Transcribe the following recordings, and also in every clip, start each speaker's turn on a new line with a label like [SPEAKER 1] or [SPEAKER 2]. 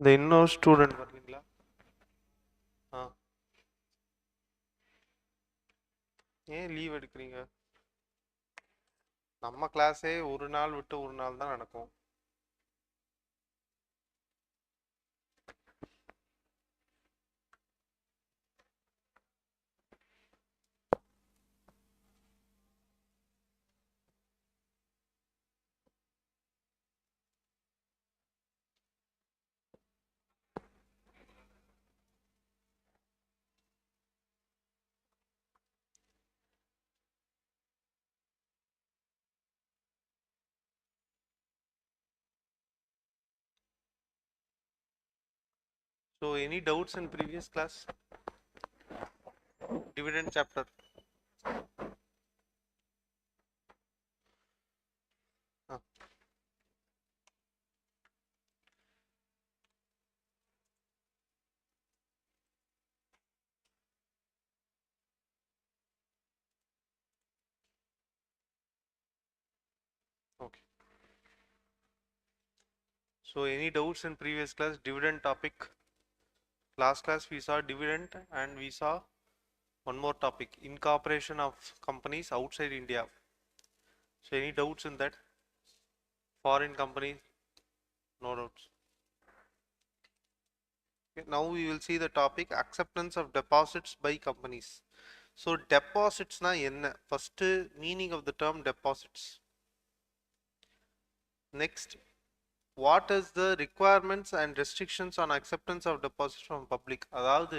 [SPEAKER 1] இந்த இன்னொரு ஸ்டூடெண்ட் வரீங்களா? ஆ, ஏன் லீவ் எடுக்கிறீங்க? நம்ம கிளாஸே ஒரு நாள் விட்டு ஒரு நாள் தான் நடக்கும். So any doubts in previous class? Dividend chapter. Ah, okay. So any doubts in previous class? Dividend topic. Last class we saw dividend and we saw one more topic, incorporation of companies outside India. So any doubts in that? Foreign companies? No doubts. Okay, now we will see the topic acceptance of deposits by companies. So deposits na enna? First meaning of the term deposits. Next, what is the requirements and restrictions on acceptance of deposits from public? அதாவது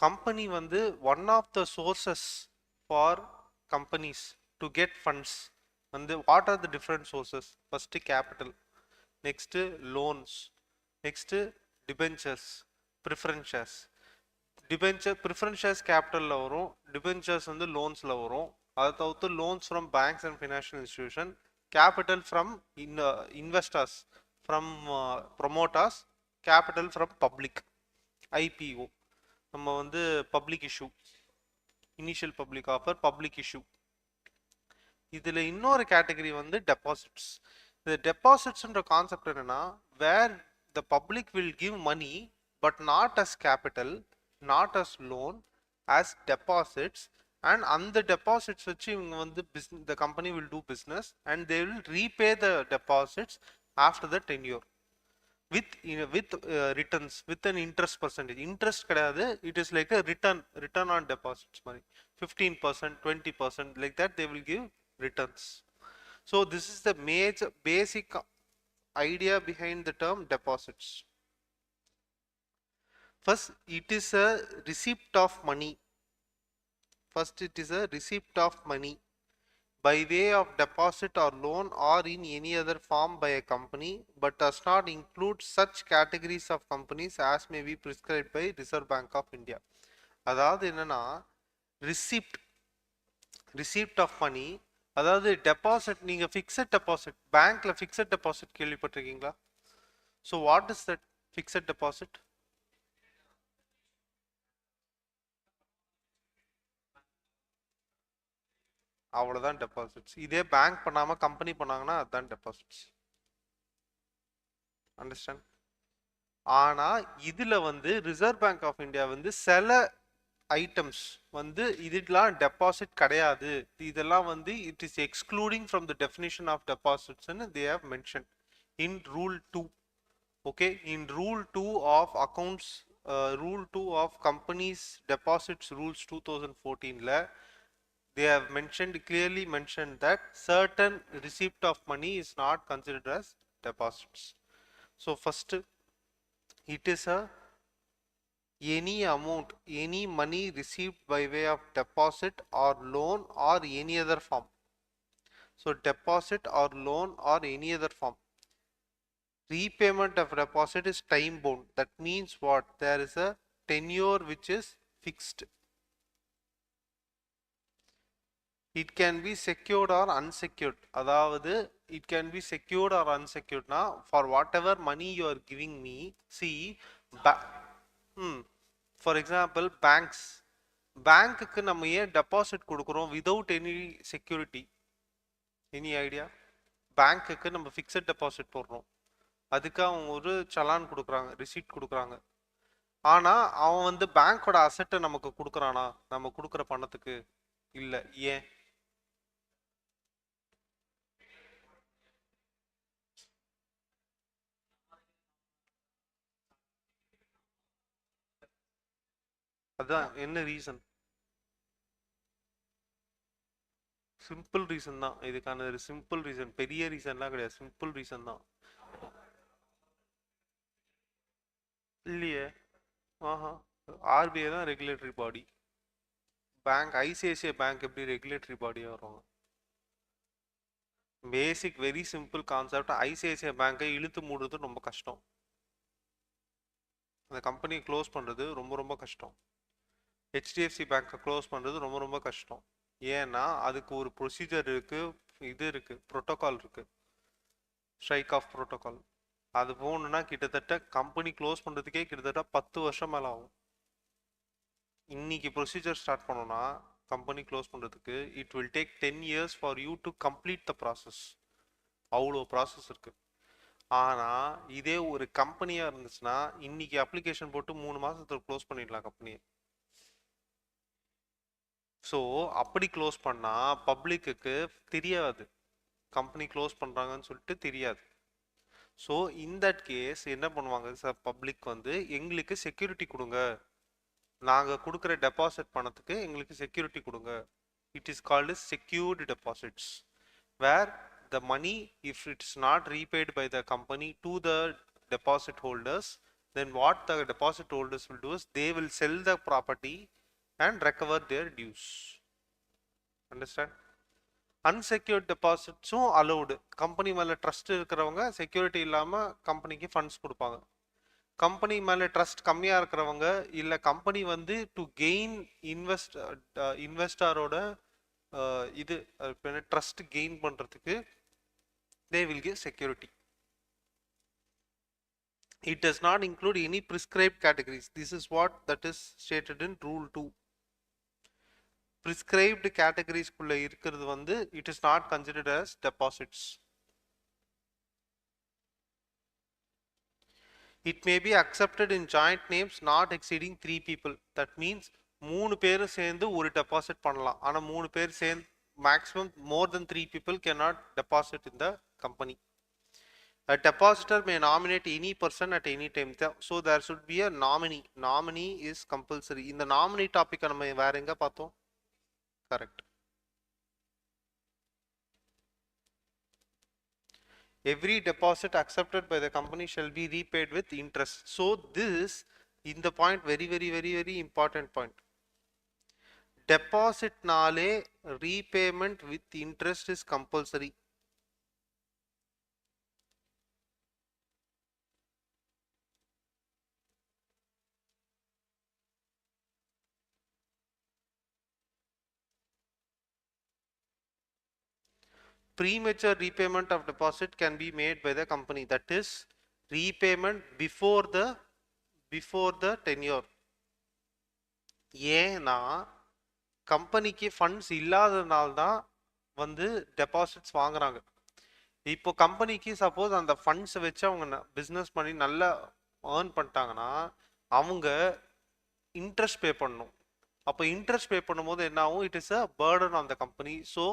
[SPEAKER 1] company வந்து one of the sources for companies to get funds வந்து what are the different sources? First capital, next loans, next debentures, preference shares. Debenture preference shares கேபிட்டலில் வரும், debentures வந்து லோன்ஸில் வரும். அதை தவிர்த்து loans from banks and financial institution, capital from investors, from promoters, capital from public, IPO. நம்ம வந்து public issue, initial public offer, public issue. இதில் இன்னொரு கேட்டகரி வந்து டெபாசிட்ஸ். இந்த டெபாசிட்ஸ்ன்ற கான்செப்ட் என்னன்னா, where the public will give money but not as capital, not as loan, as deposits, and on the deposits வச்சு இவங்க வந்து the company will do business and they will repay the deposits after the tenure with returns with an interest percentage. Interest கிடையாது, it is like a return on deposits மாதிரி 15%, 20%, like that they will give returns. So this is the major basic idea behind the term deposits. First, it is a receipt of money. First, it is a receipt of money by way of deposit or loan or in any other form by a company, but does not include such categories of companies as may be prescribed by Reserve Bank of India. அதாவது என்னன்னா, receipt of money, அதாவது deposit, நீங்க fixed deposit, bankல fixed deposit கேள்விப்பட்டிருக்கீங்களா? So what is that fixed deposit? அவ்வளோதான் deposits. இதே bank பண்ணாமல் company பண்ணாங்கன்னா அதுதான் டெபாசிட்ஸ். அண்டர்ஸ்டாண்ட்? ஆனால் இதில் வந்து ரிசர்வ் பேங்க் ஆஃப் இந்தியா வந்து சில ஐட்டம்ஸ் வந்து இதெல்லாம் டெபாசிட் கிடையாது, இதெல்லாம் வந்து it is excluding from the definition of டெபாசிட்ஸ்னு they have mention in rule 2. Okay, in rule 2 of accounts, rule 2 of companies deposits rules 2014ல they have clearly mentioned that certain receipt of money is not considered as deposits. So first, it is any amount, any money received by way of deposit or loan or any other form. So deposit or loan or any other form. Repayment of deposit is time bound. That means what? There is a tenure which is fixed. It can be secured or unsecured. அதாவது it can be secured or unsecured னா for whatever money you are giving me. See, for example banks, பேங்க்குக்கு நம்ம ஏன் deposit கொடுக்குறோம் without any security? Any idea? பேங்க்குக்கு நம்ம fixed deposit போடுறோம், அதுக்கு அவங்க ஒரு சலான் கொடுக்குறாங்க, ரிசீட் கொடுக்குறாங்க. ஆனா அவன் வந்து பேங்கோட அசெட்டை நமக்கு கொடுக்குறானா நம்ம கொடுக்குற பணத்துக்கு? இல்ல. ஏன்? அதான் என்ன ரீசன்? சிம்பிள் ரீசன் தான் இதுக்கான, ஒரு சிம்பிள் ரீசன், பெரிய ரீசன்லாம் கிடையாது, சிம்பிள் ரீசன் தான். இல்லையே. ஆஹா. ஆர்பிஐ தான் ரெகுலேட்டரி பாடி. பேங்க் ஐசிஐசிஐ பேங்க் எப்படி ரெகுலேட்டரி பாடியாக வருவாங்க? பேசிக் வெரி சிம்பிள் கான்செப்ட். ஐசிஐசிஐ பேங்கை இழுத்து மூடுறது ரொம்ப கஷ்டம், அந்த கம்பெனியை க்ளோஸ் பண்ணுறது ரொம்ப ரொம்ப கஷ்டம். ஹெச்டிஎஃப்சி பேங்க்கை க்ளோஸ் பண்ணுறது ரொம்ப ரொம்ப கஷ்டம். ஏன்னா அதுக்கு ஒரு ப்ரொசீஜர் இருக்குது, இது இருக்குது, ப்ரோட்டோகால் இருக்குது, ஸ்ட்ரைக் ஆஃப் ப்ரோட்டோகால். அது போகணுன்னா கிட்டத்தட்ட கம்பெனி க்ளோஸ் பண்ணுறதுக்கே கிட்டத்தட்ட 10 வருஷம் மேலே ஆகும். இன்னைக்கு ப்ரொசீஜர் ஸ்டார்ட் பண்ணோன்னா கம்பெனி க்ளோஸ் பண்ணுறதுக்கு it will take 10 years for you to complete the process. அவ்வளோ ப்ராசஸ் இருக்குது. ஆனால் இதே ஒரு கம்பெனியாக இருந்துச்சுன்னா இன்னைக்கு அப்ளிகேஷன் போட்டு 3 மாதத்துல க்ளோஸ் பண்ணிடலாம் கம்பெனியை. ஸோ அப்படி க்ளோஸ் பண்ணால் பப்ளிக்கு தெரியாது, கம்பெனி க்ளோஸ் பண்ணுறாங்கன்னு சொல்லிட்டு தெரியாது. ஸோ இன் தட் கேஸ் என்ன பண்ணுவாங்க சார், பப்ளிக் வந்து எங்களுக்கு செக்யூரிட்டி கொடுங்க, நாங்கள் கொடுக்குற டெபாசிட் பணத்துக்கு எங்களுக்கு செக்யூரிட்டி கொடுங்க. It is called secured deposits, where the money, if it's not repaid by the company to the deposit holders, then what the deposit holders will do is they will sell the property and recover their dues. Understand? Unsecured depositsம் allowed. Company மேலே trust இருக்கிறவங்க security இல்லாமல் கம்பெனிக்கு funds கொடுப்பாங்க. Company மேலே trust கம்மியாக இருக்கிறவங்க இல்லை company வந்து டு கெயின் இன்வெஸ்டாரோட இது ட்ரஸ்ட் கெயின் பண்ணுறதுக்கு they will give security. It does not include any prescribed categories. This is what that is stated in rule 2. Prescribed categories குள்ள இருக்கிறது வந்து it is not considered as deposits. It may be accepted in joint names not exceeding 3 people. That means 3 பேர் சேர்ந்து ஒரு deposit பண்ணலாம். ஆனால் 3 பேர் சேர்ந்து maximum more than 3 people cannot deposit in the company. A depositor may nominate any person at any time. So there should be a nominee. Nominee is compulsory. In the nominee topic நம்ம வேற எங்க பார்த்தோம்? Correct. Every deposit accepted by the company shall be repaid with interest. So this in the point very important point. Deposit நாலே repayment with interest is compulsory. Premature repayment of deposit can be made by the company, that is repayment before the tenure. ஏன்னா கம்பெனிக்கு funds இல்லாததுனால தான் வந்து deposits வாங்குறாங்க. இப்போ கம்பெனிக்கு suppose அந்த ஃபண்ட்ஸை வச்சு அவங்க பிஸ்னஸ் பண்ணி நல்லா ஏர்ன் பண்ணிட்டாங்கன்னா அவங்க இன்ட்ரெஸ்ட் பே பண்ணணும். அப்போ இன்ட்ரெஸ்ட் பே பண்ணும்போது என்ன ஆகும், it is a burden on the company. So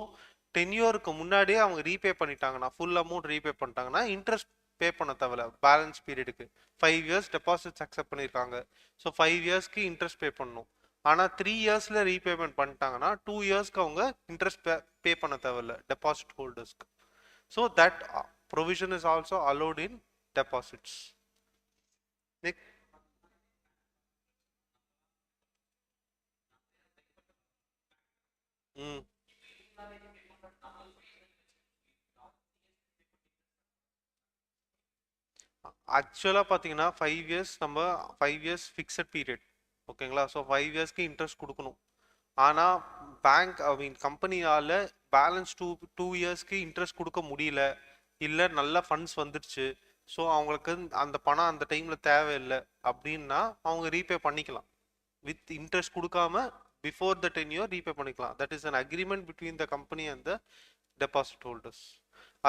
[SPEAKER 1] டென்யூருக்கு முன்னாடியே அவங்க ரீபே பண்ணிட்டாங்கன்னா, ஃபுல் அமௌண்ட் ரீபே பண்ணிட்டாங்கன்னா இன்ட்ரெஸ்ட் பே பண்ண தேவையில்ல. பேலன்ஸ் பீரியடுக்கு 5 years டெபாசிட்ஸ் அக்செப்ட் பண்ணியிருக்காங்க, ஸோ 5 yearsக்கு இன்ட்ரெஸ்ட் பே பண்ணணும். ஆனால் 3 yearsல ரீபேமெண்ட் பண்ணிட்டாங்கன்னா 2 yearsக்கு அவங்க இன்ட்ரெஸ்ட் பே பண்ண தேவையில்ல டெபாசிட் ஹோல்டர்ஸ்க்கு. So that provision is also allowed in deposits. ம் ஆக்சுவலாக பார்த்தீங்கன்னா 5 years நம்ம 5 years ஃபிக்ஸட் பீரியட், ஓகேங்களா? ஸோ 5 yearsக்கு இன்ட்ரெஸ்ட் கொடுக்கணும். ஆனால் பேங்க் ஐ மீன் கம்பெனியால் பேலன்ஸ் டூ இயர்ஸ்க்கு இன்ட்ரெஸ்ட் கொடுக்க முடியல, இல்லை நல்ல ஃபண்ட்ஸ் வந்துடுச்சு, ஸோ அவங்களுக்கு அந்த பணம் அந்த டைமில் தேவையில்லை அப்படின்னா அவங்க ரீபே பண்ணிக்கலாம். வித் இன்ட்ரெஸ்ட் கொடுக்காம பிஃபோர் த 10 year ரீபே பண்ணிக்கலாம். That is an agreement between the company and the deposit holders.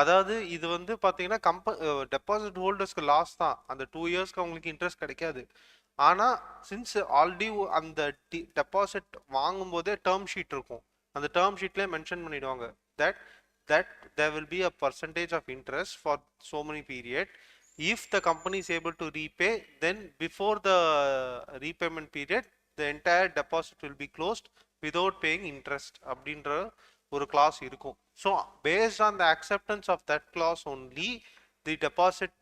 [SPEAKER 1] அதாவது இது வந்து பார்த்தீங்கன்னா டெபாசிட் ஹோல்டர்ஸ்க்கு லாஸ் தான், அந்த 2 இயர்ஸ்க்கு அவங்களுக்கு இன்ட்ரெஸ்ட் கிடைக்காது. ஆனால் சின்ஸ் ஆல்ரெடி அந்த டெபாசிட் வாங்கும்போதே டேர்ம் ஷீட் இருக்கும், அந்த டேர்ம் ஷீட்லேயே மென்ஷன் பண்ணிடுவாங்க that that there will be a percentage of interest for so many period. If the company is able to repay, then before the repayment period the entire deposit will be closed without paying interest அப்படின்ற ஒரு clause இருக்கும். So based on the acceptance of that clause only, the deposit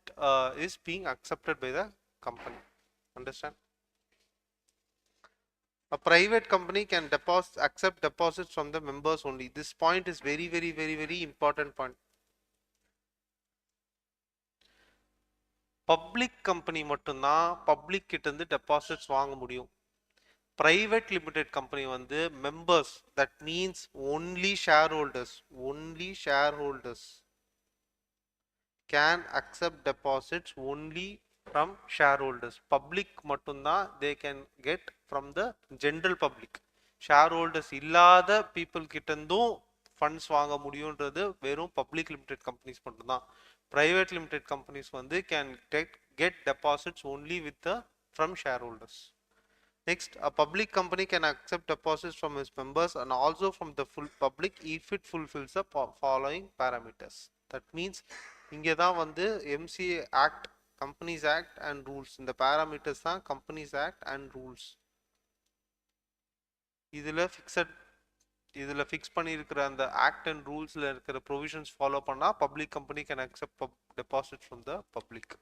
[SPEAKER 1] is being accepted by the company. Understand? A private company can accept deposits from the members only. This point is very important point. Public company மட்டும்தான் public கிட்ட இருந்து deposits வாங்க முடியும். Private limited company வந்து members, that means only share holders can accept deposits only from share holders. Public மட்டும்தான் they can get from the general public. Share holders இல்லாத people கிட்ட இருந்தும் ஃபண்ட்ஸ் வாங்க முடியுன்றது வெறும் பப்ளிக் லிமிடெட் கம்பெனிஸ் மட்டும்தான். Private limited companies வந்து can get deposits only with the from shareholders. Next, a public company can accept deposits from its members and also from the full public if it fulfills the following parameters. That means இங்கே தான் வந்து MCA Act, Companies Act and rules, இந்த parameters தான் Companies Act and rules. இதில் fix பண்ணியிருக்கிற அந்த act and ரூல்ஸில் இருக்கிற ப்ரொவிஷன்ஸ் ஃபாலோ பண்ணால் public company can accept deposit from the public.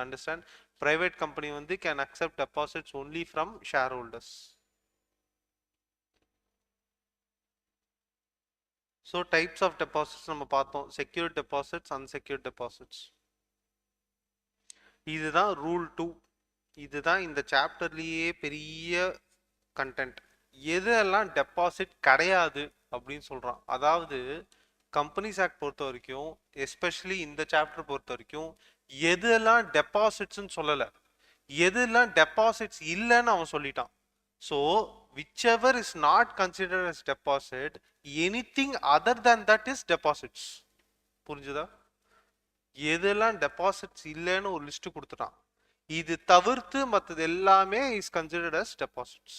[SPEAKER 1] Understand? Private company வந்து can accept deposits only from share holders. So types of deposits நம்ம பார்த்தோம். Secured deposits, unsecured deposits. இதுதான் rule 2. இதுதான் இந்த சாப்டர்லேயே பெரிய கண்டென்ட். எதெல்லாம் டெபாசிட் கிடையாது அப்படின்னு சொல்றான். அதாவது கம்பெனிஸ் ஆக்ட் பொறுத்த வரைக்கும், எஸ்பெஷலி இந்த சாப்டர் பொறுத்த வரைக்கும், எதெல்லாம் டெபாசிட்ஸ்ன்னு சொல்லல, எதெல்லாம் டெபாசிட்ஸ் இல்லைன்னு அவன் சொல்லிட்டான். So whichever is not considered as deposit, anything other than that is deposits. புரிஞ்சுதா? எதெல்லாம் டெபாசிட்ஸ் இல்லைன்னு ஒரு லிஸ்ட் கொடுத்துட்டான். இது தவிர்த்து மற்றது எல்லாமே is considered as deposits.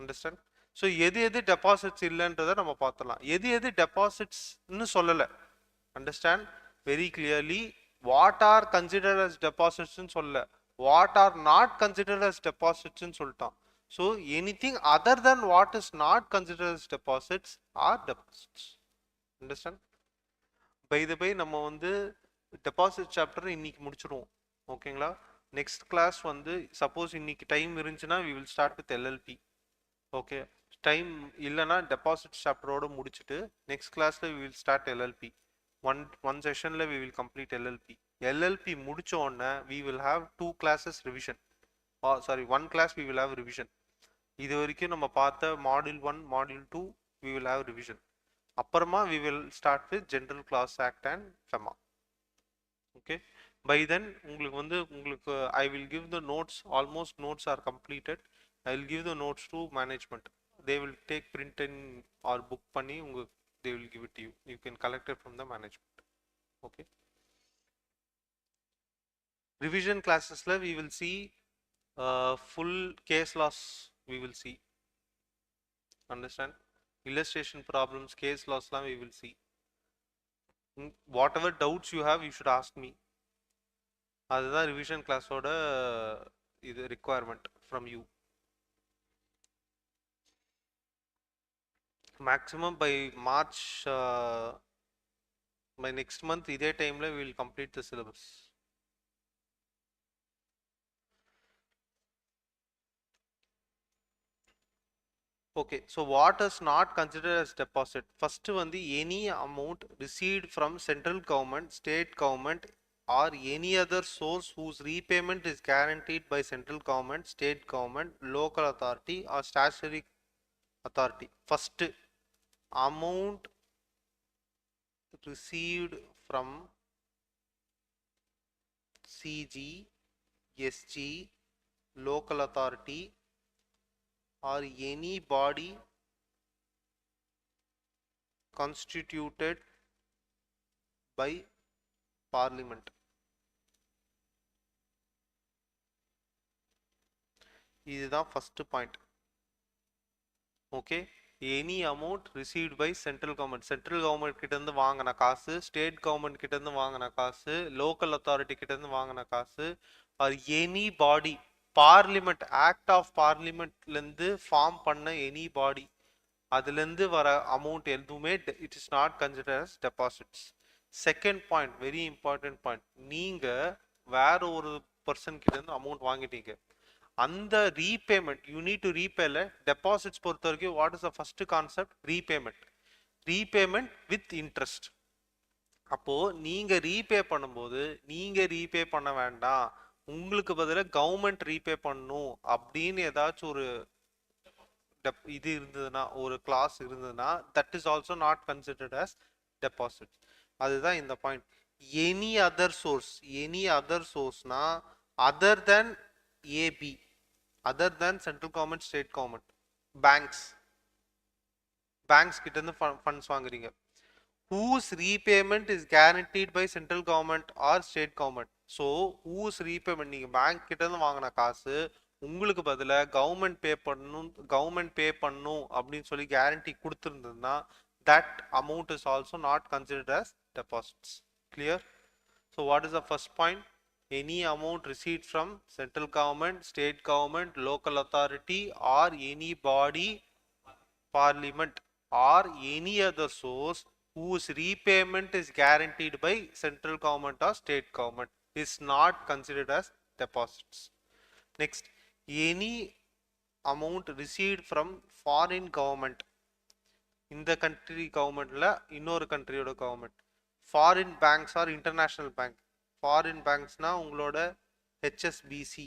[SPEAKER 1] Understand? So எது டெபாசிட்ஸ் இல்லைன்றதை நம்ம பார்த்துலாம். எது டெபாசிட்ஸ்ன்னு சொல்லலை. Understand very clearly. What are considered as டெபாசிட்ஸ்ன்னு சொல்லல, what are not considered as டெபாசிட்ஸ்ன்னு சொல்லிட்டான். So anything other than what is not considered as deposits are deposits. Understand? By the by நம்ம வந்து டெபாசிட் சாப்டர் இன்னைக்கு முடிச்சிடுவோம். ஓகேங்களா? நெக்ஸ்ட் கிளாஸ் வந்து சப்போஸ் இன்னைக்கு டைம் இருந்துச்சுன்னா we will start with LLP. Okay, time இல்லைனா டெபாசிட் சாப்டரோடு முடிச்சுட்டு நெக்ஸ்ட் கிளாஸில் we will start LLP. One செஷனில் we will complete LLP. LLP முடிச்ச உடனே we will have 2 classes revision. Sorry, 1 class we will have revision. இது வரைக்கும் நம்ம பார்த்த module 1, module 2 we will have revision. அப்புறமா we will start with general clauses act and FEMA. Okay, bye then உங்களுக்கு I will give the notes. Almost notes are completed. I will give the notes to management. They will take print in or book panni they will give it to you. You can collect it from the management. Okay. Revision classes la we will see full case laws. We will see. Understand? Illustration problems, case laws la we will see. Whatever doubts you have, you should ask me. அதுதான் revision class ஓட இது requirement from you. Maximum by March, by next month இதே டைம்ல we will complete the syllabus. Okay, so what is not considered as deposit? First வந்து any amount received from central government, state government or any other source whose repayment is guaranteed by central government, state government, local authority or statutory authority. First, amount received from CG, SG, local authority or any body constituted by parliament. இதுதான் first point. Okay, any amount received by central government கிட்ட இருந்து வாங்கின காசு, state government கிட்ட இருந்து வாங்கின காசு, local authority கிட்ட இருந்து வாங்கின காசு, or any body, parliament act of பார்லிமெண்ட்ல இருந்து ஃபார்ம் பண்ண எனி பாடி, அதுல இருந்து வர அமௌண்ட் எதுவுமே it is not consider as deposits. Second point, very important point, நீங்க வேற ஒரு பர்சன் கிட்ட இருந்து அமௌண்ட் வாங்கிட்டீங்க, அந்த ரீபேமெண்ட் யூ நீட் டு ரீபேல. டெபாசிட்ஸ் பொறுத்த வரைக்கும் what is the first concept? Repayment with interest. அப்போ நீங்க ரீபே பண்ணும்போது நீங்க ரீபே பண்ண வேண்டாம், உங்களுக்கு பதிலாக கவர்மெண்ட் ரீபே பண்ணும் அப்படின்னு ஏதாச்சும் ஒரு இது இருந்ததுன்னா, ஒரு கிளாஸ் இருந்ததுன்னா, that is also not considered as deposit. அதுதான் இந்த பாயிண்ட். எனி அதர் சோர்ஸ்னா அதர் தென் AB, other than central government, state government, banks கிட்ட இருந்து ஃபண்ட்ஸ் வாங்குறீங்க, whose repayment is guaranteed by central government or state government. so whose repayment, நீங்க bank கிட்ட இருந்து வாங்கின காசு உங்களுக்கு பதிலா கவர்மெண்ட் பே பண்ணும் அப்படின்னு சொல்லி guarantee கொடுத்திருந்ததுன்னா, that amount is also not considered as deposits. Clear? so what is the first point? Any amount received from central government, state government, local authority, or any body, parliament, or any other source whose repayment is guaranteed by central government or state government is not considered as deposits. Next, any amount received from foreign government, இந்த country governmentல இன்னொரு countryயோட government, foreign banks or international bank. Foreign பேங்க்ஸ்னா உங்களோட HSBC,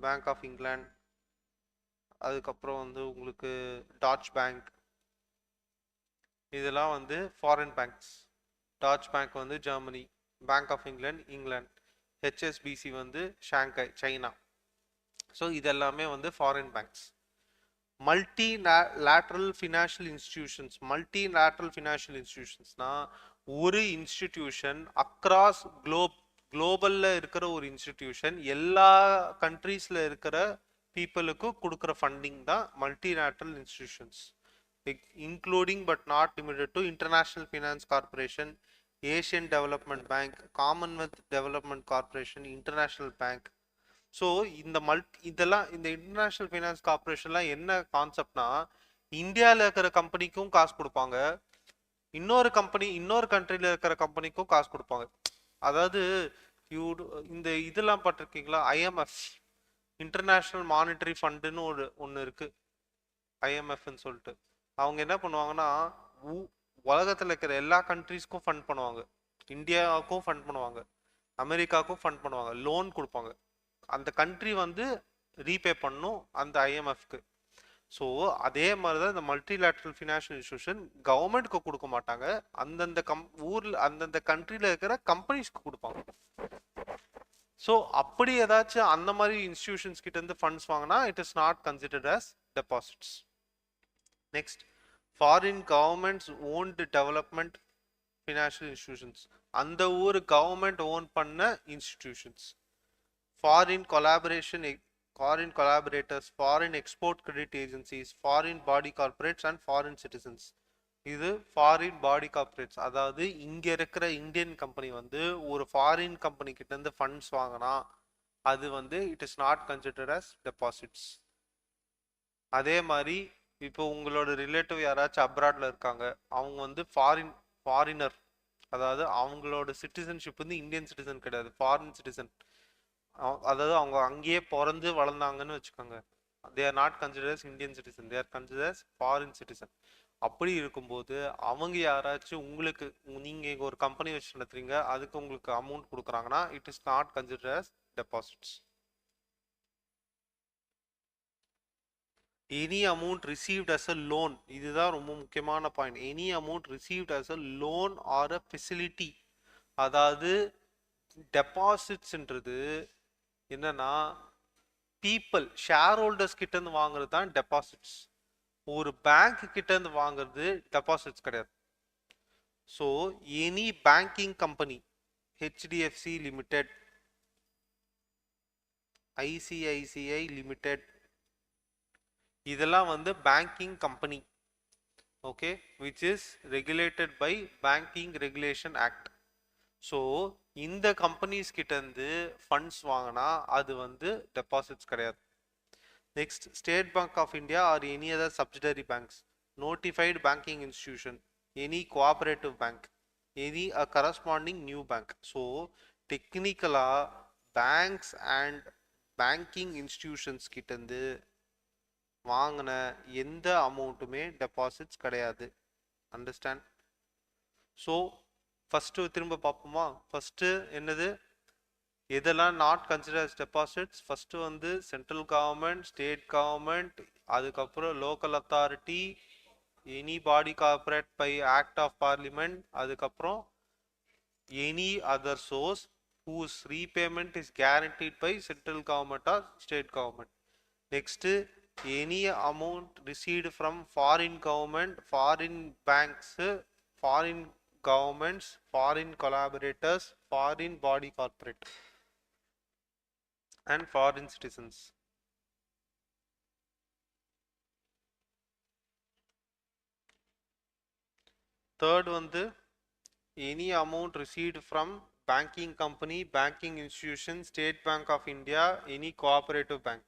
[SPEAKER 1] bank of England, அதுக்கப்புறம் வந்து உங்களுக்கு touch bank, இதெல்லாம் வந்து ஃபாரின் பேங்க்ஸ். டாச் பேங்க் வந்து Germany, bank of England, HSBC வந்து ஷாங்காய் சைனா. ஸோ இதெல்லாமே வந்து ஃபாரின் பேங்க்ஸ். மல்டிலேட்ரல் ஃபினான்ஷியல் இன்ஸ்டிடியூஷன்ஸ்னா ஒரு இன்ஸ்டிடியூஷன் அக்ராஸ் குளோபல்ல இருக்கிற ஒரு இன்ஸ்டிடியூஷன் எல்லா கண்ட்ரீஸ்ல இருக்கிற பீப்புளுக்கும் கொடுக்குற ஃபண்டிங் தான் multilateral institutions, including but not limited to international finance corporation, Asian development bank, Commonwealth development corporation, international bank. So இதெல்லாம் இந்த இன்டர்நேஷனல் ஃபைனான்ஸ் கார்பரேஷன்லாம் என்ன கான்செப்ட்னா, இந்தியாவில் இருக்கிற கம்பெனிக்கும் காசு கொடுப்பாங்க, இன்னொரு கண்ட்ரியில் இருக்கிற கம்பெனிக்கும் காசு கொடுப்பாங்க. அதாவது இந்த இதெல்லாம் பார்த்துருக்கீங்களா, ஐஎம்எஃப், இன்டர்நேஷனல் மானிட்டரி ஃபண்டுன்னு ஒன்று இருக்கு, ஐஎம்எஃப்னு சொல்லிட்டு. அவங்க என்ன பண்ணுவாங்கன்னா, உலகத்தில் இருக்கிற எல்லா கண்ட்ரீஸ்க்கும் ஃபண்ட் பண்ணுவாங்க, இந்தியாவுக்கும் ஃபண்ட் பண்ணுவாங்க, அமெரிக்காவுக்கும் ஃபண்ட் பண்ணுவாங்க, லோன் கொடுப்பாங்க. அந்த கண்ட்ரி வந்து ரீபே பண்ணும் அந்த ஐஎம்எஃப்க்கு. ஸோ அதே மாதிரி தான் இந்த மல்டிலேட்ரல் ஃபினான்ஷியல் இன்ஸ்டிடியூஷன் கவர்மெண்ட்க்கு கொடுக்க மாட்டாங்க, அந்தந்த ஊரில் அந்தந்த கண்ட்ரியில் இருக்கிற கம்பெனிஸ்க்கு கொடுப்பாங்க. ஸோ அப்படி ஏதாச்சும் அந்த மாதிரி இன்ஸ்டிடியூஷன்ஸ் கிட்ட இருந்து ஃபண்ட்ஸ் வாங்கினா it is not considered as deposits. Next, foreign governments owned development financial institutions, அந்த ஊர் கவர்மெண்ட் ஓன் பண்ண institutions. Foreign collaborators, foreign export credit agencies, foreign body corporates and foreign citizens. இது ஃபாரின் பாடி corporates, அதாவது இங்க இருக்கிற Indian company வந்து ஒரு foreign company கிட்ட இருந்து ஃபண்ட்ஸ் வாங்கினா அது வந்து it is not considered as deposits. அதே மாதிரி இப்போ உங்களோட ரிலேட்டிவ் யாராச்சும் அப்ராட்ல இருக்காங்க, அவங்க வந்து ஃபாரினர், அதாவது அவங்களோட சிட்டிசன்ஷிப் வந்து இந்தியன் சிட்டிசன் கிடையாது, ஃபாரின் சிட்டிசன், அதாவது அவங்க அங்கேயே பிறந்து வளர்ந்தாங்கன்னு வச்சுக்கோங்க, they are not considered as Indian citizen, they are considered as foreign citizen. அப்படி இருக்கும்போது அவங்க யாராச்சும் உங்களுக்கு, நீங்க ஒரு கம்பெனி வச்சு நடத்துறீங்க, அதுக்கு உங்களுக்கு அமௌண்ட் கொடுக்குறாங்கன்னா it is not considered as deposits. Any amount received as a loan, இதுதான் ரொம்ப முக்கியமான point. Any amount received as a loan or a facility, அதாவது டெபாசிட்ஸ்ன்றது என்னன்னா பீப்புள் ஷேர் ஹோல்டர்ஸ் கிட்ட இருந்து வாங்குறது தான் டெபாசிட்ஸ். ஒரு பேங்க் கிட்ட இருந்து வாங்குறது டெபாசிட்ஸ் கிடையாது. So any banking company, HDFC limited, ICICI limited, இதெல்லாம் வந்து banking company, okay, which is regulated by banking regulation act. So இந்த கம்பெனிஸ் கிட்ட இருந்து ஃபண்ட்ஸ் வாங்கினா அது வந்து டெபாசிட்ஸ் கிடையாது. Next, State Bank of India or any other subsidiary banks, notified banking institution, any cooperative bank, any a corresponding new bank. So டெக்னிக்கலாக banks and banking institutions கிட்டேருந்து வாங்கின எந்த அமௌண்ட்டுமே டெபாசிட்ஸ் கிடையாது. அண்டர்ஸ்டாண்ட்? ஸோ ஃபஸ்ட்டு திரும்ப பார்ப்போமா? First என்னது, இதெல்லாம் not consider as deposits? First வந்து சென்ட்ரல் கவர்மெண்ட், ஸ்டேட் கவர்மெண்ட், அதுக்கப்புறம் local authority, any body corporate by act of parliament, அதுக்கப்புறம் any other source whose repayment is guaranteed by central government or state government. Next, any amount received from foreign government, foreign banks, foreign governments, foreign collaborators, foreign body corporate and foreign citizens. Third வந்து any amount received from banking company, banking institution, State Bank of India, any cooperative bank.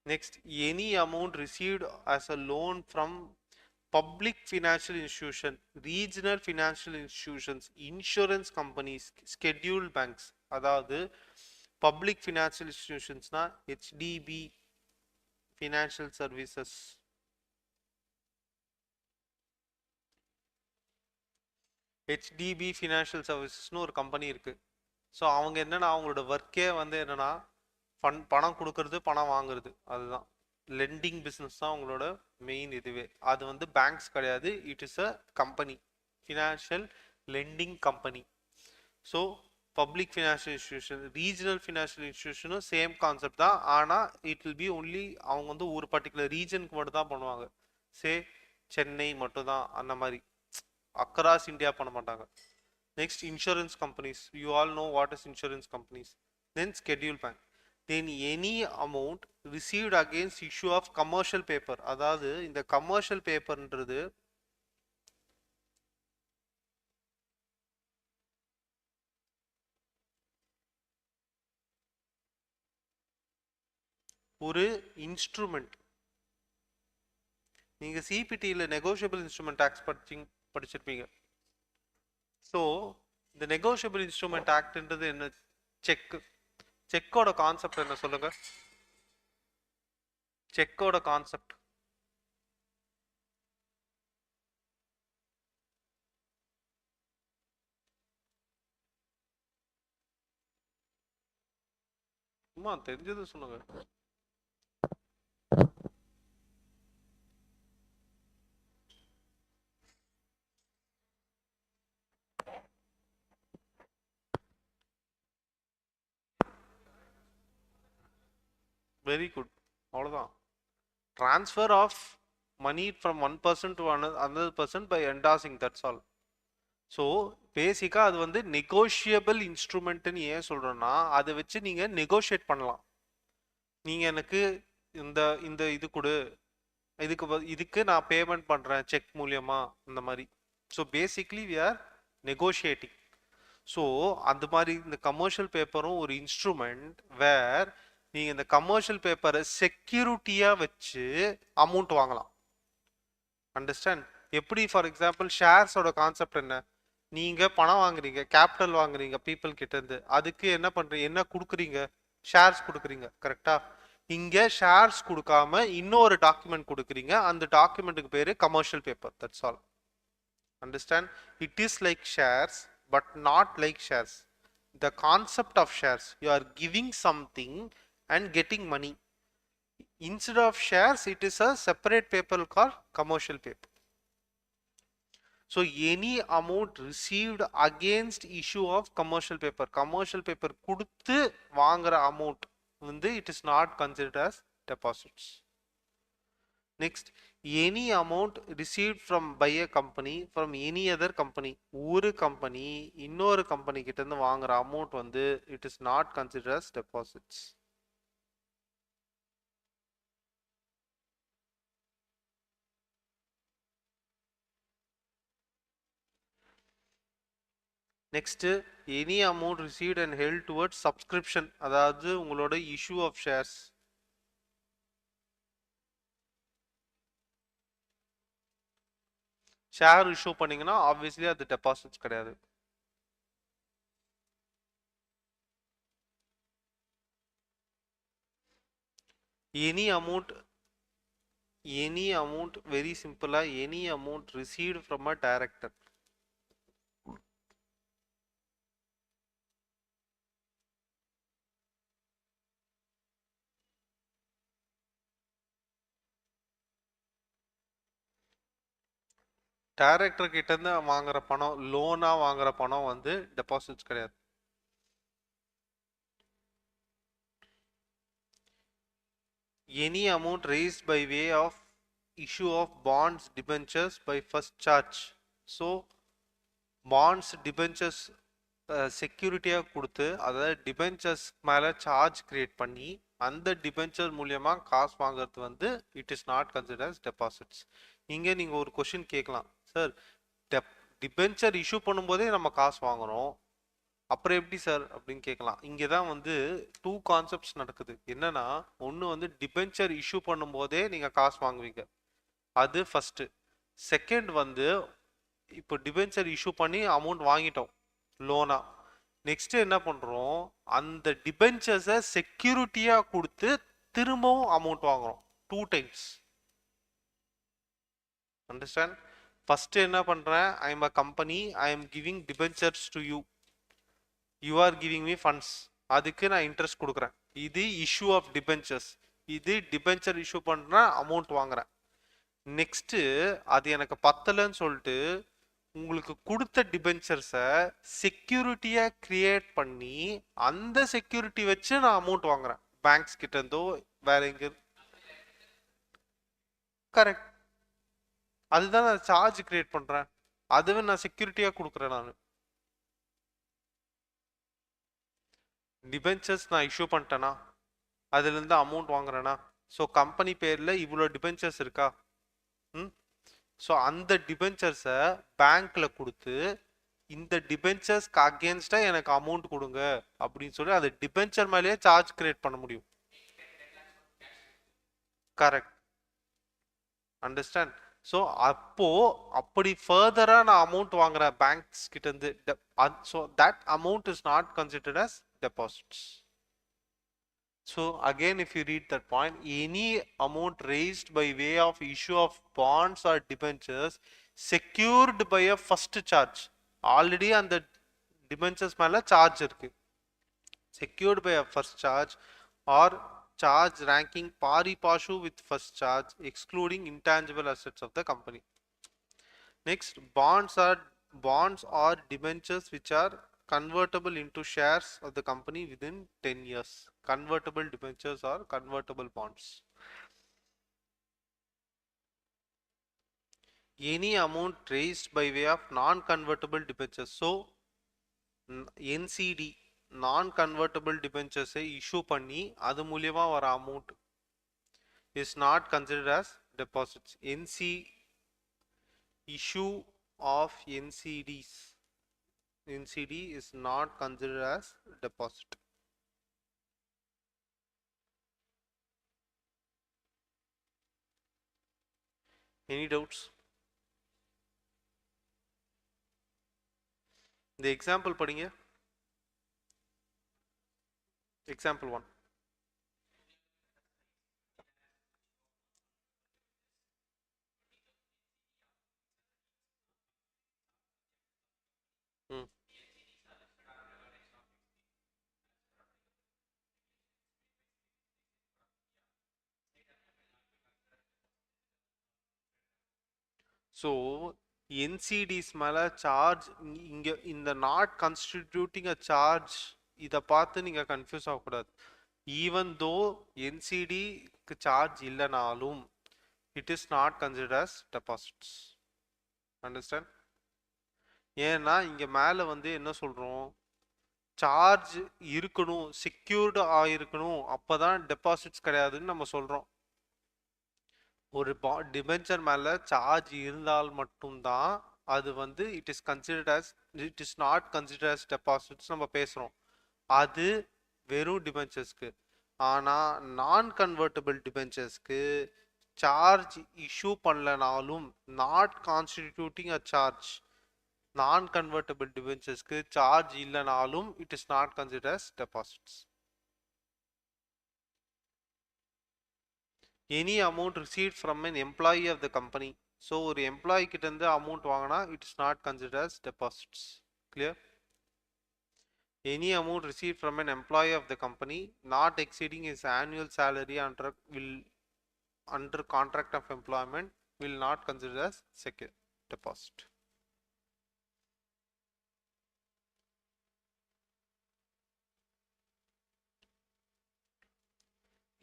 [SPEAKER 1] Next, any amount received as a loan from public financial institution, regional financial institutions, insurance companies, scheduled banks. அதாவது public financial institutionsனா HDB Financial Services, HDB Financial Servicesனு ஒரு company இருக்கு. So அவங்க என்னன்னா அவங்களோட ஒர்க்கே வந்து என்னன்னா பணம் கொடுக்கறது, பணம் வாங்குறது, அதுதான் லெண்டிங் பிஸ்னஸ் தான் அவங்களோட மெயின் இதுவே. அது வந்து பேங்க்ஸ் கிடையாது, it is a company, financial lending company. So public financial institution, regional financial இன்ஸ்டிடியூஷனும் சேம் கான்செப்ட் தான். ஆனால் இட் வில் பி ஒன்லி, அவங்க வந்து ஒரு பர்டிகுலர் ரீஜனுக்கு மட்டும் தான் பண்ணுவாங்க. சே சென்னை மட்டும் தான் அந்த மாதிரி, அக்ராஸ் இந்தியா பண்ண மாட்டாங்க. Next, insurance companies. You all know what is insurance companies. Then scheduled bank. Then any amount received against issue of commercial paper. அதாவது இந்த commercial paperன்றது ஒரு இன்ஸ்ட்ருமெண்ட். நீங்க சிபிடியில் நெகோஷியபிள் இன்ஸ்ட்ருமெண்ட் டாக்ஸ் படிச்சிருப்பீங்க. ஸோ இந்த நெகோஷியபிள் இன்ஸ்ட்ருமெண்ட் ஆக்ட்ன்றது என்ன? Check. செக்கோட concept என்ன சொல்லுங்க? செக்கோட concept சும்மா தெரிஞ்சது சொல்லுங்க. வெரி குட், அவ்வளோதான். Transfer of money from one person to another person by endorsing, that's all. So பேசிக்காக அது வந்து நெகோஷியபிள் இன்ஸ்ட்ருமெண்ட்டுன்னு ஏன் சொல்கிறோன்னா, அதை வச்சு நீங்கள் நெகோஷியேட் பண்ணலாம். நீங்கள் எனக்கு இந்த இந்த இது கொடு, இதுக்கு நான் பேமெண்ட் பண்ணுறேன் செக் மூலியமா, இந்த மாதிரி. So basically we are negotiating. So அந்த மாதிரி இந்த கமர்ஷியல் பேப்பரும் ஒரு இன்ஸ்ட்ருமெண்ட் வேர் நீங்கள் இந்த கமர்ஷியல் பேப்பரை செக்யூரிட்டியாக வச்சு அமௌண்ட் வாங்கலாம். அண்டர்ஸ்டாண்ட்? எப்படி? ஃபார் எக்ஸாம்பிள் ஷேர்ஸோட கான்செப்ட் என்ன? நீங்கள் பணம் வாங்குறீங்க, கேபிட்டல் வாங்குறீங்க பீப்புள் கிட்ட இருந்து, அதுக்கு என்ன பண்ணுறீங்க, என்ன கொடுக்குறீங்க? ஷேர்ஸ் கொடுக்குறீங்க, கரெக்டா? இங்கே ஷேர்ஸ் கொடுக்காம இன்னொரு டாக்குமெண்ட் கொடுக்குறீங்க, அந்த டாக்குமெண்ட்டுக்கு பேர் commercial paper, that's all. Understand? It is like shares but not like shares. The concept of shares, you are giving something and getting money. Instead of shares, it is a separate paper called commercial paper. So any amount received against issue of commercial paper கொடுத்து வாங்குற amount வந்து it is not considered as deposits. Next, any amount received from by a company from any other company, ஒரு company இன்னொரு company கிட்ட இருந்து வாங்குற amount வந்து it is not considered as deposits. Next, any amount received and held towards subscription, அதாவது உங்களோட issue of shares. Share issue பண்ணீங்கன்னா obviously அது டெபாசிட்ஸ் கிடையாது. எனி அமௌண்ட் வெரி சிம்பிளா any amount received from a director. Director கிட்ட இருந்து வாங்குற பணம், லோனா வாங்குற பணம் வந்து டெபாசிட்ஸ் கிடையாது. Any amount raised by way of issue of bonds debentures by first charge. So bonds debentures செக்யூரிட்டியாக கொடுத்து அதாவது டிபென்ச்சர்ஸ் மேலே சார்ஜ் கிரியேட் பண்ணி அந்த டிபென்ச்சர் மூலியமா காசு வாங்குறது வந்து it is not considers deposits. இங்கே நீங்கள் ஒரு கொஷின் கேட்கலாம், சார் டிபென்ச்சர் இஷ்யூ பண்ணும்போதே நம்ம காசு வாங்குறோம், அப்புறம் எப்படி சார் அப்படின்னு கேட்கலாம். இங்கே தான் வந்து டூ கான்செப்ட்ஸ் நடக்குது. என்னன்னா ஒன்று வந்து டிபென்ச்சர் இஷ்யூ பண்ணும்போதே நீங்கள் காசு வாங்குவீங்க, அது ஃபர்ஸ்ட். செகண்ட் வந்து இப்போ டிபென்ச்சர் இஷ்யூ பண்ணி அமௌண்ட் வாங்கிட்டோம் லோனா, நெக்ஸ்ட் என்ன பண்றோம், அந்த டிபென்ச்சர்ஸை செக்யூரிட்டியா கொடுத்து திரும்பவும் அமௌண்ட் வாங்குறோம், டூ டைம்ஸ். அண்டர்ஸ்டாண்ட்? ஃபர்ஸ்ட் என்ன பண்றேன், I am a company, I am giving debentures to you, you are giving me funds, அதுக்கு நான் இன்ட்ரெஸ்ட் கொடுக்குறேன், இது இஷ்யூ ஆஃப் டிபென்ச்சர்ஸ். இது டிபென்ச்சர் இஷ்யூ பண்றேன், அமௌண்ட் வாங்குறேன். நெக்ஸ்ட் அது எனக்கு பத்தலைன்னு சொல்லிட்டு உங்களுக்கு கொடுத்த டிபென்ச்சர்ஸை செக்யூரிட்டியா கிரியேட் பண்ணி அந்த செக்யூரிட்டி வச்சு நான் அமௌண்ட் வாங்குறேன் பேங்க்ஸ் கிட்ட இருந்தோ வேற எங்க. கரெக்ட், அதுதான் நான் சார்ஜ் கிரியேட் பண்றேன், அதுவே நான் செக்யூரிட்டியா கொடுக்குறேன். நான் டிபென்ச்சர்ஸ் நான் இஷ்யூ பண்ணிட்டேனா, அதுல இருந்து அமௌண்ட் வாங்குறேனா, ஸோ கம்பெனி பேர்ல இவ்வளோ டிபென்ச்சர்ஸ் இருக்கா, ஸோ அந்த டிபென்ச்சர்ஸை பேங்க்ல கொடுத்து இந்த டிபென்ச்சர்ஸ்க்கு அகேன்ஸ்டா எனக்கு அமௌண்ட் கொடுங்க அப்படின்னு சொல்லி அது டிபென்ச்சர் மேலேயே சார்ஜ் கிரியேட் பண்ண முடியும். Correct, understand? ஸோ அப்போ அப்படி ஃபர்தரா நான் அமௌண்ட் வாங்குறேன் பேங்க்ஸ் கிட்ட இருந்து, so that amount is not considered as deposits. So again, if you read that point, any amount raised by way of issue of bonds or debentures secured by a first charge, already on the debentures மேல charge இருக்கு, secured by a first charge or charge ranking pari passu with first charge excluding intangible assets of the company. Next, bonds or debentures which are convertible into shares of the company within 10 years. Convertible debentures or convertible bonds. Any amount raised by way of non-convertible debentures. So NCD non-convertible debentures issue பண்ணி அது மூலியமா வர amount is not considered as deposits. Issue of NCD is not considered as deposit. Any doubts? The example படிங்க. Example 1. So என்சிடிஸ் மேலே charge இங்கே இந்த not constituting a charge, இதை பார்த்து நீங்கள் கன்ஃபியூஸ் ஆகக்கூடாது. ஈவன் தோ என்சிடிக்கு சார்ஜ் இல்லைனாலும் it is not consider as deposits. Understand? ஏன்னா இங்கே மேலே வந்து என்ன சொல்கிறோம், சார்ஜ் இருக்கணும், செக்யூர்டு ஆகிருக்கணும், அப்போ தான் டெபாசிட்ஸ் கிடையாதுன்னு நம்ம சொல்கிறோம். ஒரு டிபென்ச்சர் மேலே சார்ஜ் இருந்தால் மட்டும்தான் அது வந்து it is considered as, it is not consider as deposits நம்ம பேசுகிறோம். அது வெறும் டிபென்ச்சர்ஸ்க்கு. ஆனால் நான் கன்வெர்ட்டபிள் டிபென்ச்சர்ஸ்க்கு சார்ஜ் இஷ்யூ பண்ணலனாலும், not constituting a charge, non convertible டிபென்ச்சர்ஸ்க்கு சார்ஜ் இல்லைனாலும் it is not consider as deposits. Any amount received from an employee of the company. So ஒரு எம்ப்ளாயி கிட்ட இருந்து அமௌண்ட் வாங்கினா it is not consider as deposits. Clear? Any amount received from an employee of the company not exceeding his annual salary under contract of employment will not consider as secure deposit.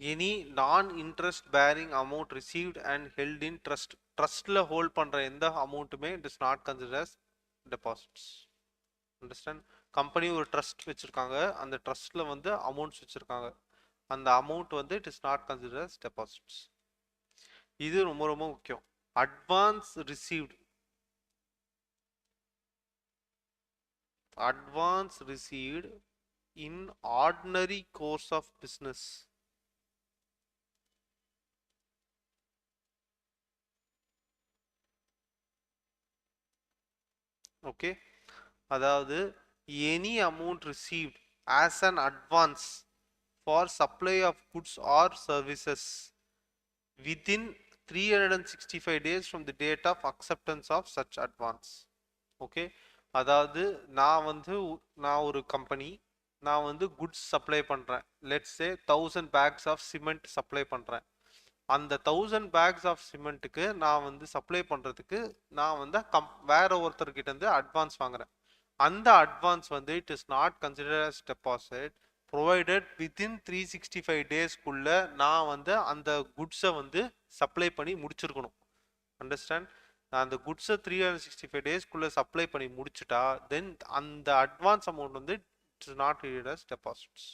[SPEAKER 1] Any non-interest bearing amount received and held in trust, trustல hold பண்ற எந்த அமௌண்ட்டுமே it is not considered as deposits. Understand? Company ஒரு trust வச்சிருக்காங்க, அந்த ட்ரஸ்ட்ல வந்து amounts வச்சிருக்காங்க, அந்த அமௌண்ட் வந்து it is not consider as deposits. இது ரொம்ப ரொம்ப முக்கியம். Advance received, advance received in ordinary course of business. Okay, அதாவது any amount received as an advance for supply of goods or services within 365 days from the date of acceptance of such advance. Okay, அதாவது நான் ஒரு company, நான் வந்து goods supply பண்ணுறேன். Let's say 1000 bags of cement supply பண்ணுறேன். அந்த 1000 bags of சிமெண்ட்டுக்கு நான் வந்து சப்ளை பண்ணுறதுக்கு நான் வந்து வேற ஒருத்தர்கிட்ட இருந்து அட்வான்ஸ் வாங்குறேன். அந்த அட்வான்ஸ் வந்து it is not consider as deposit provided within 365 டேஸ்க்குள்ள நான் வந்து அந்த குட்ஸை வந்து சப்ளை பண்ணி முடிச்சிருக்கணும். அண்டர்ஸ்டாண்ட்? அந்த குட்ஸை 365 டேஸ்க்குள்ள சப்ளை பண்ணி முடிச்சுட்டா தென் அந்த அட்வான்ஸ் அமௌண்ட் வந்து it's not treated as deposits.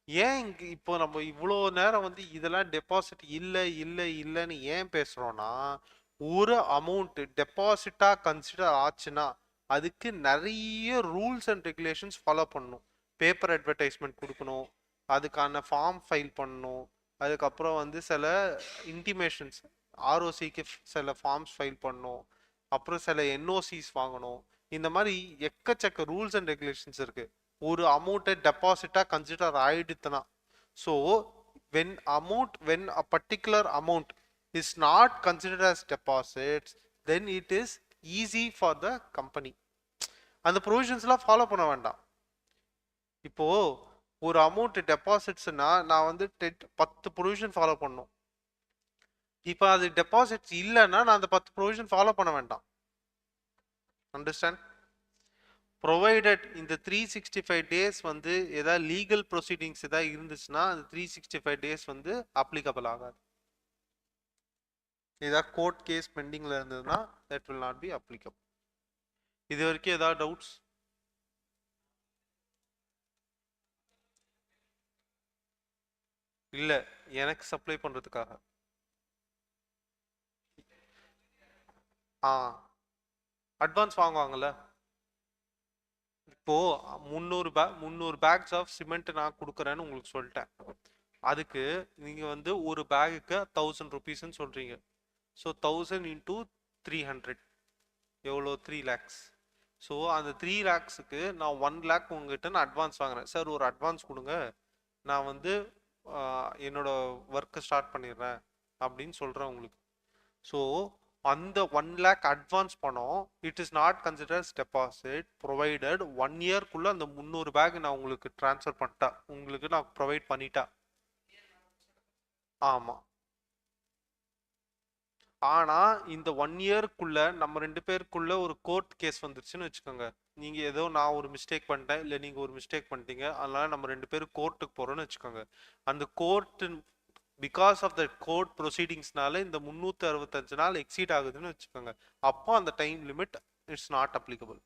[SPEAKER 1] ஏன் இங்கே இப்போ நம்ம இவ்வளோ நேரம் வந்து இதெல்லாம் டெபாசிட் இல்லை இல்லை இல்லைன்னு ஏன் பேசுகிறோன்னா, ஒரு அமௌண்ட் டெபாசிட்டாக கன்சிடர் ஆச்சுன்னா அதுக்கு நிறைய ரூல்ஸ் அண்ட் ரெகுலேஷன்ஸ் ஃபாலோ பண்ணணும். பேப்பர் அட்வர்டைஸ்மெண்ட் கொடுக்கணும், அதுக்கான ஃபார்ம் ஃபைல் பண்ணணும், அதுக்கப்புறம் வந்து சில இன்டிமேஷன்ஸ் ஆர்ஓசிக்கு சில ஃபார்ம்ஸ் ஃபைல் பண்ணணும், அப்புறம் சில என்ஓசிஸ் வாங்கணும். இந்த மாதிரி எக்கச்சக்க ரூல்ஸ் அண்ட் ரெகுலேஷன்ஸ் இருக்கு ஒரு அமௌண்ட்டை டெபாசிட்டாக கன்சிடர் ஆயிடுத்துனா. So when a particular amount is not considered as deposits, then it is easy for the company. அந்த ப்ரொவிஷன்ஸ்லாம் ஃபாலோ பண்ண வேண்டாம். இப்போ ஒரு அமௌண்ட் டெபாசிட்ஸ்னா நான் வந்து 10 ப்ரொவிஷன் ஃபாலோ பண்ணும். இப்போ அது டெபாசிட்ஸ் இல்லைன்னா நான் அந்த 10 ப்ரொவிஷன் ஃபாலோ பண்ண வேண்டாம். அண்டர்ஸ்டாண்ட்? ப்ரொவைடட் இந்த 365 டேஸ் வந்து ஏதாவது லீகல் ப்ரொசீடிங்ஸ் ஏதாவது இருந்துச்சுன்னா அந்த 365 டேஸ் வந்து அப்ளிகபிள் ஆகாது. ஏதாவது கோர்ட் கேஸ் பெண்டிங்ல இருந்ததுன்னா that will not be applicable. இது வரைக்கும் ஏதாவது டவுட்ஸ்? இல்லை, எனக்கு சப்ளை பண்ணுறதுக்காக. அட்வான்ஸ் வாங்குவாங்கல்ல. இப்போ 300 பேக்ஸ் ஆஃப் சிமெண்ட் நான் கொடுக்குறேன்னு உங்களுக்கு சொல்லிட்டேன். அதுக்கு நீங்க வந்து ஒரு பேகுக்கு 1000 ருபீஸ்ன்னு சொல்றீங்க. ஸோ 1000 இன்டூ 300 எவ்வளோ? 3 lakhs. ஸோ அந்த 3 lakhsக்கு நான் 1 lakh உங்ககிட்ட நான் அட்வான்ஸ் வாங்குறேன். சார் ஒரு அட்வான்ஸ் கொடுங்க, நான் வந்து என்னோட ஒர்க்கை ஸ்டார்ட் பண்ணிடுறேன் அப்படின்னு சொல்கிறேன் உங்களுக்கு. ஸோ அந்த 1 lakh அட்வான்ஸ் பணம் it is not considers deposit provided 1 இயர்க்குள்ள அந்த 300 பேக் நான் உங்களுக்கு ட்ரான்ஸ்ஃபர் பண்ணிட்டா, உங்களுக்கு நான் ப்ரொவைட் பண்ணிட்டா. ஆமாம், ஆனா இந்த 1 இயர்க்குள்ள நம்ம 2 பேருக்குள்ள ஒரு கோர்ட் கேஸ் வந்துருச்சுன்னு வச்சுக்கோங்க. நீங்க ஏதோ நான் ஒரு மிஸ்டேக் பண்ணிட்டேன், இல்ல நீங்க ஒரு மிஸ்டேக் பண்ணிட்டீங்க. அதனால நம்ம 2 பேரும் கோர்ட்டுக்கு போறோம்னு வச்சுக்கோங்க. அந்த court because of the court ப்ரொசீடிங்ஸ்னால இந்த 365 நாள் எக்ஸீட் ஆகுதுன்னு வச்சுக்கோங்க. அப்போ அந்த time limit it's not applicable.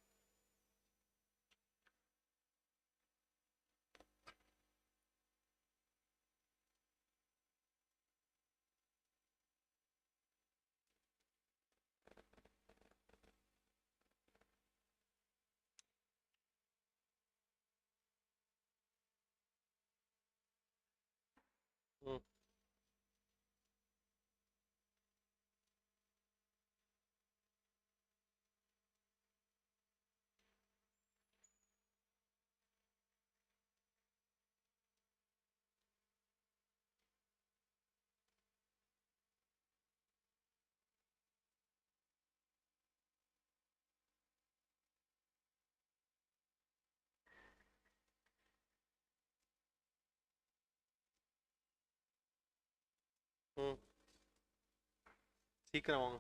[SPEAKER 1] ம். ம். சீக்கிரம் வாங்க.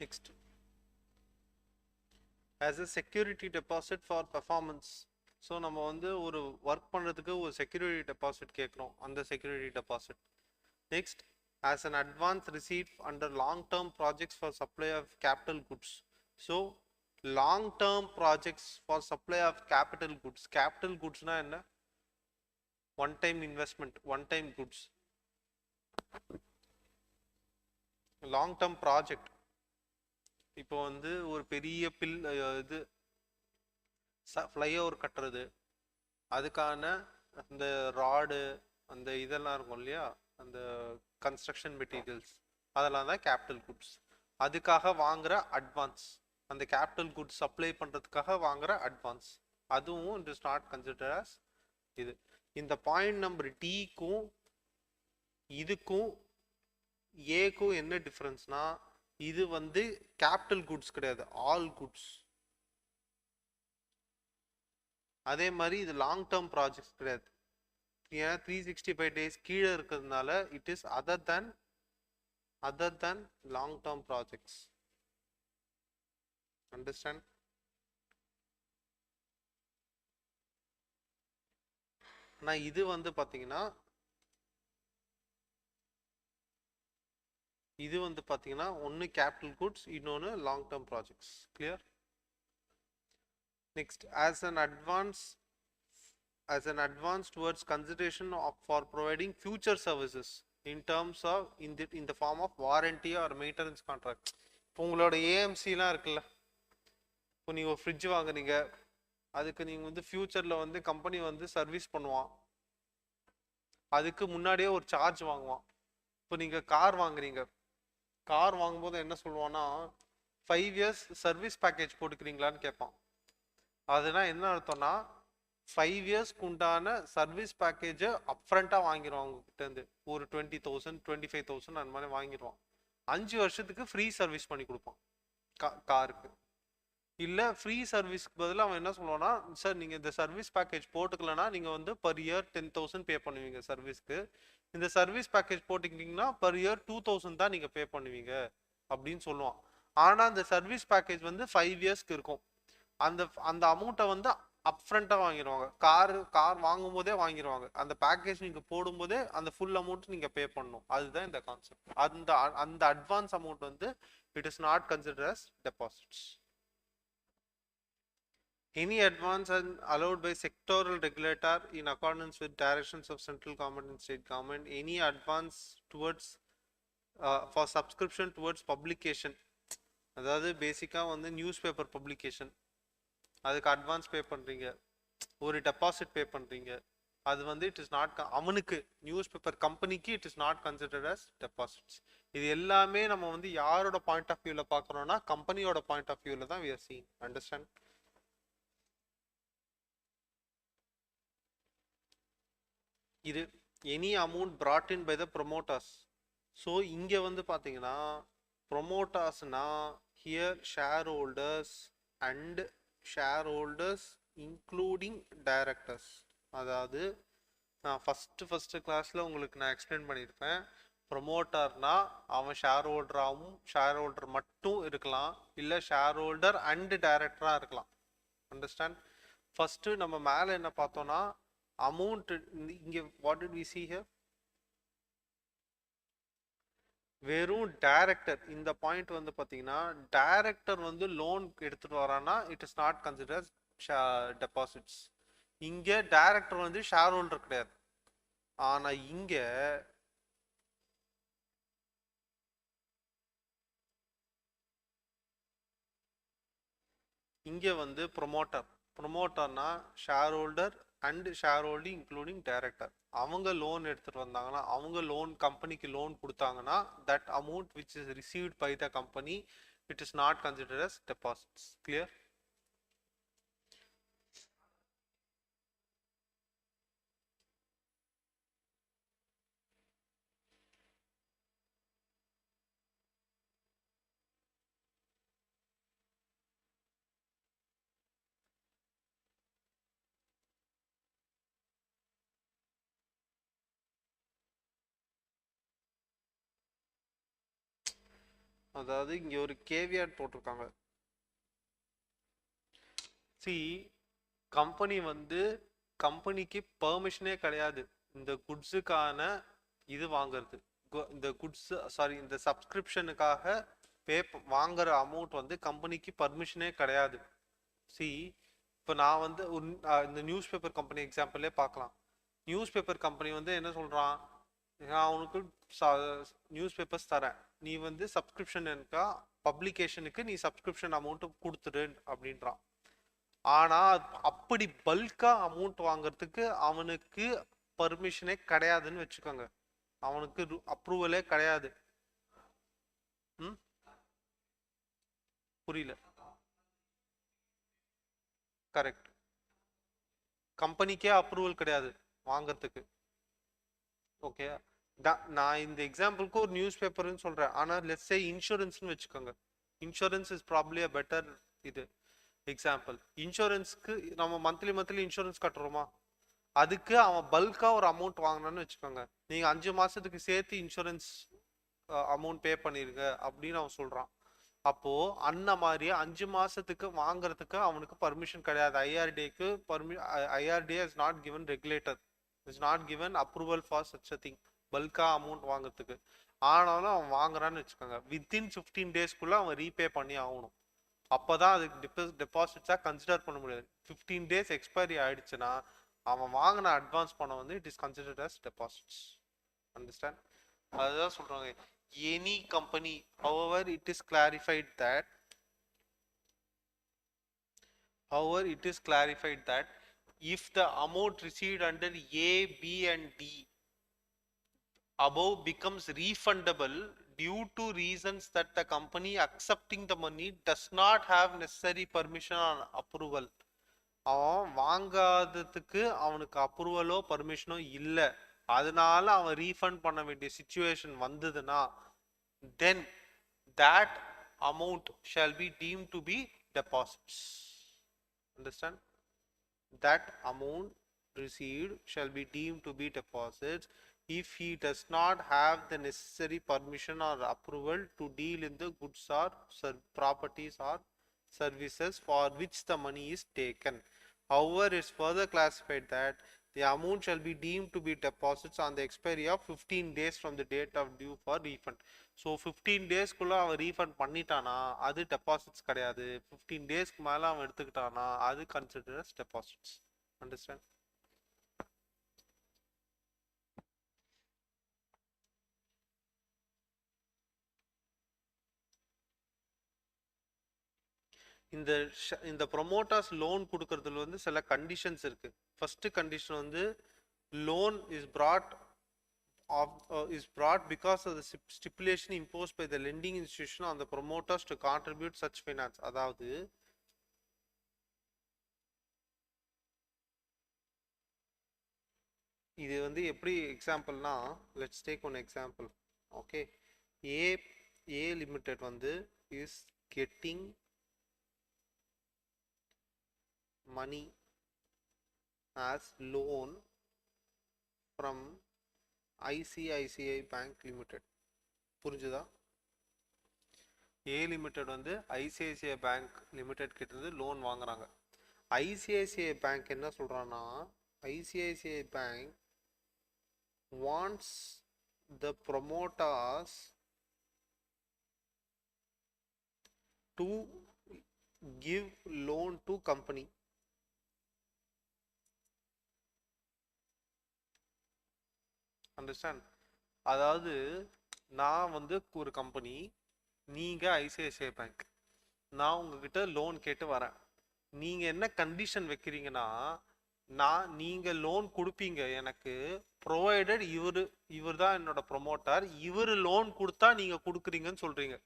[SPEAKER 1] next as a security deposit for performance. So நம்ம வந்து ஒரு ஒர்க் பண்ணுறதுக்கு ஒரு செக்யூரிட்டி டெபாசிட் கேட்குறோம், அந்த security deposit. Next as an advance receipt under long term projects for supply of capital goods. So long term projects for supply of capital goods. capital goodsனா என்ன? one time investment, one time goods. long term project இப்போ வந்து ஒரு பெரிய இது flyover கட்டுறது, அதுக்கான அந்த rod அந்த இதெல்லாம் இருக்கும் இல்லையா, அந்த கன்ஸ்ட்ரக்ஷன் மெட்டீரியல்ஸ், அதெல்லாம் தான் கேபிட்டல் குட்ஸ். அதுக்காக வாங்குற அட்வான்ஸ், அந்த கேபிட்டல் குட்ஸ் சப்ளை பண்ணுறதுக்காக வாங்குற அட்வான்ஸ், அதுவும் it is not consider as இது. இந்த பாயிண்ட் நம்பர் டிக்கும் இதுக்கும் ஏக்கும் என்ன டிஃப்ரென்ஸ்னா, இது வந்து கேபிட்டல் குட்ஸ் கிடையாது, ஆல் குட்ஸ். அதே மாதிரி இது லாங் டேர்ம் ப்ராஜெக்ட்ஸ் கிடையாது, ஏன்னா 365 டேஸ் கீழே இருக்கிறதுனால it is other than long term projects. Understand? ஆனால் இது வந்து பார்த்தீங்கன்னா ஒன்று கேபிட்டல் குட்ஸ், இன்னொன்று long term projects. Clear? Next as an advance towards consideration for providing future services in terms of in the form of warranty or maintenance contract. இப்போ உங்களோட ஏஎம்சிலாம் இருக்குல்ல, இப்போ நீங்கள் ஒரு ஃப்ரிட்ஜ் வாங்குறீங்க, அதுக்கு நீங்கள் வந்து ஃபியூச்சரில் வந்து கம்பெனி வந்து சர்வீஸ் பண்ணுவான், அதுக்கு முன்னாடியே ஒரு சார்ஜ் வாங்குவான். இப்போ நீங்கள் கார் வாங்குறீங்க, கார் வாங்கும்போது என்ன சொல்லுவான்னா 5 years சர்வீஸ் பேக்கேஜ் போட்டுக்கிறீங்களான்னு கேட்பான். அதுனா என்ன அர்த்தம்னா 5 இயர்ஸ்க்கு உண்டான சர்வீஸ் பேக்கேஜை அப்ஃப்ரண்ட்டாக வாங்கிடுவான் உங்ககிட்டேருந்து, ஒரு 20,000 25,000 அந்த மாதிரி வாங்கிடுவான். 5 வருஷத்துக்கு ஃப்ரீ சர்வீஸ் பண்ணி கொடுப்பான் காருக்கு. இல்லை ஃப்ரீ சர்வீஸ்க்கு பதிலாக அவன் என்ன சொல்லுவான்னா, சார் நீங்கள் இந்த சர்வீஸ் பேக்கேஜ் போட்டுக்கலன்னா நீங்கள் வந்து பர் இயர் 10,000 பே பண்ணுவீங்க சர்வீஸ்க்கு, இந்த சர்வீஸ் பேக்கேஜ் போட்டுக்கிட்டிங்கன்னா பர் இயர் 2,000 தான் நீங்கள் பே பண்ணுவீங்க அப்படின்னு சொல்லுவான். ஆனால் அந்த சர்வீஸ் பேக்கேஜ் வந்து 5 இயர்ஸ்க்கு இருக்கும். அந்த அமௌண்ட்டை வந்து அப்ஃப்ரண்ட்டாக வாங்கிடுவாங்க, கார் வாங்கும் போதே வாங்கிடுவாங்க. அந்த பேக்கேஜ் நீங்கள் போடும்போதே அந்த ஃபுல் அமௌண்ட் நீங்கள் பே பண்ணணும். அதுதான் இந்த கான்செப்ட். அந்த அட்வான்ஸ் அமௌண்ட் வந்து it is not consider as deposits. Any advance allowed by sectoral regulator in accordance with directions of central government and state government. Any advance towards for subscription towards publication, அதாவது பேசிக்காக வந்து newspaper publication, அதுக்கு advance pay பண்ணுறீங்க, ஒரு deposit pay பண்ணுறீங்க, அது வந்து it is not, அவனுக்கு நியூஸ் பேப்பர் கம்பெனிக்கு it is not considered as deposits. இது எல்லாமே நம்ம வந்து யாரோட பாயிண்ட் ஆஃப் வியூவில் பார்க்குறோன்னா கம்பெனியோட பாயிண்ட் ஆஃப் வியூவில் தான் we are seeing. அண்டர்ஸ்டாண்ட்? இது any amount brought in by the promoters. So இங்கே வந்து பார்த்தீங்கன்னா ப்ரொமோட்டர்ஸ்னா here share holders and share holders including directors. அதாவது நான் ஃபஸ்ட்டு கிளாஸில் உங்களுக்கு நான் எக்ஸ்பிளைன் பண்ணியிருப்பேன், ப்ரொமோட்டர்னா அவன் ஷேர் ஹோல்டராகவும் ஷேர் ஹோல்டர் மட்டும் இருக்கலாம், இல்லை ஷேர் ஹோல்டர் அண்டு டைரக்டராக இருக்கலாம். அண்டர்ஸ்டாண்ட்? ஃபஸ்ட்டு நம்ம மேலே என்ன பார்த்தோன்னா அமௌண்ட், இங்கே what did we see here? வெறும் டைரக்டர். இந்த பாயிண்ட் வந்து பார்த்தீங்கன்னா டைரக்டர் வந்து லோன் எடுத்துட்டு வரான்னா it is not consider deposits. இங்கே டைரக்டர் வந்து ஷேர் ஹோல்டர் கிடையாது. ஆனால் இங்கே வந்து ப்ரொமோட்டர்னா share holder and share holding including director. அவங்க லோன் எடுத்துட்டு வந்தாங்கன்னா, அவங்க லோன் கம்பெனிக்கு லோன் கொடுத்தாங்கன்னா that amount which is received by the company it is not considered as deposits. Clear? அதாவது இங்க ஒரு கேவியாட் போட்டிருக்காங்க. சி கம்பெனி வந்து கம்பெனிக்கு பெர்மிஷனே கிடையாது இந்த குட்ஸுக்கான இது வாங்குறது. இந்த குட்ஸ் சாரி இந்த சப்ஸ்கிரிப்ஷனுக்காக பே வாங்குற அமௌண்ட் வந்து கம்பெனிக்கு பர்மிஷனே கிடையாது. சி இப்போ நான் வந்து இந்த நியூஸ் பேப்பர் கம்பெனி எக்ஸாம்பிளே பார்க்கலாம். நியூஸ் பேப்பர் கம்பெனி வந்து என்ன சொல்கிறான், நான் அவனுக்கு நியூஸ் பேப்பர்ஸ் தரேன், நீ வந்து சப்ஸ்கிரிப்ஷன் இருக்கா பப்ளிகேஷனுக்கு நீ சப்ஸ்கிரிப்ஷன் அமௌண்ட்டு கொடுத்துடு அப்படின்றான். ஆனால் அப்படி பல்காக அமௌண்ட் வாங்குறதுக்கு அவனுக்கு பர்மிஷனே கிடையாதுன்னு வச்சுக்கோங்க, அவனுக்கு அப்ரூவலே கிடையாது. ம் புரியல. கரெக்ட், கம்பெனிக்கே அப்ரூவல் கிடையாது வாங்கிறதுக்கு. ஓகே, நான் இந்த எக்ஸாம்பிளுக்கு ஒரு நியூஸ் பேப்பர்னு சொல்கிறேன். ஆனால் லெட்ஸ் சே இன்சூரன்ஸ்னு வச்சுக்கோங்க. Insurance is probably a better இது எக்ஸாம்பிள். இன்சூரன்ஸ்க்கு நம்ம மந்த்லி இன்சூரன்ஸ் கட்டுறோமா, அதுக்கு அவன் பல்காக ஒரு அமௌண்ட் வாங்கினான்னு வச்சுக்கோங்க, நீங்கள் 5 மாதத்துக்கு சேர்த்து இன்சூரன்ஸ் அமௌண்ட் பே பண்ணிருங்க அப்படின்னு அவன் சொல்கிறான். அப்போது அந்த மாதிரி 5 மாதத்துக்கு வாங்குறதுக்கு அவனுக்கு பர்மிஷன் கிடையாது. ஐஆர்டிஏக்கு IRDA is not given regulator, is not given approval for such a thing, பல்காக அமௌண்ட் வாங்குறதுக்கு. ஆனாலும் அவன் வாங்குறான்னு வச்சுக்கோங்க, வித்தின் 15 டேஸ்க்குள்ளே அவன் ரீபே பண்ணி ஆகணும். அப்போ தான் அதுக்கு டெபாசிட்ஸாக கன்சிடர் பண்ண முடியாது. 15 டேஸ் எக்ஸ்பைரி ஆகிடுச்சுன்னா அவன் வாங்கின அட்வான்ஸ் பணம் வந்து it is considered as deposits. Understand? அதுதான் சொல்கிறாங்க. Any company, however it is clarified that if the amount received under A, B and D above becomes refundable due to reasons that the company accepting the money does not have necessary permission or approval. அவன் வாங்காததுக்கு அவனுக்கு அப்ரூவலோ பர்மிஷனோ இல்லை, அதனால அவன் refund பண்ண வேண்டிய situation வந்ததுன்னா then that amount shall be deemed to be deposits. Understand? That amount received shall be deemed to be deposits if he does not have the necessary permission or approval to deal in the goods or properties or services for which the money is taken. However, it's further classified that the amount shall be deemed to be deposits on the expiry of 15 days from the date of due for refund. So 15 டேஸ்க்குள்ளே அவன் refund பண்ணிட்டானா அது deposits கிடையாது. 15 டேஸ்க்கு மேலே அவன் எடுத்துக்கிட்டானா அது consider as deposits. Understand? இந்த ப்ரொமோட்டர்ஸ் லோன் கொடுக்கறதுல வந்து சில கண்டிஷன்ஸ் இருக்கு. ஃபர்ஸ்ட் கண்டிஷன் வந்து loan is brought because of the stipulation imposed by the lending institution on the promoters to contribute such finance. அதாவது இது வந்து எப்படி எக்ஸாம்பிள்னா, let's take one example. Okay, A limited வந்து is getting money as loan from ICICI Bank Limited. புரிஞ்சுதா? A limited வந்து ICICI bank limited கிட்ட loan வாங்குறாங்க. ஐசிஐசிஐ பேங்க் என்ன சொல்றான்னா, ICICI bank wants the promoters to give loan to company. Understand? அதாவது நான் வந்து ஒரு கம்பெனி, நீங்கள் ஐசிஐசிஐ பேங்க், நான் உங்ககிட்ட லோன் கேட்டு வரேன். நீங்கள் என்ன கண்டிஷன் வைக்கிறீங்கன்னா, நீங்கள் லோன் கொடுப்பீங்க எனக்கு ப்ரொவைடட் இவர் தான் என்னோட ப்ரொமோட்டர், இவர் லோன் கொடுத்தா நீங்கள் கொடுக்குறீங்கன்னு சொல்கிறீங்க.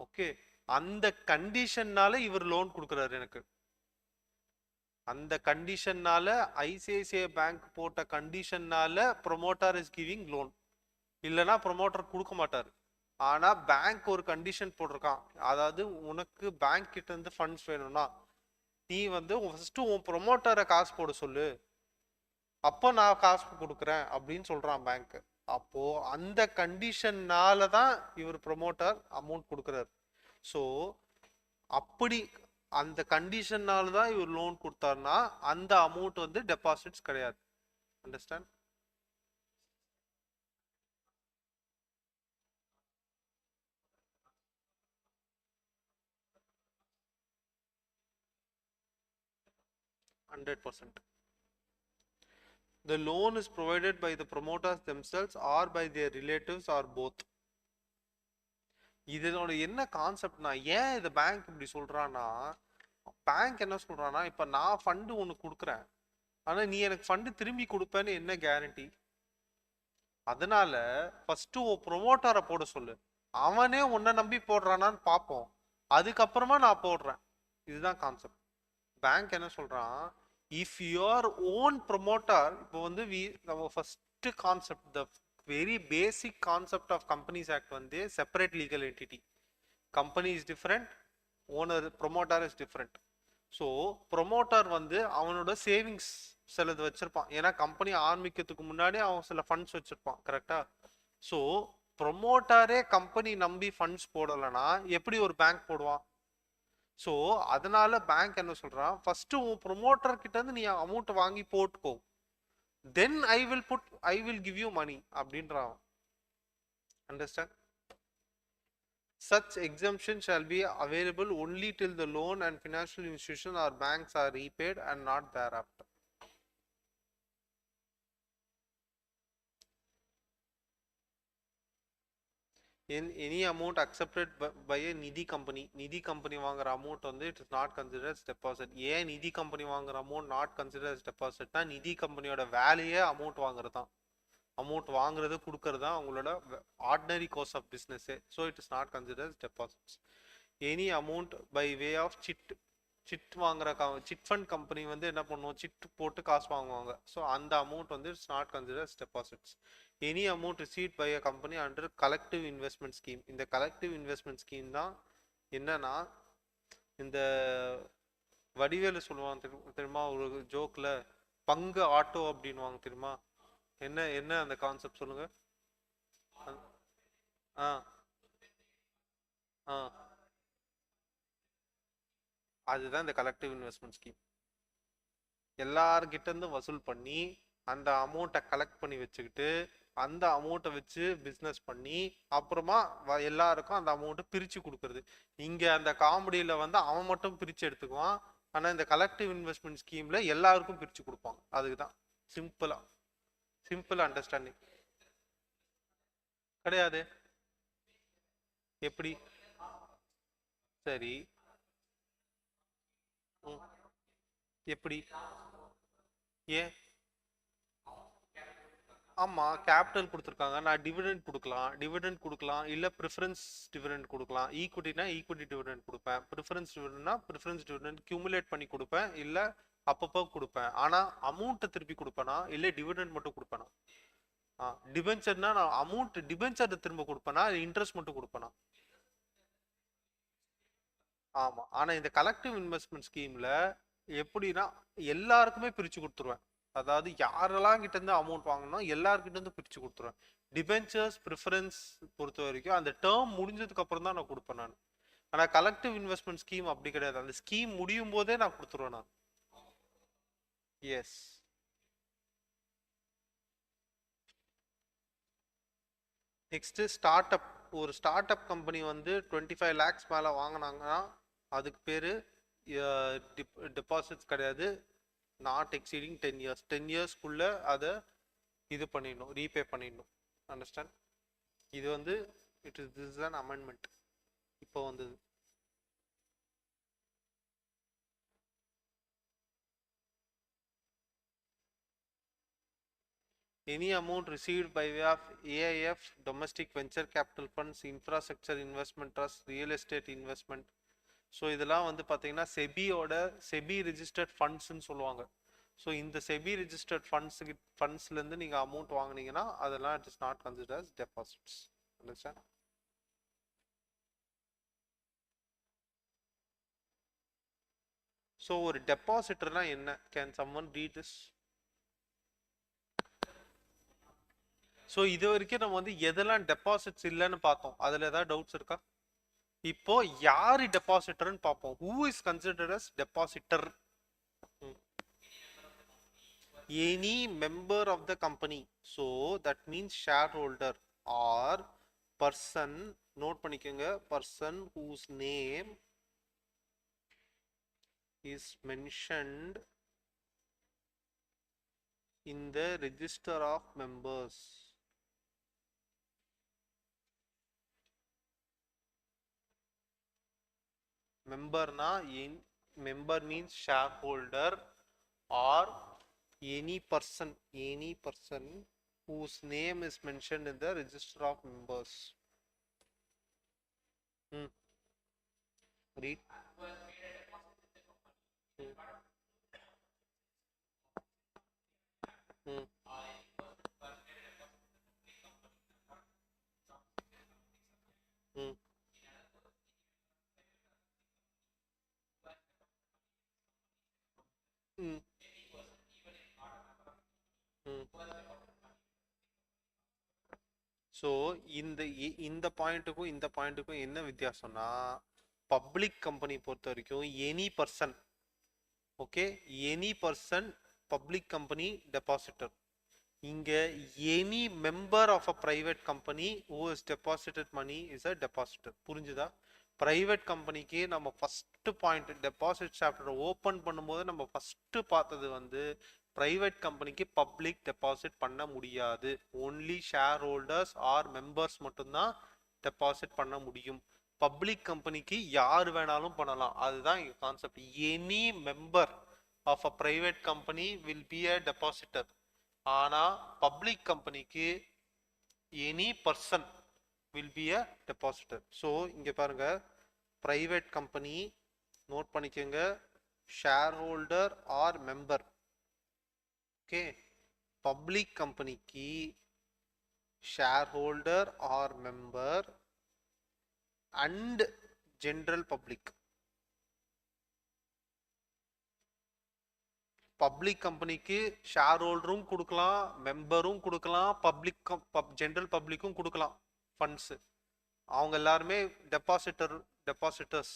[SPEAKER 1] ஓகே, அந்த கண்டிஷன்னால இவர் லோன் கொடுக்குறாரு எனக்கு. அந்த கண்டிஷன்னால ஐசிஐசிஐ பேங்க் போட்ட கண்டிஷன்னால ப்ரொமோட்டர் இஸ் கிவிங் லோன், இல்லைன்னா ப்ரொமோட்டர் கொடுக்க மாட்டார். ஆனால் பேங்க் ஒரு கண்டிஷன் போட்டிருக்கான், அதாவது உனக்கு பேங்க் கிட்ட இருந்து ஃபண்ட்ஸ் வேணும்னா நீ வந்து ஃபர்ஸ்ட் உன் ப்ரொமோட்டரை காசு போட சொல்லு, அப்போ நான் காசு கொடுக்குறேன் அப்படின்னு சொல்றான் பேங்க். அப்போ அந்த கண்டிஷன்னால தான் இவர் ப்ரொமோட்டர் அமௌண்ட் கொடுக்குறாரு. ஸோ அப்படி அந்த கண்டிஷன்னால தான் இவர் லோன் கொடுத்தாருன்னா அந்த அமௌண்ட் வந்து டெபாசிட்ஸ் கிடையாது. Understand? 100%. The loan is provided by the promoters themselves or by their relatives or both. இதோட என்ன கான்செப்ட்னா, ஏன் இந்த பேங்க் இப்படி சொல்றான்னா, பேங்க் என்ன சொல்றான்னா, இப்ப நான் ஃபண்டு ஒன்று கொடுக்குறேன், ஆனா நீ எனக்கு ஃபண்டு திரும்பி கொடுப்பேன்னு என்ன கேரண்டி? அதனால ஃபர்ஸ்ட் ஓ ப்ரொமோட்டரை போட சொல்லு, அவனே உன்னை நம்பி போடுறானான்னு பார்ப்போம், அதுக்கப்புறமா நான் போடுறேன். இதுதான் கான்செப்ட். பேங்க் என்ன சொல்றான், இஃப் யுவர் ஓன் ப்ரொமோட்டர், இப்போ வந்து நம்ம first concept, the very basic concept of companies act வந்து separate legal entity. Company is different, owner promoter is different. So promoter வந்து அவனோட சேவிங்ஸ் சிலது வச்சிருப்பான், ஏன்னா கம்பெனி ஆரம்பிக்கிறதுக்கு முன்னாடி அவன் சில ஃபண்ட்ஸ் வச்சிருப்பான், கரெக்டா? ஸோ ப்ரொமோட்டரே கம்பெனி நம்பி ஃபண்ட்ஸ் போடலைன்னா எப்படி ஒரு பேங்க் போடுவான்? ஸோ அதனால பேங்க் என்ன சொல்றான், ஃபர்ஸ்ட் உன் ப்ரொமோட்டர் கிட்ட இருந்து நீ அமௌண்ட் வாங்கி போட்டுக்கோ, தென் ஐ வில் கிவ் யூ மணி அப்படின்றான். Understand? Such exemption shall be available only till the loan and financial institutions or banks are repaid and not thereafter. In any amount accepted by a நிதி company வாங்குற amount வந்து it is not consider as deposit. ஏன் நிதி company வாங்குற amount not consider as deposit தான், நிதி கம்பெனியோட வேலையே அமௌண்ட் வாங்குறது தான். அமௌண்ட் வாங்குறது கொடுக்கறது தான் அவங்களோட ordinary course of business. So it is not consider as deposits. Any amount by way of chit வாங்குற சிட் ஃபண்ட் கம்பெனி வந்து என்ன பண்ணுவோம், சிட் போட்டு காசு வாங்குவாங்க. ஸோ அந்த அமௌண்ட் வந்து it's not consider as deposits. Any amount received by a company under collective investment scheme. இந்த கலெக்டிவ் இன்வெஸ்ட்மெண்ட் ஸ்கீம் தான் என்னன்னா, இந்த வடிவேலு சொல்லுவாங்க தெரியுமா ஒரு ஜோக்ல, பங்கு ஆட்டோ அப்படின்வாங்க தெரியுமா? என்ன என்ன அந்த கான்செப்ட் சொல்லுங்க. ஆ ஆ அதுதான் இந்த கலெக்டிவ் இன்வெஸ்ட்மெண்ட் ஸ்கீம். எல்லார்கிட்ட இருந்து வசூல் பண்ணி அந்த அமௌண்ட்டை கலெக்ட் பண்ணி வச்சுக்கிட்டு அந்த அமௌண்ட்டை வச்சு பிஸ்னஸ் பண்ணி அப்புறமா எல்லாருக்கும் அந்த அமௌண்ட்டை பிரித்து கொடுக்குறது. இங்கே அந்த காமெடியில் வந்து அவன் மட்டும் பிரித்து எடுத்துக்குவான், ஆனால் இந்த கலெக்டிவ் இன்வெஸ்ட்மெண்ட் ஸ்கீமில் எல்லாருக்கும் பிரித்து கொடுப்பாங்க. அதுக்கு தான் சிம்பிள் அண்டர்ஸ்டாண்டிங். கிடையாது. எப்படி? சரி. எப்படி? ஏன்? ஆமாம், கேபிட்டல் கொடுத்துருக்காங்க, நான் டிவிடெண்ட் கொடுக்கலாம் இல்லை ப்ரிஃபரன்ஸ் டிவிடெண்ட் கொடுக்கலாம். ஈக்விட்டினா ஈக்விட்டி டிவிடெண்ட் கொடுப்பேன், ப்ரிஃபரன்ஸ் டிவிடெண்ட்னா ப்ரிஃபரன்ஸ் டிவிடெண்ட் கியூமுலேட் பண்ணி கொடுப்பேன், இல்லை அப்பப்போ கொடுப்பேன். ஆனால் அமௌண்ட்டை திருப்பி கொடுப்பேனா இல்லை டிவிடெண்ட் மட்டும் கொடுப்பேனா? டிபென்ச்சர்னா நான் அமௌண்ட் டிபென்ச்சர் திரும்ப கொடுப்பேனா இல்லை இன்ட்ரெஸ்ட் மட்டும் கொடுப்பேனா? ஆமாம், ஆனால் இந்த கலெக்டிவ் இன்வெஸ்ட்மெண்ட் ஸ்கீமில் எப்படின்னா எல்லாருக்குமே பிரித்து கொடுத்துருவேன். அதாவது யாரெல்லாம் கிட்ட இருந்து அமௌண்ட் வாங்கணும் எல்லார்கிட்ட இருந்து பிரித்து கொடுத்துருவேன். டிபென்ச்சர்ஸ் ப்ரிஃபரன்ஸ் பொறுத்த வரைக்கும் அந்த டேர்ம் முடிஞ்சதுக்கு அப்புறம் தான் நான் கொடுப்பேன் நான். ஆனால் கலெக்டிவ் இன்வெஸ்ட்மெண்ட் ஸ்கீம் அப்படி கிடையாது, அந்த ஸ்கீம் முடியும் போதே நான் கொடுத்துருவேன் நான். எஸ். Next start up. ஒரு ஸ்டார்ட் அப் கம்பெனி வந்து 25 lakhs மேலே வாங்கினாங்கன்னா அதுக்கு பேர் டெபாசிட்ஸ் கிடையாது. Not exceeding 10 years. 10 yearsக்குள்ள அதை இது பண்ணிடணும், ரீபே பண்ணிடணும். அண்டர்ஸ்டாண்ட்? இது வந்து திஸ் இஸ் அன் அமெண்ட்மெண்ட் இப்போ வந்தது. Any amount received by way of AIF, domestic venture capital funds, infrastructure investment trust, real estate investment. So இதெல்லாம் வந்து பார்த்தீங்கன்னா செபி ரிஜிஸ்டர்ட் ஃபண்ட்ஸ்ன்னு சொல்லுவாங்க. ஸோ இந்த செபி ரிஜிஸ்டர்ட் ஃபண்ட்ஸ்லேருந்து நீங்கள் அமௌண்ட் வாங்கினீங்கன்னா அதெல்லாம் it is not consider as deposits. Understand? So ஒரு டெபாசிட்டர்னா என்ன? Can someone read this? So இது வரைக்கும் நம்ம வந்து எதெல்லாம் டெபாசிட்ஸ் இல்லைன்னு பார்த்தோம். அதில் ஏதாவது டவுட்ஸ் இருக்கா? இப்போ யாரு டெபாசிட்டர்னு பார்ப்போம். Who is considered as depositor? Any member of the company. So that means share holder or person. Note பண்ணிக்கோங்க, person whose name is mentioned in the register of members. Member na member means shareholder or any person whose name is mentioned in the register of members. Read. So இந்த பாயிண்ட்டுக்கும் என்ன வித்தியாசம்னா, public company பொறுத்த வரைக்கும் any person, okay, any person public company depositor. இங்க any member of a private company who is deposited money is a depositor. புரிஞ்சுதா? Private கம்பெனிக்கு நம்ம first point deposit chapter open பண்ணும்போது நம்ம ஃபர்ஸ்ட் பார்த்தது வந்து பிரைவேட் கம்பெனிக்கு பப்ளிக் டெபாசிட் பண்ண முடியாது. Only shareholders or members மட்டும்தான் டெபாசிட் பண்ண முடியும். பப்ளிக் கம்பெனிக்கு யார் வேணாலும் பண்ணலாம். அதுதான் concept. Any member of a private company will be a depositor. ஆனா பப்ளிக் கம்பெனிக்கு any person will be a depositor. So இங்க பாருங்க, private company நோட் பண்ணிக்கோங்க, shareholder or member. Okay, public கம்பெனிக்கு shareholder or member and general public. Public கம்பெனிக்கு share ஹோல்டரும் கொடுக்கலாம், மெம்பரும் கொடுக்கலாம், ஜெனரல் பப்ளிக்கும் கொடுக்கலாம் ஃபண்ட்ஸ். அவங்க எல்லாருமே டெபாசிட்டர்ஸ்.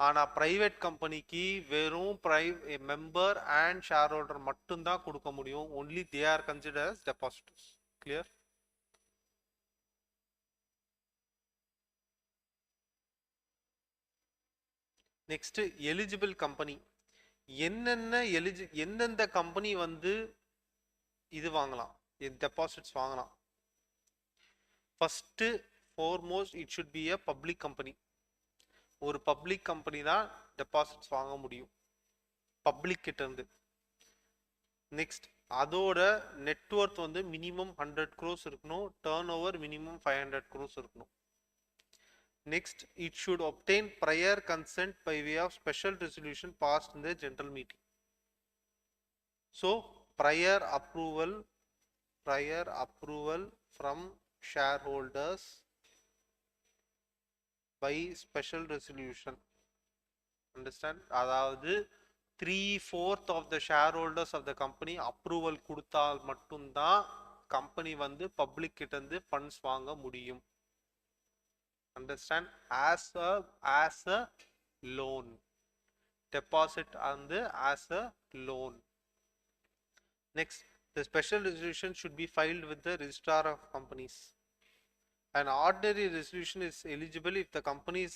[SPEAKER 1] ஆனால் பிரைவேட் கம்பெனிக்கு வெறும் மெம்பர் அண்ட் ஷேர் ஹோல்டர் மட்டும்தான் கொடுக்க முடியும். Only they are consider as depositors. Clear? Next eligible company. எந்தெந்த கம்பெனி வந்து இது வாங்கலாம், டெபாசிட்ஸ் வாங்கலாம்? First foremost it should be a public company. ஒரு பப்ளிக் கம்பெனி தான் டெபாசிட்ஸ் வாங்க முடியும் பப்ளிக் கிட்ட இருந்து. நெக்ஸ்ட், அதோட நெட்வொர்த் வந்து மினிமம் 100 crores இருக்கணும், டர்ன் ஓவர் மினிமம் 500 crores இருக்கணும். Next, it should obtain prior consent by way of special resolution passed in the general meeting. So prior approval from shareholders by special resolution. Understand? அதாவது 3/4 of the shareholders of the company approval கொடுத்தால் மட்டும்தான் company வந்து public கிட்ட இருந்து funds வாங்க முடியும். Understand? as a loan. Deposit and as a loan. Next, the special resolution should be filed with the registrar of companies. An ordinary resolution is eligible if the company is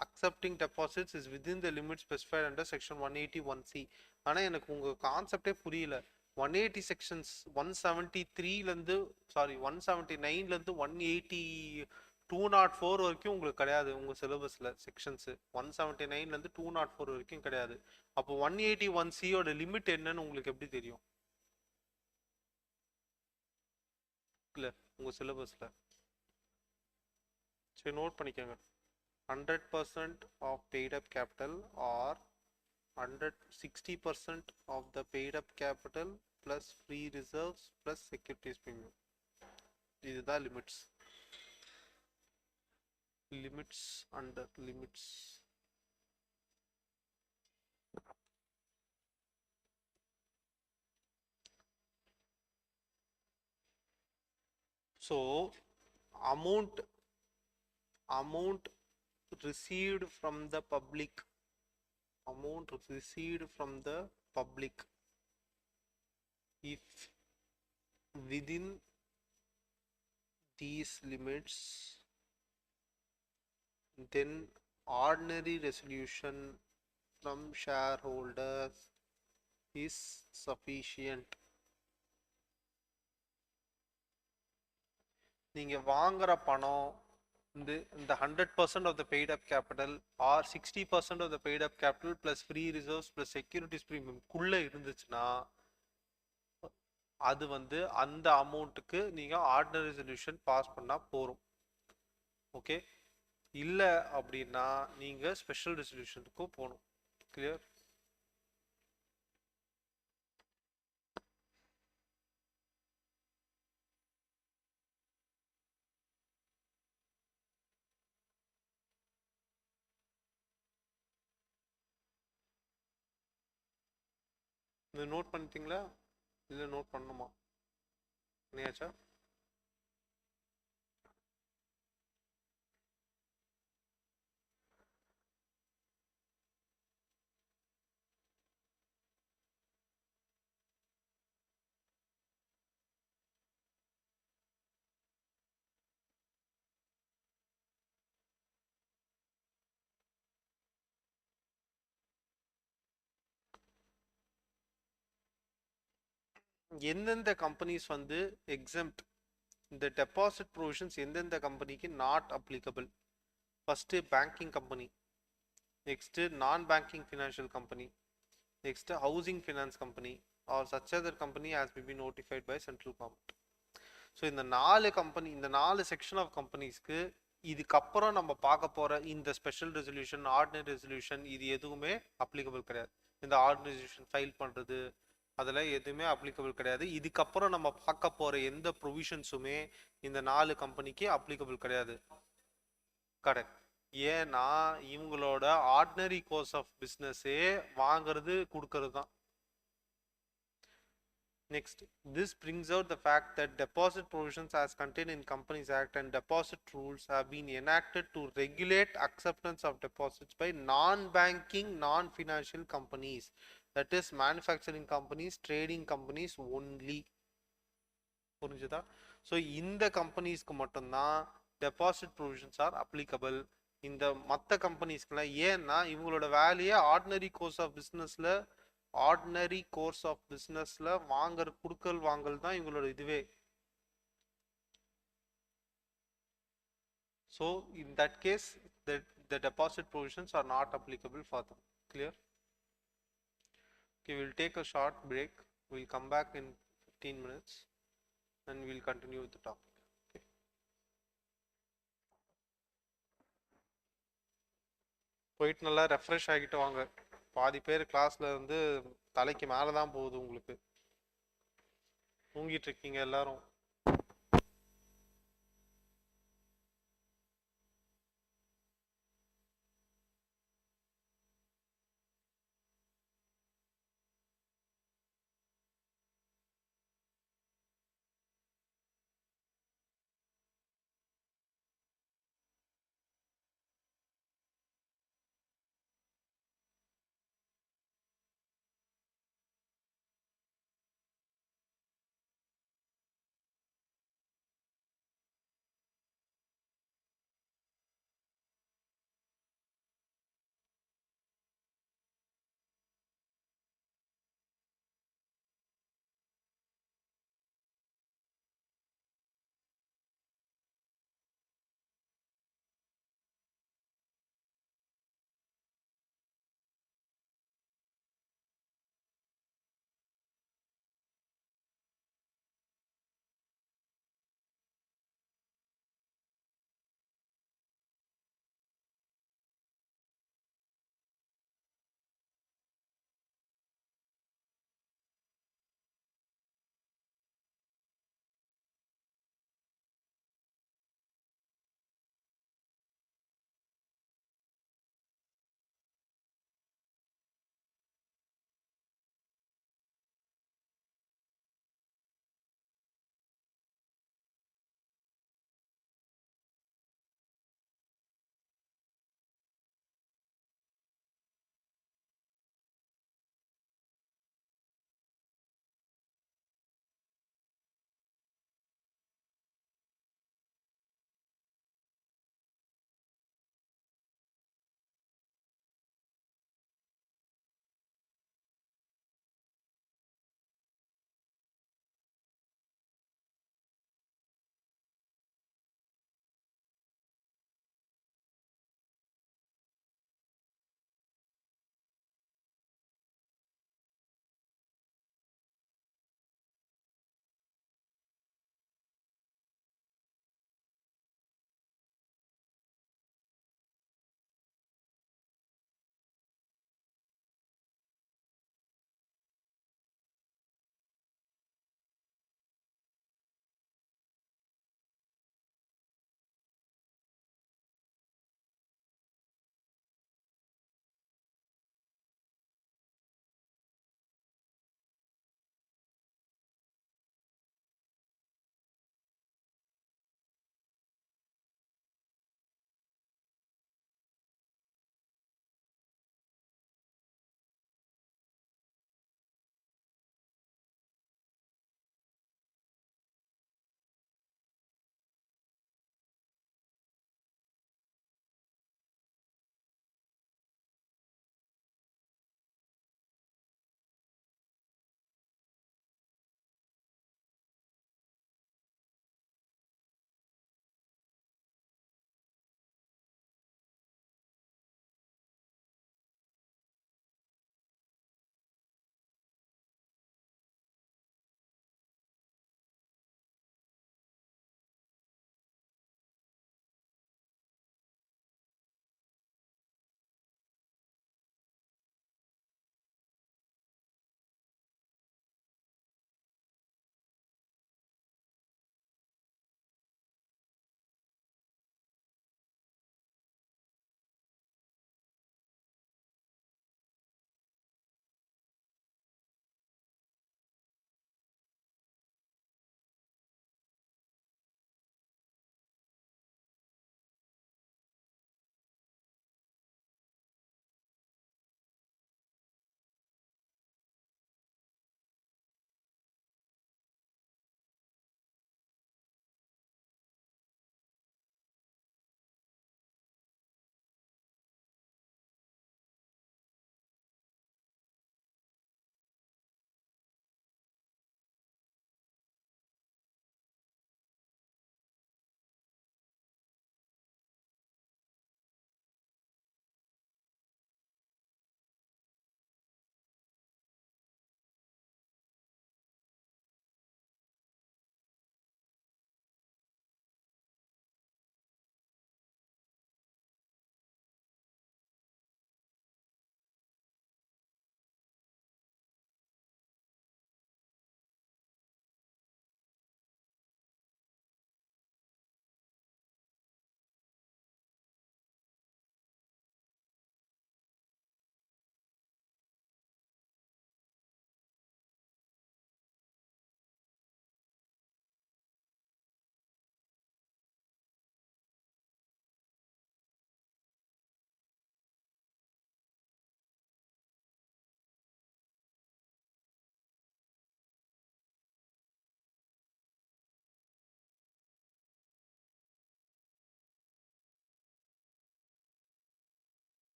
[SPEAKER 1] accepting deposits is within the limits specified under section 181C. ஆனால் எனக்கு உங்கள் கான்செப்டே புரியல. 180 sections 173லேருந்து 179லேருந்து 204 வரைக்கும் உங்களுக்கு கிடையாது உங்கள் சிலபஸில். செக்ஷன்ஸு 179லேருந்து 204 வரைக்கும் கிடையாது. அப்போ 181Cயோட லிமிட் என்னன்னு உங்களுக்கு எப்படி தெரியும்? இல்லை உங்கள் சிலபஸில். சரி, நோட் பண்ணிக்கோங்க. 100% of paid up capital or 60% of the paid up capital plus free reserves plus securities premium. இதுதான் limits under limits. So amount amount received from the public, amount received from the public, if within these limits, then ordinary resolution from shareholders is sufficient. நீங்க வாங்குற பணம் இந்த 100% of the paid up capital or 60% of the paid up capital plus free reserves plus securities premium குள்ள இருந்துச்சுன்னா அது அந்த அமௌண்ட்டுக்கு நீங்க ஆர்டினரி ரெசல்யூஷன் பாஸ் பண்ணா போறோம். ஓகே, இல்ல அப்படின்னா நீங்க ஸ்பெஷல் ரெசல்யூஷனுக்கு போகணும். கிளியர்? இது நோட் பண்ணிட்டீங்களா இல்லை நோட் பண்ணணுமா? பண்ணியாச்சா? எந்தெந்த கம்பெனிஸ் எக்ஸம்ட், இந்த டெபாசிட் ப்ரொவிஷன்ஸ் எந்தெந்த கம்பெனிக்கு not applicable? First banking company, next non banking financial company, next housing finance company or such other company has been notified by central government. So இந்த 4 company, இந்த 4 section of கம்பெனிஸ்க்கு இதுக்கப்புறம் நம்ம பார்க்க போற இந்த ஸ்பெஷல் ரெசல்யூஷன், ஆர்டினரி ரெசல்யூஷன் இது எதுவுமே applicable கிடையாது. இந்த ஆர்டினரி ரெசல்யூஷன் ஃபைல் பண்றது அதில் எதுவுமே அப்ளிகபிள் கிடையாது. இதுக்கப்புறம் நம்ம பார்க்க போற எந்த ப்ரொவிஷன்ஸுமே இந்த 4 கம்பெனிக்கு அப்ளிகபிள் கிடையாது. கரெக்ட். ஏன்னா இவங்களோட ஆர்டினரி கோர்ஸ் ஆஃப் பிஸ்னஸே வாங்கிறது கொடுக்கறது தான். Next, this brings out the fact that deposit provisions as contained in Companies Act and deposit rules have been enacted to regulate acceptance of deposits by non-banking, non-financial companies, that is manufacturing companies, trading companies only. புரிஞ்சுதா? So இந்த கம்பெனிஸ்க்கு மட்டும்தான் deposit provisions are applicable. இந்த மற்ற கம்பெனிஸ்க்குலாம், ஏன்னா இவங்களோட வேலையே ordinary course of பிஸ்னஸில், ordinary course of பிஸ்னஸில் வாங்கல் குடுக்கல் வாங்கல் தான் இவங்களோட இதுவே. So in that case the deposit provisions are not applicable for them. Clear? Okay, we'll take a short break. We'll come back in 15 minutes and we'll continue with the topic. Okay. போயிட்டு நல்லா refresh ஆகிட்டு வாங்க. பாதி பேர் கிளாஸ்ல தலைக்கு மேலே தான் போகுது உங்களுக்கு. தூங்கிட்டு இருக்கீங்க எல்லாரும்.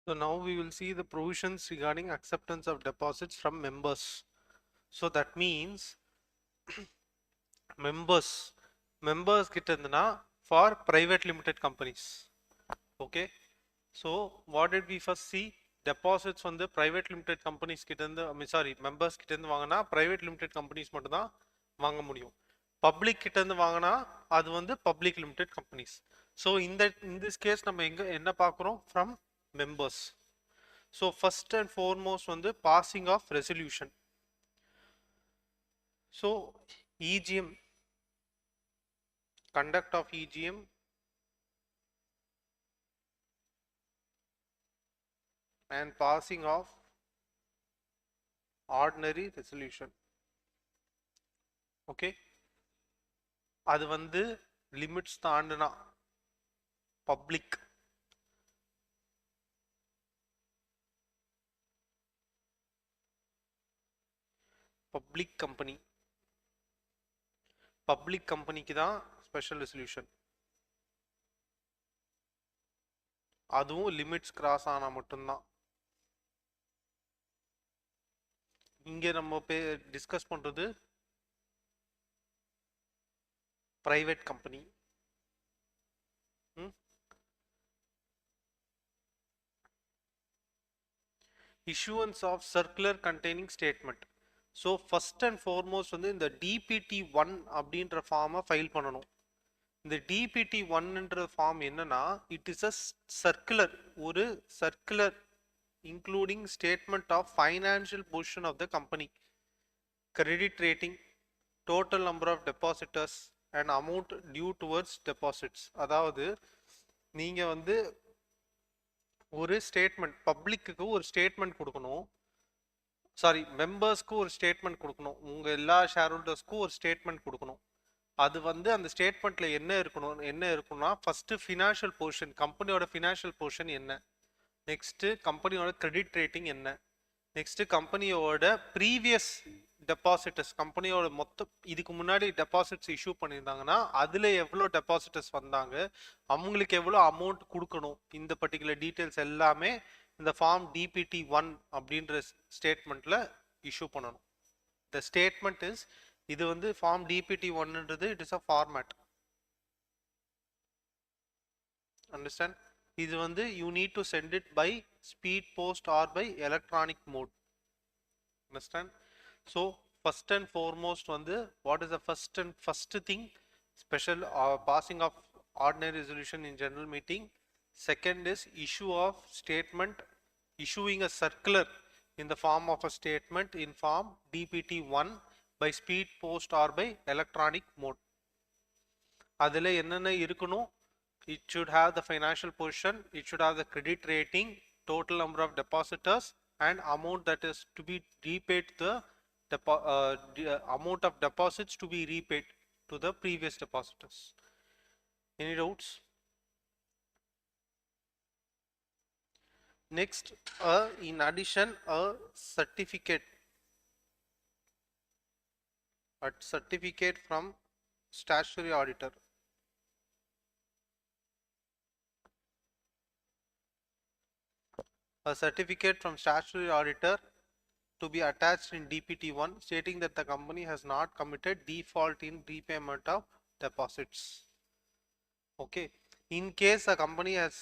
[SPEAKER 1] So now we will see the provisions regarding acceptance of deposits from members. So that means members கிட்ட இருந்துனா for private limited companies. Okay, so what did we first see? Deposits வந்து private limited companies கிட்ட இருந்து sorry members கிட்ட இருந்து வாங்கினா private limited companies மட்டும் தான் வாங்க முடியும். Public கிட்ட இருந்து வாங்கினா அது வந்து public limited companies. So in this case நம்ம எங்க என்ன பார்க்குறோம்? From members. So first and foremost வந்து passing of resolution. So EGM, conduct of EGM, and passing of ordinary resolution. Okay, அது வந்து limits தாண்டுனா public company க்கு தான் ஸ்பெஷல் ரெசல்யூஷன். அதுவும் லிமிட்ஸ் கிராஸ் ஆனா மட்டும்தான். இங்க நம்ம டிஸ்கஸ் பண்றது private company. issuance of circular containing statement. So first and foremost வந்து இந்த DPT1 அப்படின்ற ஃபார்மை ஃபைல் பண்ணணும். இந்த DPT1ன்ற ஃபார்ம் என்னன்னா it is a circular, ஒரு circular including statement of financial position of the company, credit rating, total number of depositors and amount due towards deposits. அதாவது நீங்க வந்து ஒரு ஸ்டேட்மெண்ட் பப்ளிக்கு ஒரு ஸ்டேட்மெண்ட் கொடுக்கணும், சாரி மெம்பர்ஸ்க்கு ஒரு ஸ்டேட்மெண்ட் கொடுக்கணும், உங்கள் எல்லா ஷேர் ஹோல்டர்ஸ்க்கும் ஒரு ஸ்டேட்மெண்ட் கொடுக்கணும். அது வந்து அந்த ஸ்டேட்மெண்ட்ல என்ன இருக்குன்னா ஃபர்ஸ்ட் ஃபினான்ஷியல் பொசிஷன், கம்பெனியோட ஃபினான்ஷியல் பொசிஷன் என்ன, நெக்ஸ்ட் கம்பெனியோட கிரெடிட் ரேட்டிங் என்ன, நெக்ஸ்ட் கம்பெனியோட ப்ரீவியஸ் டெபாசிட்டர்ஸ், கம்பெனியோட மொத்தம் இதுக்கு முன்னாடி டெபாசிட்ஸ் இஷ்யூ பண்ணியிருந்தாங்கன்னா அதில் எவ்வளோ டெபாசிட்டர்ஸ் வந்தாங்க, அவங்களுக்கு எவ்வளோ அமௌண்ட் கொடுக்கணும், இந்த பர்டிகுலர் டீட்டெயில்ஸ் எல்லாமே இந்த ஃபார்ம் DPT1 அப்படின்ற ஸ்டேட்மெண்ட்ல இஷ்யூ பண்ணணும். த ஸ்டேட்மெண்ட் இஸ், இது வந்து ஃபார்ம் DPT1ன்றது it is a format. Understand? இது வந்து you need to send it by speed post or by electronic mode. Understand? So first and foremost வந்து what is the first thing? Special passing of ordinary resolution in general meeting. Second is issue of statement, issuing a circular in the form of a statement in form DPT1 by speed post or by electronic mode. அதில் என்னென்ன இருக்கணும்? It should have the financial position, it should have the credit rating, total number of depositors and amount that is to be repaid to the amount of deposits to be repaid to the previous depositors. Any doubts? Next, in addition, a certificate from statutory auditor. A certificate from statutory auditor to be attached in DPT1 stating that the company has not committed default in repayment of deposits. Okay, in case a company has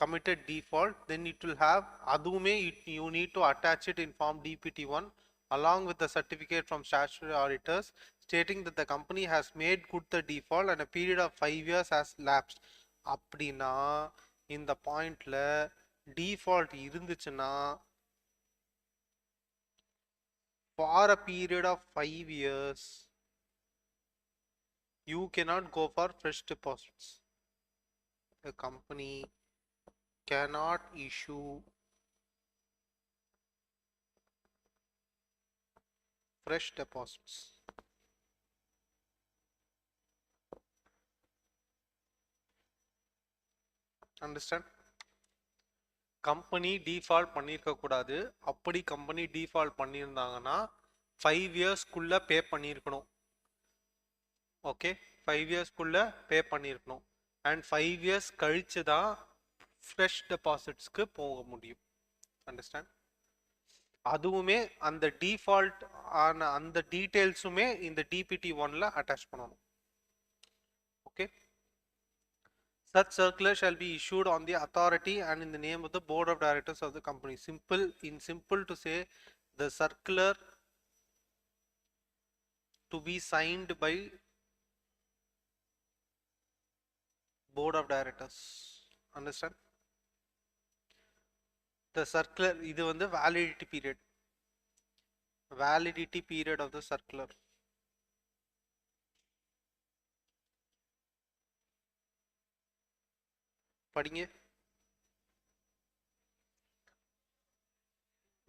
[SPEAKER 1] committed default, then it will have adume you need to attach it in form DPT1 along with the certificate from statutory auditors stating that the company has made good the default and a period of 5 years has lapsed. அப்படின்னா இந்த பாயிண்ட்ல default இருந்துச்சுன்னா for a period of 5 years you cannot go for fresh deposits. The company cannot issue fresh deposits. Understand? Company default பண்ணியிருக்க கூடாது. அப்படி company default பண்ணியிருந்தாங்கன்னா 5 இயர்ஸ்க்குள்ள பே பண்ணியிருக்கணும். Okay, 5 இயர்ஸ்க்குள்ள பே பண்ணியிருக்கணும். அண்ட் 5 இயர்ஸ் கழிச்சு தான் ஃப்ரெஷ் டெபாசிட்ஸ்க்கு போக முடியும். அண்டர்ஸ்டாண்ட்? அதுவுமே அந்த டிஃபால்ட் ஆன அந்த டீடைல்ஸுமே இந்த டிபிடி ஒன்ல அட்டாச் பண்ணணும். Okay. Such circular shall be issued on the authority and in the name of the board of directors of the company. Simple to say, the circular to be signed by board of directors. Understand? The circular, இது வந்து validity period of the circular. படிங்க.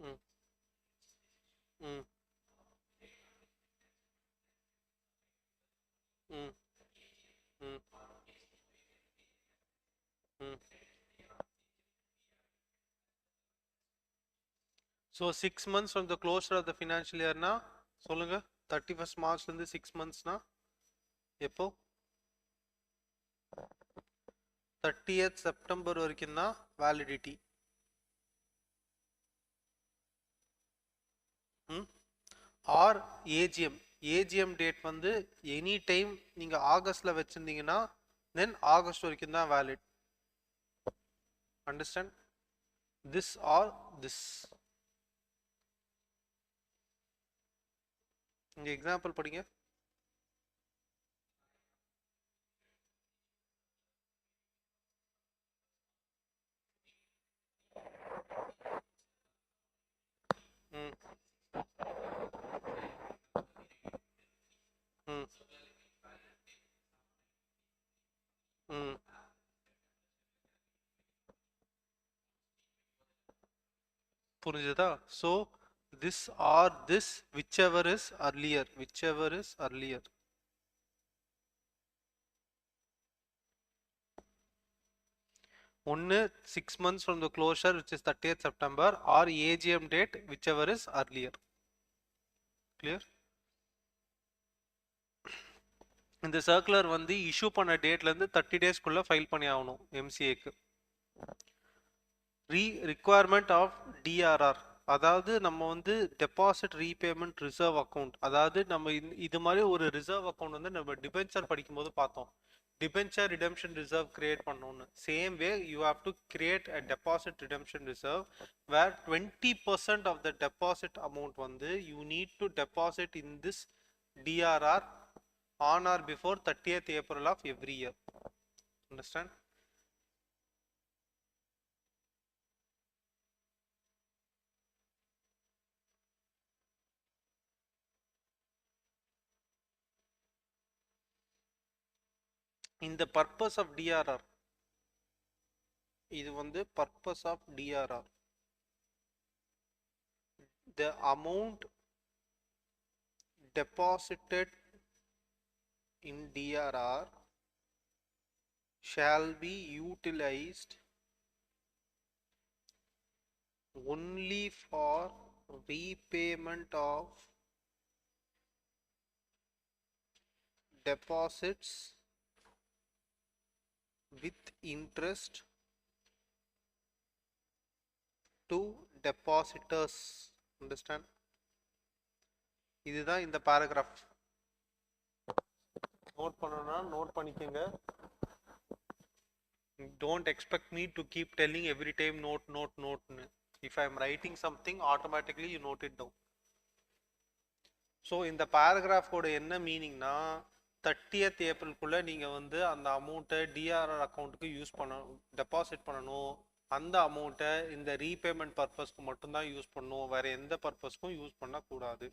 [SPEAKER 1] ம் ம் ம் ம் ம். So 6 months from the closure of the financial year na சொல்லுங்க. 31st March இருந்து 6 months na எப்போ? 30th September வரைக்கும் தான் வேலிடிட்டி. ஆர் ஏஜிஎம் டேட் வந்து எனி டைம் நீங்க ஆகஸ்ட்ல வச்சிருந்தீங்கன்னா தென் ஆகஸ்ட் வரைக்கும் தான் valid. Understand? This or this. இங்க எக்ஸாம்பிள் படிங்க. ம் ம் ம். புரிஞ்சுதா? So this or this, whichever is earlier. ஒன்று 6 months from the closure which is 30th September or AGM date whichever is earlier. Clear? இந்த சர்க்குலர் வந்து இஷ்யூ பண்ண டேட்லேருந்து 30 டேஸ்க்குள்ளே ஃபைல் பண்ணி ஆகணும் எம்சிஏக்கு. ரிக்குவயர்மெண்ட் ஆஃப் டிஆர்ஆர், அதாவது நம்ம வந்து டெபாசிட் ரீபேமெண்ட் ரிசர்வ் அக்கௌண்ட், அதாவது நம்ம இது மாதிரி ஒரு ரிசர்வ் அக்கௌண்ட் வந்து நம்ம டிபென்ச்சர் படிக்கும்போது பார்த்தோம். டிபென்ச்சர் ரிடெம்ஷன் ரிசர்வ் கிரியேட் பண்ணணும்னு. Same way you have to create a deposit redemption reserve where 20% of the deposit amount வந்து you need to deposit in this DRR on or before 30th April of every year. Understand? In the purpose of DRR, இது வந்து purpose of DRR, the amount deposited in DRR shall be utilized only for repayment of deposits with interest to depositors. Understand? இதுதான் இந்த paragraph. Note பண்ணணும்னா note பண்ணிக்கோங்க. Don't expect me to keep telling every time note. If I am writing something, automatically you note it down. So இந்த paragraph-ஓட என்ன மீனிங்னா 30th ஏப்ரலுக்குள்ள நீங்க வந்து அந்த அமௌண்ட்டை டிஆர்ஆர் அக்கௌண்ட்டுக்கு யூஸ் பண்ணணும், டெபாசிட் பண்ணணும். அந்த அமௌண்ட்டை இந்த ரீபேமெண்ட் பர்பஸ்க்கு மட்டும்தான் யூஸ் பண்ணணும், வேற எந்த பர்பஸ்க்கும் யூஸ் பண்ணக்கூடாது.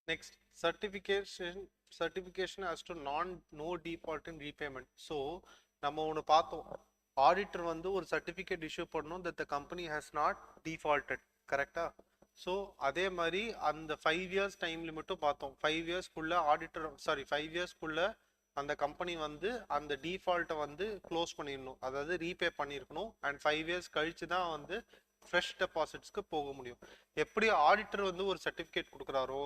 [SPEAKER 1] Next, certification as to no default in repayment. So நம்ம ஒன்று பார்த்தோம், ஆடிட்டர் வந்து ஒரு சர்டிஃபிகேட் இஷ்யூ பண்ணணும் that the company has not defaulted, கரெக்டா? ஸோ அதே மாதிரி அந்த 5 years டைம் லிமிட்டும் பார்த்தோம். 5 yearsக்குள்ள ஆடிட்டர் 5 yearsக்குள்ள அந்த கம்பெனி வந்து அந்த டிஃபால்ட்டை வந்து க்ளோஸ் பண்ணிடணும், அதாவது ரீபே பண்ணியிருக்கணும். அண்ட் 5 years கழிச்சு தான் வந்து ஃப்ரெஷ் டெபாசிட்ஸ்க்கு போக முடியும். எப்படி ஆடிட்டர் வந்து ஒரு certificate கொடுக்குறாரோ,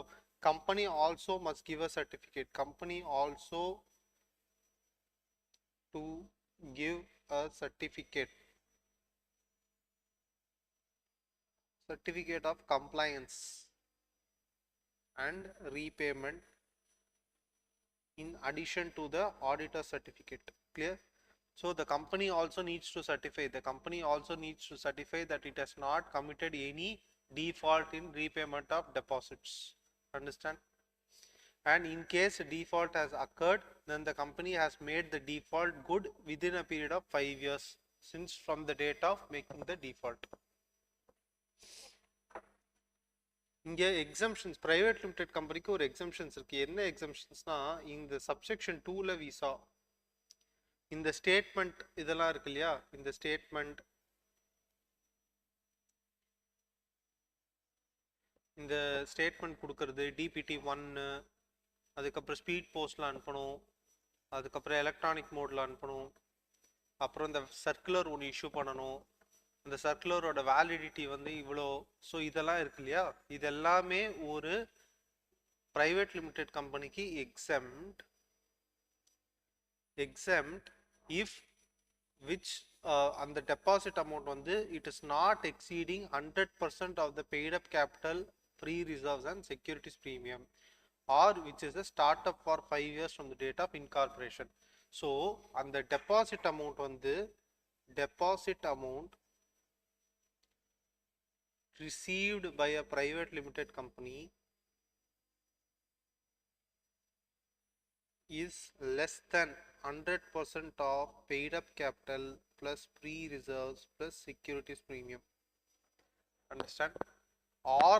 [SPEAKER 1] company also must give a certificate. Company also to give a certificate of compliance and repayment in addition to the auditor certificate. Clear? So the company also needs to certify. The company also needs to certify that it has not committed any default in repayment of deposits. Understand? And in case default has occurred, then the company has made the default good within a period of 5 years since from the date of making the default. இங்கே exemptions, private limited கம்பெனிக்கு ஒரு exemptions இருக்கு. என்ன எக்ஸம்ஷன்ஸ்னா, இந்த subsection 2ல visa இந்த statement இதெல்லாம் இருக்கு இல்லையா, இந்த ஸ்டேட்மெண்ட், இந்த ஸ்டேட்மெண்ட் கொடுக்கறது, டிபிடி 1, அதுக்கப்புறம் ஸ்பீட் போஸ்டில் அனுப்பணும், அதுக்கப்புறம் எலக்ட்ரானிக் மோடில் அனுப்பணும், அப்புறம் இந்த சர்க்குலர் ஒன்று இஷ்யூ பண்ணணும், அந்த சர்க்குலரோட வேலிடிட்டி வந்து இவ்வளோ. ஸோ இதெல்லாம் இருக்கு இல்லையா, இது எல்லாமே ஒரு ப்ரைவேட் லிமிடெட் கம்பெனிக்கு exempt if which அந்த டெபாசிட் அமௌண்ட் வந்து it is not exceeding 100% of the paid up capital, free reserves and securities premium, or which is a startup for 5 years from the date of incorporation. So அந்த deposit amount வந்து deposit amount received by a private limited company is less than 100% of paid up capital plus free reserves plus securities premium. Understand? Or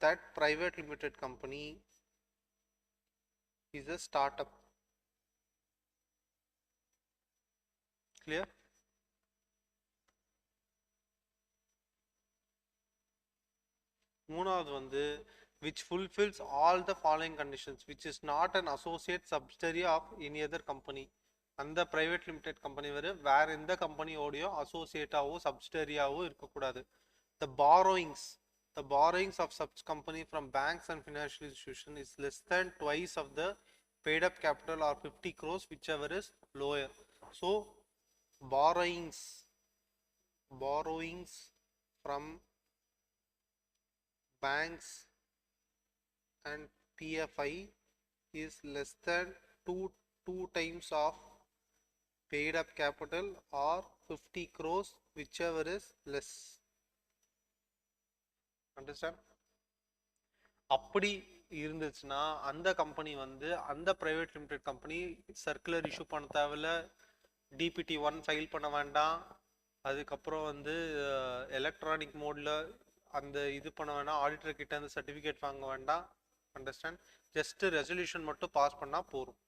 [SPEAKER 1] that private limited company is a startup. Clear? மூணாவது வந்து which fulfills all the following conditions, which is not an associate subsidiary of any other company. அந்த private limited company வேற எந்த கம்பெனியோடையோ அசோசியேட்டாவோ சப்சிடரியாவோ இருக்கக்கூடாது. The borrowings of such company from banks and financial institutions is less than twice of the paid up capital or 50 crores, whichever is lower. So borrowings from banks and PFI is less than two times of paid up capital or 50 crores, whichever is less. Understand? அப்படி இருந்துச்சுன்னா அந்த company வந்து அந்த private limited company circular issue பண்ண தேவையில்ல, DBT 1 file பண்ண வேண்டாம், அதுக்கப்புறம் வந்து எலக்ட்ரானிக் மோடில் அந்த இது பண்ண வேண்டாம், ஆடிட்டர் கிட்ட அந்த சர்டிஃபிகேட் வாங்க வேண்டாம். அண்டர்ஸ்டாண்ட்? ஜஸ்ட் ரெசல்யூஷன் மட்டும் பாஸ் பண்ணால் போதும்.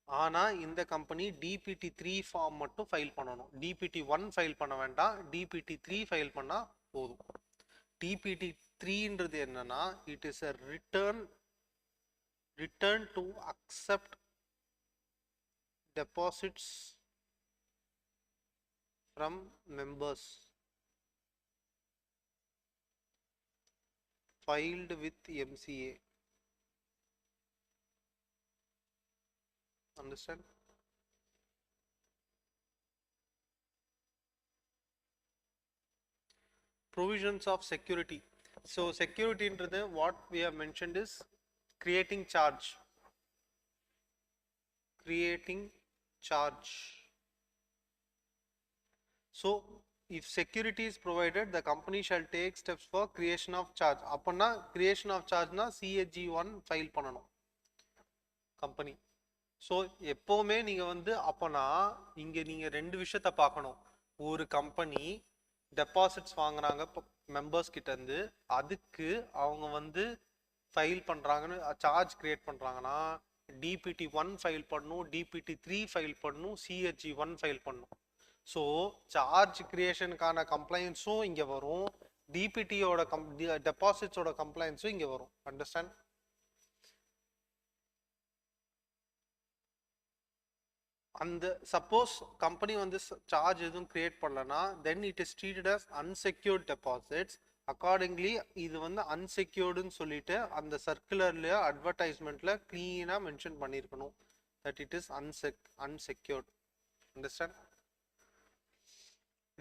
[SPEAKER 1] ஆனால் இந்த கம்பெனி டிபிடி 3 ஃபார்ம் மட்டும் ஃபைல் பண்ணணும், டிபிடி 1 ஃபைல் பண்ண வேண்டாம், டிபிடி 3 ஃபைல் பண்ணால் போதும். டிபிடி 3ன்றது என்னன்னா, it is a return to accept deposits from members filed with MCA. Understand? Provisions of security. So security into the what we have mentioned is creating charge. So if security is provided, the company shall take steps for creation of charge. அப்பனா creation of charge na CAG1 file பண்ணணும் company. So எப்போவுமே நீங்கள் வந்து அப்போனா இங்கே நீங்கள் ரெண்டு விஷயத்த பார்க்கணும். ஒரு கம்பெனி டெபாசிட்ஸ் வாங்குறாங்க, மெம்பர்ஸ் கிட்ட இருந்து அதுக்கு அவங்க வந்து ஃபைல் பண்ணுறாங்கன்னு சார்ஜ் கிரியேட் பண்ணுறாங்கன்னா DPT1 ஃபைல் பண்ணும், DPT3 ஃபைல் பண்ணும், CHG1 ஃபைல் பண்ணும். ஸோ சார்ஜ் கிரியேஷனுக்கான கம்ப்ளைண்ட்ஸும் இங்கே வரும், டிபிடியோட டெபாசிட்ஸோட கம்ப்ளைண்ட்ஸும் இங்கே வரும். அண்டர்ஸ்டாண்ட்? அந்த சப்போஸ் கம்பெனி வந்து சார்ஜ் எதுவும் கிரியேட் பண்ணலன்னா then it is treated as unsecured deposits. Accordingly இது வந்து அன்செக்யூர்டுன்னு சொல்லிட்டு அந்த சர்க்குலர்ல அட்வர்டைஸ்மெண்ட்ல கிளீனாக மென்ஷன் பண்ணியிருக்கணும் that it is unsecured. Understand?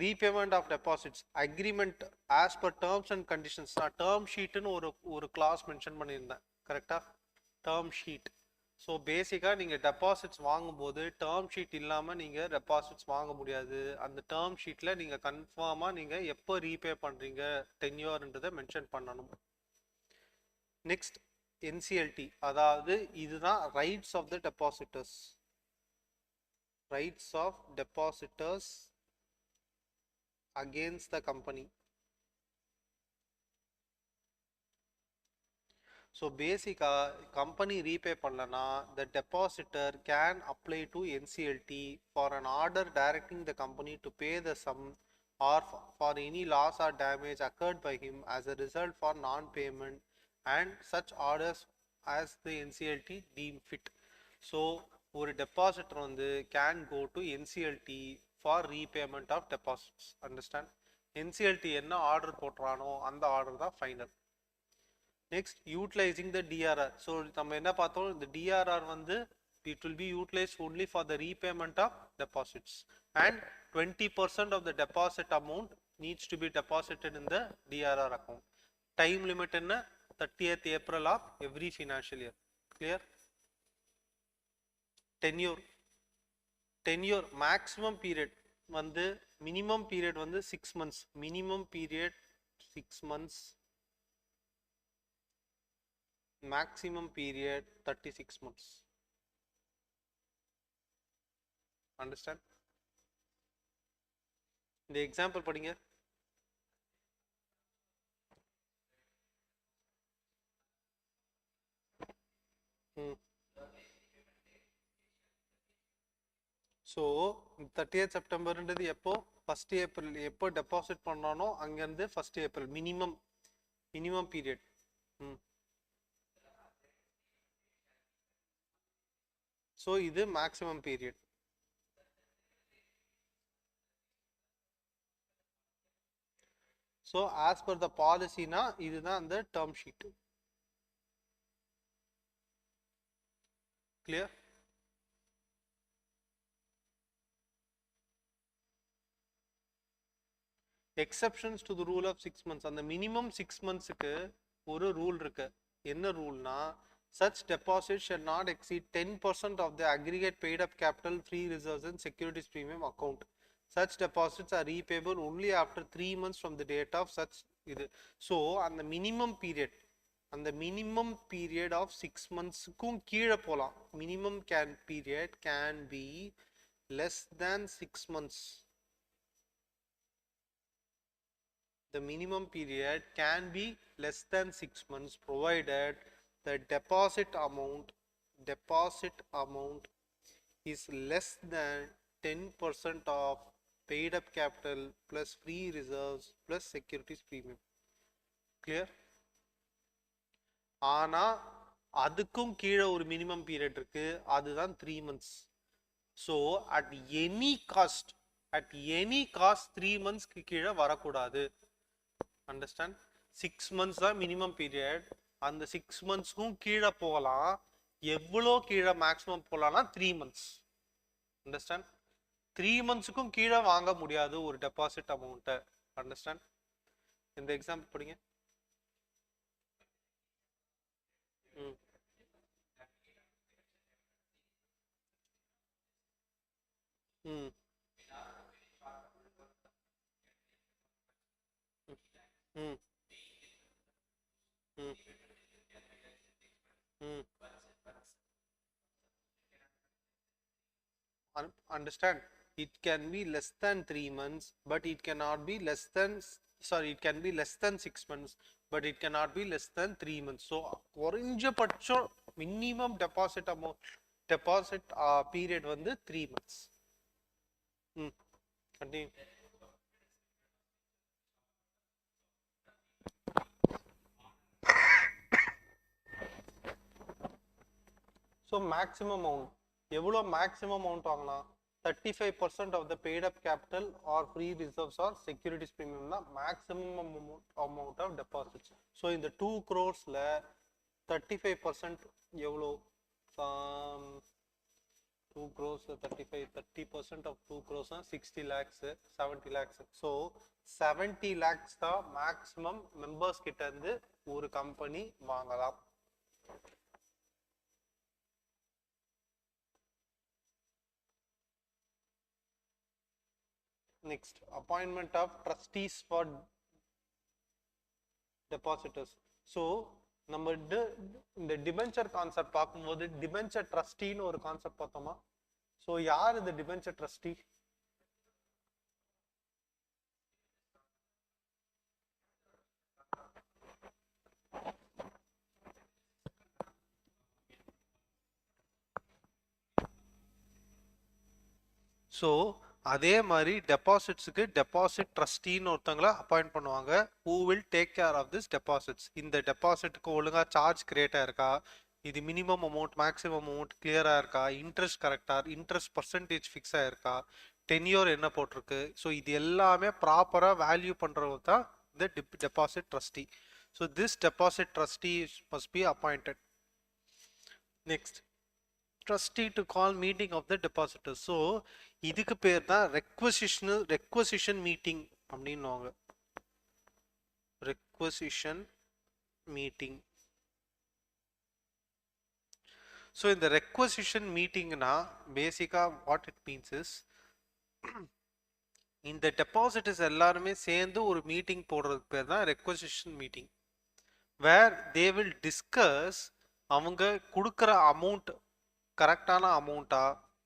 [SPEAKER 1] Repayment of deposits agreement as per terms and conditions. நான் டேர்ம் ஷீட்டுன்னு ஒரு கிளாஸ் மென்ஷன் பண்ணியிருந்தேன், கரெக்டா? Term sheet. ஸோ பேசிக்காக நீங்கள் டெபாசிட்ஸ் வாங்கும்போது டேர்ம் ஷீட் இல்லாமல் நீங்கள் டெபாசிட்ஸ் வாங்க முடியாது. அந்த டேர்ம் ஷீட்டில் நீங்கள் கன்ஃபார்மாக நீங்கள் எப்போ ரீபே பண்ணுறீங்க டென்யூர்ன்றதை மென்ஷன் பண்ணணும். நெக்ஸ்ட் என்சிஎல்டி, அதாவது இதுதான் rights of the depositors. Rights of depositors against the company. So basically company repay பண்ணலனா the depositor can apply to NCLT for an order directing the company to pay the sum or for any loss or damage occurred by him as a result for non-payment and such orders as the NCLT deem fit. So ஒரு depositor வந்து can go to NCLT for repayment of deposits. Understand? NCLT என்ன order போட்டுறானோ அந்த order தான் final. Next utilising த DRR. So நம்ம என்ன பார்த்தோம், இந்த DRR வந்து it will be utilized only for the repayment of deposits and 20% of the deposit amount needs to be deposited in the DRR account. Time limit என்ன 30th April of every financial year. Clear? Tenure maximum period வந்து minimum period வந்து 6 months. Minimum period 6 months. Maximum period 36 months. Understand? இந்த example படிங்க. So 30th செப்டம்பர்ன்றது எப்போ? 1st April. எப்போ டெபாசிட் பண்ணானோ அங்கேருந்து 1st April. Minimum period. So இது maximum period. So as per the பாலிசினா இதுதான் அந்த term sheet. Clear? Exceptions to the rule of 6 months. அந்த மினிமம் 6 monthsக்கு ஒரு ரூல் இருக்கு. என்ன ரூல்னா, such deposits shall not exceed 10% of the aggregate paid up capital, free reserves and securities premium account. Such deposits are repayable only after 3 months from the date of such இது. So அந்த minimum period of 6 monthsக்கும் கீழே போகலாம். Minimum period can be less than 6 months. The minimum period can be less than 6 months provided the deposit amount is less than 10% of paid up capital plus free reserves plus securities premium. Clear? ஆனா அதுக்கும் கீழே ஒரு minimum period இருக்கு, அதுதான் 3 months. So at any cost 3 monthsக்கு கீழே வரக்கூடாது. Understand? 6 months தான் minimum period. அந்த 6 monthsக்கும் கீழே போகலாம். எவ்வளோ கீழே மேக்ஸிமம் போகலாம்னா 3 months. அண்டர்ஸ்டாண்ட்? 3 monthsக்கும் கீழே வாங்க முடியாது ஒரு டெபாசிட் அமௌண்ட்டை. அண்டர்ஸ்டாண்ட்? இந்த எக்ஸாம்பிள் படிங்க. Understand? It can be less than 3 months, but it cannot be less than sorry, it can be less than 6 months, but it cannot be less than 3 months. So குறைஞ்சபட்சம் minimum deposit amount, deposit period வந்து 3 months. Continue. So maximum amount, எவ்வளோ maximum amount வாங்கலாம்? 35% of the paid up capital or free reserves or securities premium தான் maximum amount of deposits. So இந்த 2 crores-ல 35% எவ்வளோ? 2 crores 35, 30% of 2 crores 60 lakhs, 70 lakhs. So 70 lakhs தான் maximum members கிட்ட இருந்து ஒரு company வாங்கலாம். Next, appointment of trustees for depositors. So நம்ம இந்த டிபென்ச்சர் கான்செப்ட் பார்க்கும்போது டிபென்ச்சர் ட்ரஸ்டின்னு ஒரு கான்செப்ட் பார்த்தோமா? ஸோ யார் இந்த டிபென்ச்சர் ட்ரஸ்டி? ஸோ அதே மாதிரி டெபாசிட்ஸுக்கு டெபாசிட் ட்ரஸ்டின்னு ஒருத்தவங்கள அப்பாயிண்ட் பண்ணுவாங்க. Who will take care of this deposits. இந்த டெபாசிட்டுக்கு ஒழுங்காக சார்ஜ் கிரியேட்டாக இருக்கா, இது மினிமம் அமௌண்ட் மேக்ஸிமம் அமௌண்ட் கிளியராக இருக்கா, இன்ட்ரெஸ்ட் கரெக்டாக, இன்ட்ரெஸ்ட் பர்சன்டேஜ் ஃபிக்ஸ் ஆகிருக்கா, டென்யூர் என்ன போட்டிருக்கு, ஸோ இது எல்லாமே ப்ராப்பராக வேல்யூ பண்ணுறது தான் இந்த deposit trustee. So this deposit trustee must be appointed. Next, trustee to call meeting of the depositors. So இதுக்கு பேர் தான் requisition meeting அப்படின்னுவாங்க. requisition meeting. So இந்த requisition meetingனா பேசிக்கா what it means is இந்த depositors எல்லாருமே சேர்ந்து ஒரு மீட்டிங் போடுறதுக்கு பேர் தான் requisition meeting, where they will discuss அவங்க கொடுக்குற அமௌண்ட் கரெக்டான அமௌண்ட்டா,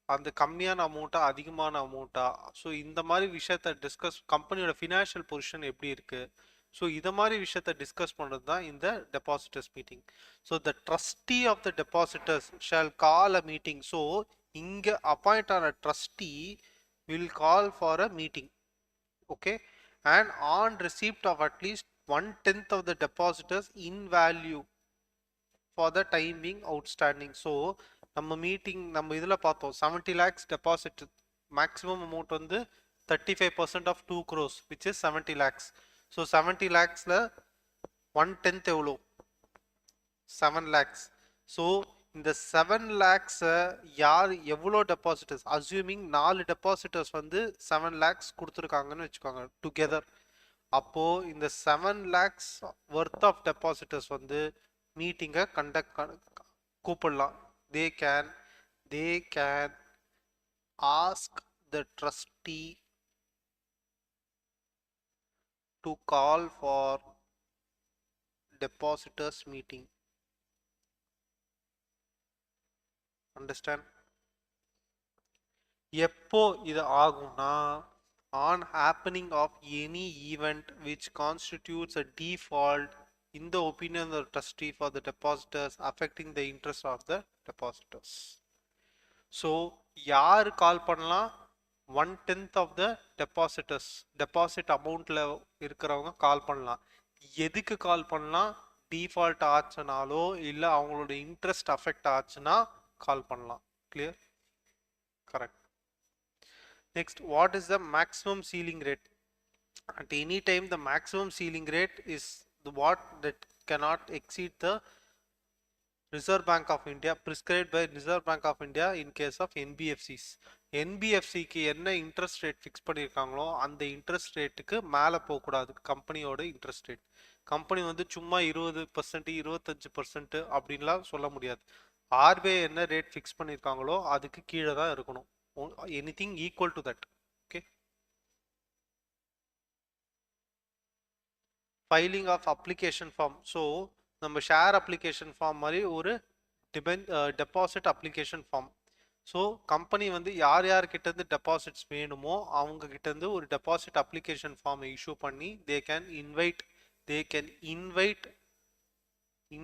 [SPEAKER 1] அந்த கம்மியான அமௌண்ட்டா, அதிகமான அமௌண்ட்டா, ஸோ இந்த மாதிரி விஷயத்த டிஸ்கஸ், கம்பெனியோட ஃபினான்ஷியல் பொசிஷன் எப்படி இருக்கு, ஸோ இதை மாதிரி விஷயத்த டிஸ்கஸ் பண்ணுறது தான் இந்த depositors meeting. So the trustee of the depositors shall call a meeting. So இங்கே அப்பாயிண்ட் ஆன trustee will call for a meeting. Okay, and on receipt of at least 1/10 of the depositors in value for the time being outstanding. So நம்ம meeting நம்ம இதில் பார்த்தோம் 70 lakhs deposit, maximum amount வந்து 35% of 2 crores which is 70 lakhs. So 70 lakhsல 1/10 எவ்வளோ? 7 lakhs. So இந்த 7 lakhs யார் எவ்வளோ டெபாசிட்டர்ஸ், அஸ்யூமிங் 4 டெபாசிட்டர்ஸ் வந்து 7 lakhs கொடுத்துருக்காங்கன்னு வச்சுக்கோங்க டுகெதர். அப்போது இந்த 7 lakhs ஒர்த் ஆஃப் டெபாசிட்டர்ஸ் வந்து மீட்டிங்கை கூப்பிடலாம். They can ask the trustee to call for depositors meeting. Understand? எப்போ இது ஆகும்னா, on happening of any event which constitutes a default in the opinion of the trustee for the depositors affecting the interest of the depositors. So யார் கால் பண்ணலாம்? 1/10 of the depositors, deposit amountல இருக்கிறவங்க கால் பண்ணலாம். எதுக்கு கால் பண்ணலாம்? Default ஆச்சுனாலோ இல்லை அவங்களோட இன்ட்ரெஸ்ட் அஃபெக்ட் ஆச்சுன்னா கால் பண்ணலாம். Clear? Correct. Next, what is the maximum ceiling rate? At any time the maximum ceiling rate is the what that cannot exceed the Reserve Bank of India, prescribed by Reserve Bank of India in case of NBFCs. NBFCக்கு என்ன interest rate fix பண்ணியிருக்காங்களோ அந்த interest ரேட்டுக்கு மேலே போகக்கூடாது கம்பெனியோட interest rate. Company வந்து சும்மா 20%, 25% அப்படின்லாம் சொல்ல முடியாது. ஆர்பிஐ என்ன ரேட் ஃபிக்ஸ் பண்ணியிருக்காங்களோ அதுக்கு கீழே தான் இருக்கணும். Anything equal to that. Okay. Filing of application form. So நம்ம ஷேர் அப்ளிகேஷன் ஃபார்ம் மாதிரி ஒரு deposit application form. So company வந்து யார் யார்கிட்டேருந்து டெபாசிட்ஸ் வேணுமோ அவங்க கிட்டேருந்து ஒரு டெபாசிட் அப்ளிகேஷன் ஃபார்மை இஷ்யூ பண்ணி they can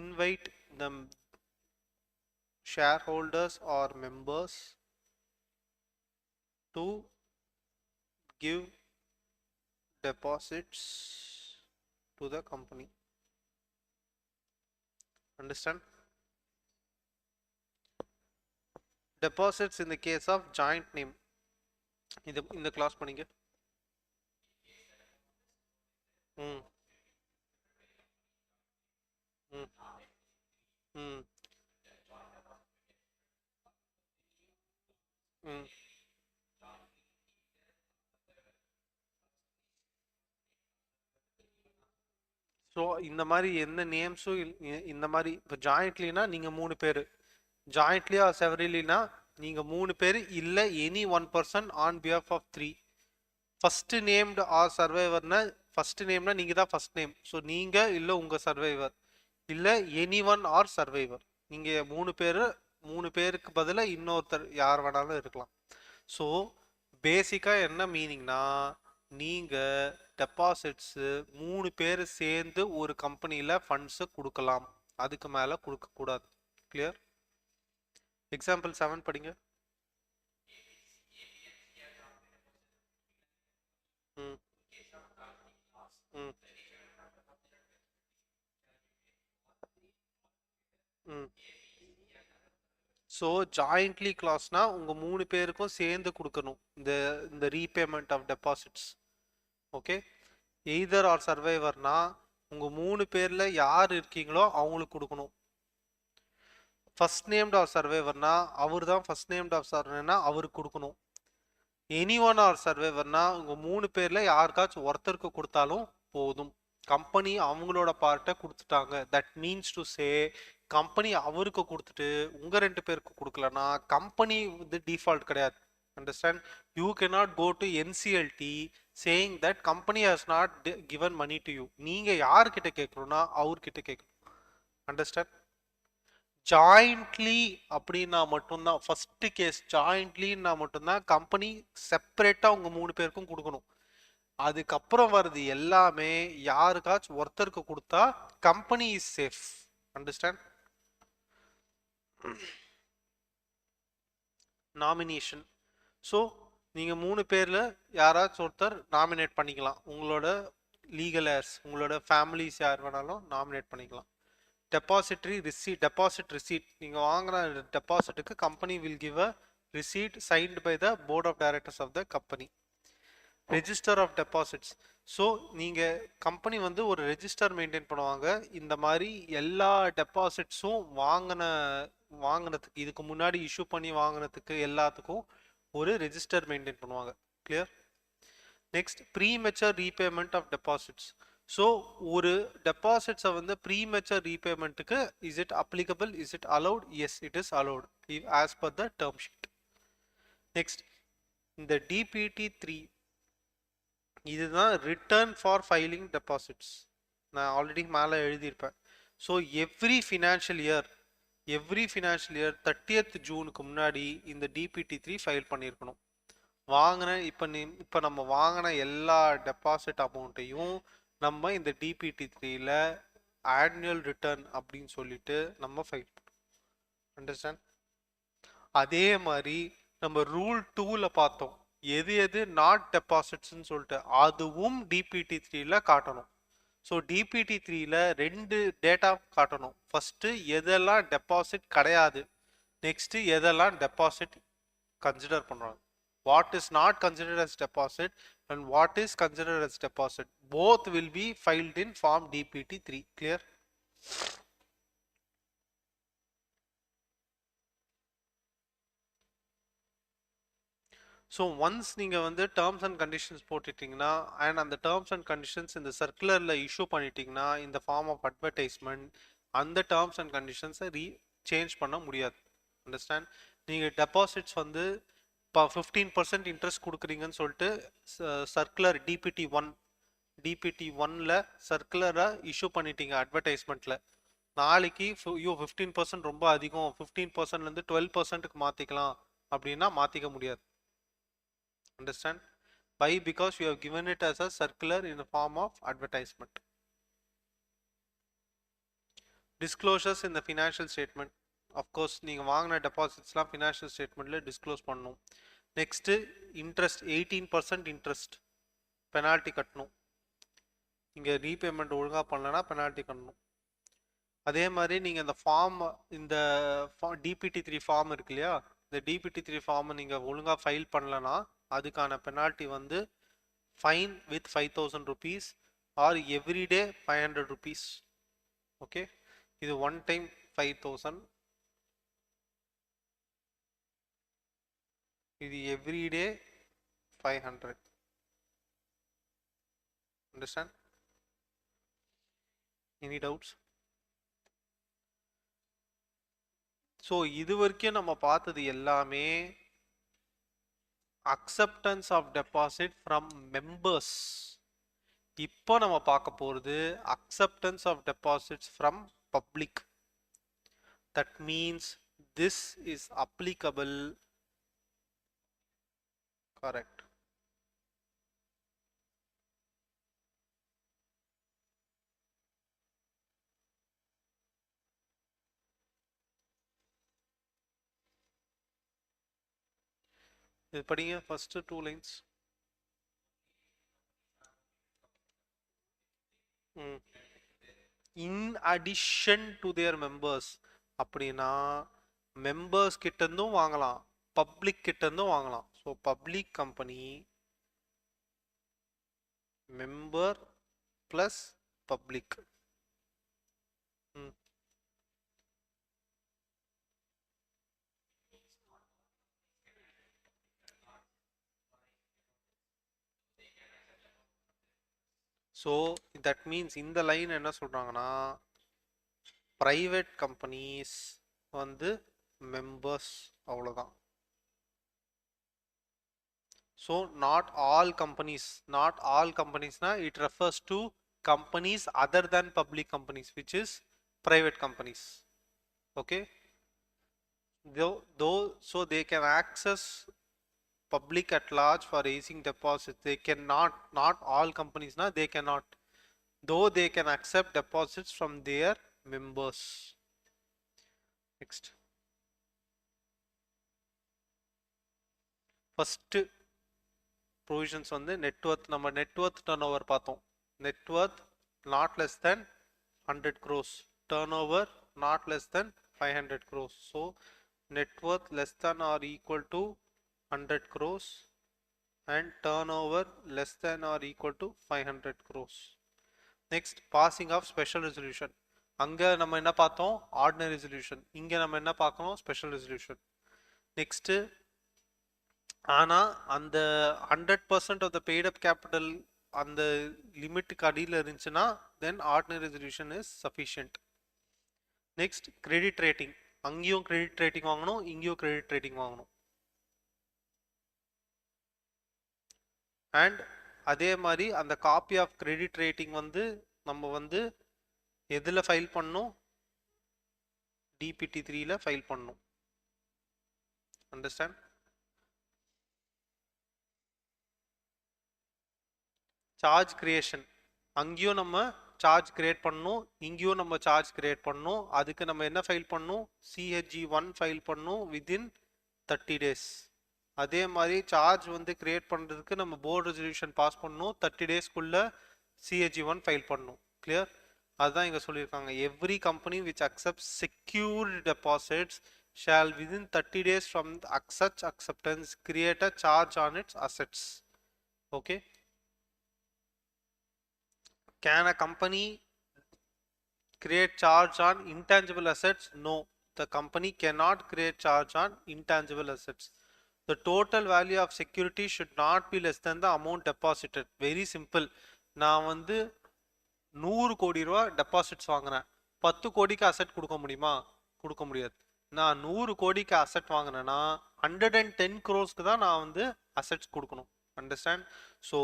[SPEAKER 1] invite the shareholders or members to give deposits to the company. Understand? Deposits in the case of joint name. இந்த class பண்ணீங்க. ம் ம் ம் ம் ஸோ இந்த மாதிரி எந்த நேம்ஸும் இந்த மாதிரி இப்போ ஜாயிண்ட்லினா நீங்கள் 3 பேர், ஜாயிண்ட்லி ஆர் செவரலினா நீங்கள் 3 பேர் இல்லை any one person on behalf of 3. First named or சர்வைவர்னா ஃபர்ஸ்ட் நேம்னா நீங்கள் தான் ஃபர்ஸ்ட் நேம். ஸோ நீங்கள் இல்லை உங்கள் சர்வைவர் இல்லை எனி ஒன் ஆர் சர்வைவர். நீங்கள் 3 பேருக்கு பதிலாக இன்னொருத்தர் யார் வேணாலும் இருக்கலாம். ஸோ பேசிக்காக என்ன மீனிங்னா நீங்கள் டெபாசிட்ஸு 3 பேர் சேர்ந்து ஒரு கம்பெனியில் ஃபண்ட்ஸை கொடுக்கலாம், அதுக்கு மேலே கொடுக்கக்கூடாது. கிளியர்? எக்ஸாம்பிள் 7 படிங்க. ம் ம் ம் ஸோ ஜாயிண்ட்லி கிளாஸ்னா உங்கள் 3 பேருக்கும் சேர்ந்து கொடுக்கணும் இந்த repayment of deposits. Okay, either or சர்வைவர்னா உங்கள் 3 பேரில் யார் இருக்கீங்களோ அவங்களுக்கு கொடுக்கணும். ஃபர்ஸ்ட் நேம்டு ஆர் சர்வைவர்னா அவர் தான் ஃபர்ஸ்ட் நேம்டு ஆர் சர்வைவர்னா அவருக்கு கொடுக்கணும். எனி ஒன் ஆர் சர்வைவர்னா உங்கள் 3 பேரில் யாருக்காச்சும் ஒருத்தருக்கு கொடுத்தாலும் போதும். கம்பெனி அவங்களோட பார்ட்டை கொடுத்துட்டாங்க. That means to say company அவருக்கு கொடுத்துட்டு உங்கள் 2 பேருக்கு கொடுக்கலன்னா கம்பெனி வந்து டிஃபால்ட் கிடையாது. Understand? You cannot go to NCLT saying that company has not given money to you. நீங்கள் யார்கிட்ட கேட்கணும்னா அவர்கிட்ட கேட்கணும். அண்டர்ஸ்டாண்ட்? ஜாயிண்ட்லி அப்படின்னா மட்டும்தான், ஃபர்ஸ்ட் கேஸ் ஜாயிண்ட்லின்னா மட்டும்தான் கம்பெனி செப்பரேட்டாக உங்கள் 3 பேருக்கும் கொடுக்கணும். அதுக்கப்புறம் வருது எல்லாமே யாருக்காச்சும் ஒருத்தருக்கு கொடுத்தா company is safe. Understand? Nomination. So நீங்கள் 3 பேரில் யாராச்சும் ஒருத்தர் நாமினேட் பண்ணிக்கலாம். உங்களோட லீகல் ஏர்ஸ், உங்களோட ஃபேமிலிஸ் யார் வேணாலும் நாமினேட் பண்ணிக்கலாம். டெபாசிட் ரிசீட் நீங்கள் வாங்கின டெபாசிட்டுக்கு company will give a receipt signed by the board of directors of the company. Register of deposits. So நீங்கள் கம்பெனி வந்து ஒரு ரெஜிஸ்டர் மெயின்டைன் பண்ணுவாங்க. இந்த மாதிரி எல்லா டெபாசிட்ஸும் வாங்கினதுக்கு இதுக்கு முன்னாடி இஷ்யூ பண்ணி வாங்கினதுக்கு எல்லாத்துக்கும் ஒரு ரெஜிஸ்டர் மெயின்டைன் பண்ணுவாங்க. Clear? Next, premature repayment of deposits. So ஒரு டெபாசிட்ஸை வந்து ப்ரீமெச்சர் ரீபேமெண்ட்டுக்கு is it applicable, is it allowed? Yes, it is allowed as per the term sheet. Next, இந்த DPT3 இதுதான் ரிட்டர்ன் ஃபார் ஃபைலிங் டெபாசிட்ஸ். நான் already மேலே எழுதியிருப்பேன். So every financial year 30th ஜூனுக்கு முன்னாடி இந்த DPT3 ஃபைல் பண்ணியிருக்கணும். இப்போ நம்ம வாங்கின எல்லா டெபாசிட் அமௌண்ட்டையும் நம்ம இந்த DPT3ல ஆனுவல் ரிட்டர்ன் அப்படின்னு சொல்லிட்டு நம்ம ஃபைல் பண்ணோம். அண்டர்ஸ்டாண்ட்? அதே மாதிரி நம்ம ரூல் 2ல பார்த்தோம், எது நாட் டெபாசிட்ஸ்ன்னு சொல்லிட்டு அதுவும் DPT3ல காட்டணும். ஸோ DPT3ல 2 டேட்டா காட்டணும். ஃபர்ஸ்ட் எதெல்லாம் டெபாசிட் கிடையாது, நெக்ஸ்ட் எதெல்லாம் டெபாசிட் கன்சிடர் பண்ணுறாங்க. What is not considered as deposit and what is considered as deposit, both will be filed in form DPT3. Clear? So once நீங்கள் வந்து டேர்ம்ஸ் அண்ட் கண்டிஷன்ஸ் போட்டுட்டிங்கன்னா அண்ட் அந்த terms and conditions இந்த சர்க்குலரில் issue பண்ணிட்டீங்கன்னா இந்த form of advertisement அந்த terms and கண்டிஷன்ஸை change பண்ண முடியாது. Understand? நீங்கள் டெபாசிட்ஸ் வந்து இப்போ 15% இன்ட்ரெஸ்ட் கொடுக்குறீங்கன்னு சொல்லிட்டு சர்க்குலர் DPT1ல சர்க்குலரை இஷ்யூ பண்ணிட்டீங்க அட்வர்டைஸ்மெண்ட்டில். நாளைக்கு 15% ரொம்ப அதிகம், 15%லேருந்து 12%க்கு மாற்றிக்கலாம் அப்படின்னா மாற்றிக்க முடியாது. Understand? Why? Because you have given it as a circular in the form of advertisement. Disclosures in the financial statement. Of course, நீங்கள் வாங்கின டெபாசிட்ஸ்லாம் ஃபினான்ஷியல் ஸ்டேட்மெண்ட்டில் டிஸ்க்ளோஸ் பண்ணணும். நெக்ஸ்ட்டு இன்ட்ரெஸ்ட் 18% இன்ட்ரெஸ்ட் பெனால்ட்டி கட்டணும். இங்கே ரீபேமெண்ட் ஒழுங்காக பண்ணலன்னா பெனால்ட்டி கட்டணும். அதே மாதிரி நீங்கள் இந்த ஃபார்ம், இந்த DPT3 ஃபார்ம் இருக்கு இல்லையா, இந்த DPT3 ஃபார்மை நீங்கள் ஒழுங்காக ஃபைல் பண்ணலன்னா அதுக்கான பெனால்ட்டி வந்து fine with 5000 rupees or everyday 500 rupees. Okay, இது ஒன் டைம் 5000, இது everyday 500. Understand? Any doubts? So இது வரைக்கும் நம்ம பார்த்தது எல்லாமே acceptance of deposit from members. இப்போ நம்ம பார்க்க போகிறது acceptance of deposits from public. That means this is applicable. Correct. இது படிங்க first 2 lines. In addition to their members, அப்படின்னா மெம்பர்ஸ் கிட்ட இருந்தும் வாங்கலாம், பப்ளிக் கிட்ட இருந்தும் வாங்கலாம். So public company member plus public. So that means இந்த லைன் என்ன சொல்றாங்கன்னா பிரைவேட் கம்பெனிஸ் வந்து மெம்பர்ஸ், அவ்வளோதான். So not all companies, not all கம்பெனிஸ்னா it refers to companies other than public companies, which is private companies. Okay, though so they can access public at large for raising deposits. They cannot, not all companies na, they cannot, though they can accept deposits from their members. Next, first provisions on the net worth. Number net worth turnover பார்த்தோம். Net worth not less than 100 crores, turnover not less than 500 crores. So net worth less than or equal to 100 crores and turnover less than or equal to 500 crores. Next, passing of special resolution. அங்க நம்ம என்ன பார்த்தோம்? Ordinary resolution. இங்க நம்ம என்ன பார்க்கணும்? Special resolution. Next, ஆனா அந்த 100% of the paid up capital அந்த லிமிட்டுக்கு அடியில் இருந்துச்சுன்னா then ordinary resolution is sufficient. Next, credit rating. அங்கேயும் credit rating வாங்கணும், இங்கேயும் credit rating வாங்கணும். அண்ட் அதே மாதிரி அந்த காப்பி ஆஃப் கிரெடிட் ரேட்டிங் வந்து நம்ம வந்து எதில் ஃபைல் பண்ணணும்? DPT3ல ஃபைல் பண்ணணும். அண்டர்ஸ்டாண்ட்? சார்ஜ் கிரியேஷன், அங்கேயும் நம்ம சார்ஜ் கிரியேட் பண்ணணும், இங்கேயும் நம்ம சார்ஜ் கிரியேட் பண்ணணும். அதுக்கு நம்ம என்ன ஃபைல் பண்ணணும்? CHG1 ஃபைல் பண்ணணும் வித்தின் 30 days. அதே மாதிரி சார்ஜ் வந்து கிரியேட் பண்ணுறதுக்கு நம்ம போர்டு ரெசல்யூஷன் பாஸ் பண்ணணும், 30 daysக்குள்ள CHG1 ஃபைல் பண்ணணும். கிளியர்? அதுதான் இங்கே சொல்லியிருக்காங்க. Every company which accept secured deposits shall within 30 days from such acceptance create a charge on its assets. Okay. Can a company create charge on intangible assets? No, the company cannot create charge on intangible assets. The total value of security should not be less than the amount deposited. Very simple. நான் வந்து 100 கோடி ரூபா deposits வாங்கினேன், 10 கோடிக்கு asset கொடுக்க முடியுமா? கொடுக்க முடியாது. நான் 100 கோடிக்கு அசெட் வாங்கினேன்னா 110 crores தான் நான் வந்து அசெட்ஸ் கொடுக்கணும். Understand? So